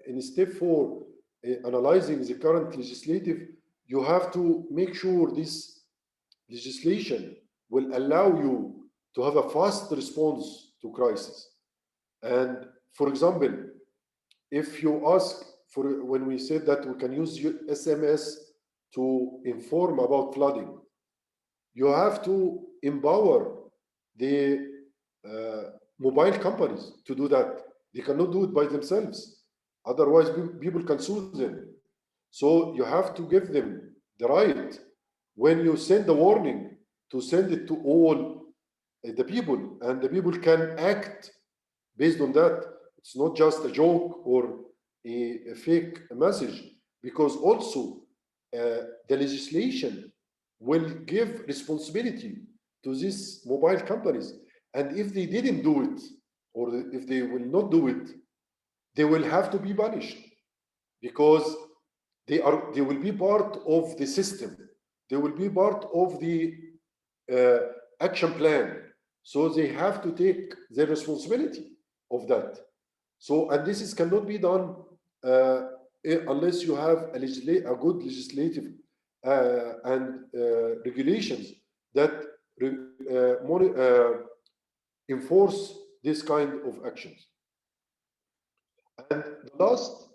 in step 4, analyzing the current legislative, you have to make sure this legislation will allow you to have a fast response to crisis. And for example, if you ask for, when we said that we can use SMS to inform about flooding, you have to empower the mobile companies to do that. They cannot do it by themselves. Otherwise, people can sue them. So you have to give them the right, when you send the warning, to send it to all the people, and the people can act based on that. It's not just a joke or a fake message, because also the legislation will give responsibility to these mobile companies. And if they didn't do it, or if they will not do it, they will have to be punished, because they will be part of the system. They will be part of the action plan. So they have to take the responsibility of that. So, and this cannot be done unless you have a good legislative and regulations that enforce this kind of actions. And the last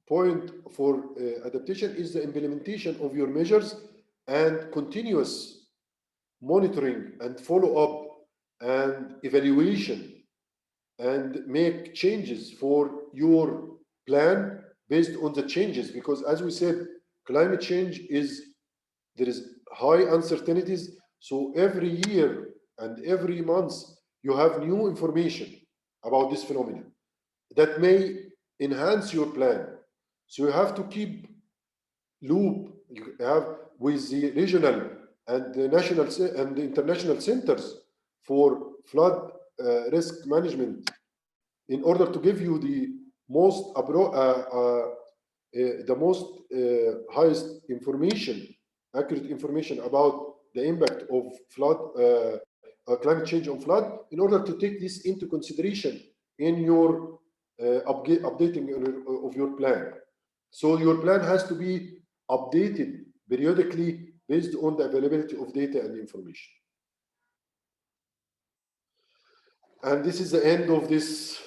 point for adaptation is the implementation of your measures and continuous monitoring and follow-up and evaluation, and make changes for your plan based on the changes. Because as we said, climate change there is high uncertainties. So every year and every month, you have new information about this phenomenon that may enhance your plan. So you have to keep loop you have with the regional and the national and the international centers for flood risk management in order to give you the most highest information, accurate information about the impact of flood, climate change on flood, in order to take this into consideration in your updating of your plan. So your plan has to be updated periodically based on the availability of data and information. And this is the end of this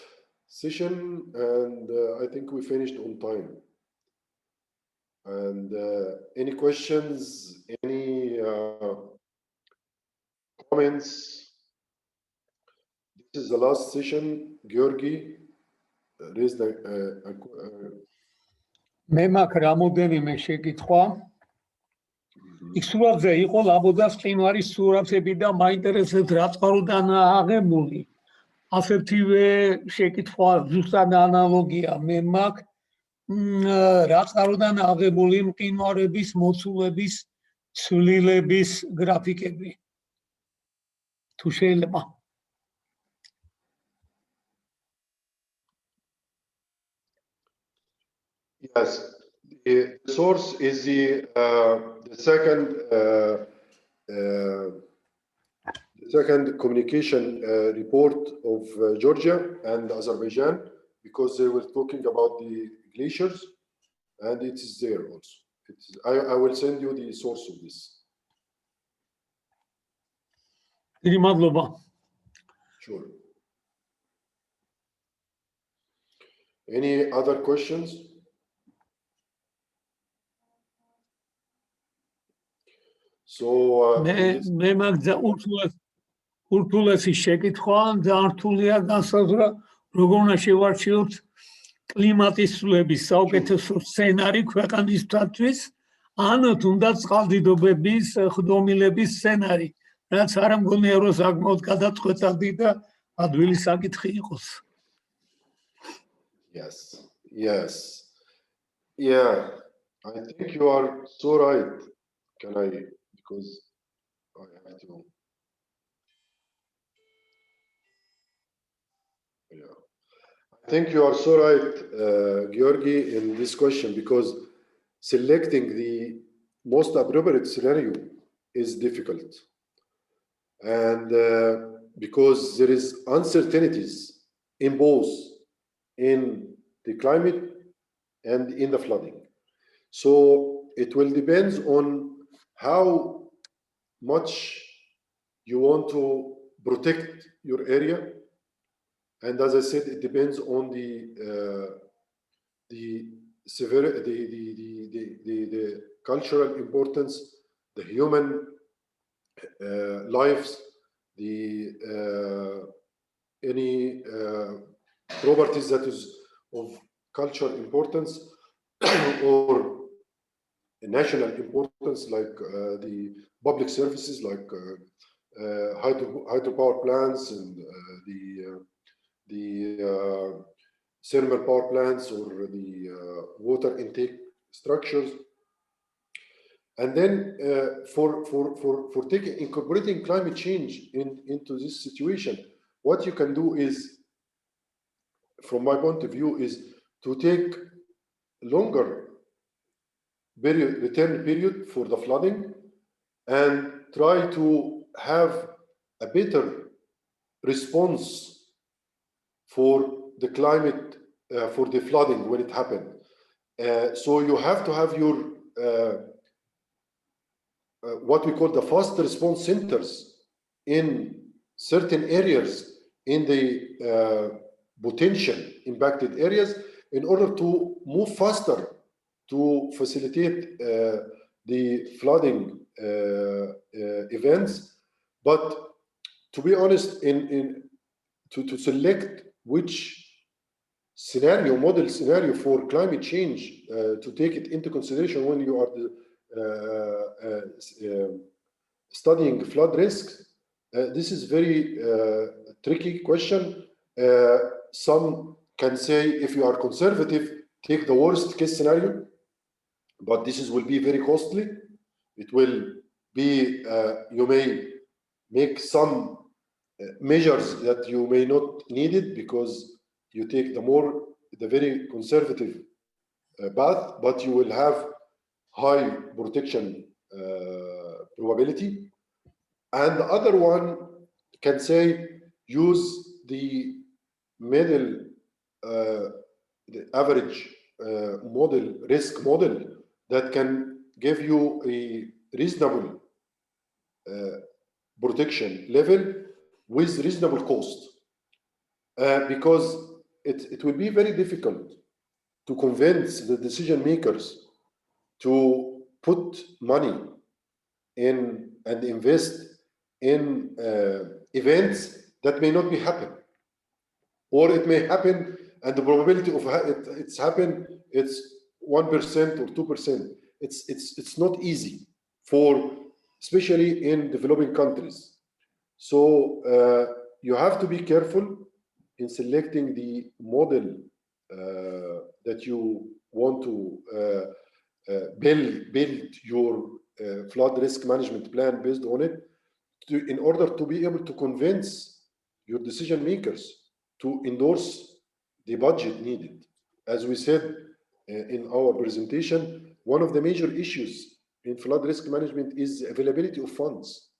session, and I think we finished on time. And any questions, any comments? This is the last session. Georgi raised მე მაქვს რამოდენიმე შეკითხვა. იქ სურათზე იყო ლაბოდას მყინვარის სურათები და მაინტერესებს რა წყაროდანაა აღებული. ასეთივე შეკითხვა ზუსტად ანალოგია მე მაქვს რა წყაროდანაა აღებული მყინვარების მოცულების ცვლილების გრაფიკები. თუ შეიძლება. Yes, the source is the second communication report of Georgia and Azerbaijan, because they were talking about the glaciers, and it is there also. I will send you the source of this. Sure. Any other questions? So მე მაგ ურთულესი შეკითხვა ძალიან რთულია განსაზღვრა როგორ უნდა შევარჩიოთ კლიმატის ცვლილების საუკეთესო სცენარი ქვეყანისათვის ან თუნდაც წყალდიდობების ხდომილების სცენარი, რაც არ მგონია რომ საკმაოდ გადაწყვეტადი და ადვილი საკითხი იყოს. Yes. Yeah, I think you are so right. Can I? Because I have to. Yeah, I think you are so right, Georgi, in this question, because selecting the most appropriate scenario is difficult, and because there is uncertainties in both in the climate and in the flooding. So it will depend on how much you want to protect your area, and as I said, it depends on the cultural importance, the human lives, any properties that is of cultural importance or national importance, like the public services, like hydropower plants and the thermal power plants or the water intake structures. And then for incorporating climate change into this situation, what you can do is, from my point of view, is to take longer return period for the flooding and try to have a better response for the climate, for the flooding when it happened. So you have to have your what we call the fast response centers in certain areas in the potential impacted areas in order to move faster to facilitate the flooding events. But to be honest, to select which model scenario for climate change to take it into consideration when you are studying flood risks, this is very tricky question. Some can say, if you are conservative, take the worst case scenario, but this will be very costly. It will be, you may make some measures that you may not need it because you take the very conservative path, but you will have high protection probability. And the other one can say use the middle, the average model, risk model that can give you a reasonable protection level with reasonable cost, because it will be very difficult to convince the decision makers to put money in and invest in events that may not be happen, or it may happen and the probability of it's happen, it's 1% or 2%. It's not easy for, especially in developing countries. So you have to be careful in selecting the model that you want to build your flood risk management plan based on it, in order to be able to convince your decision makers to endorse the budget needed. As we said in our presentation, one of the major issues in flood risk management is the availability of funds.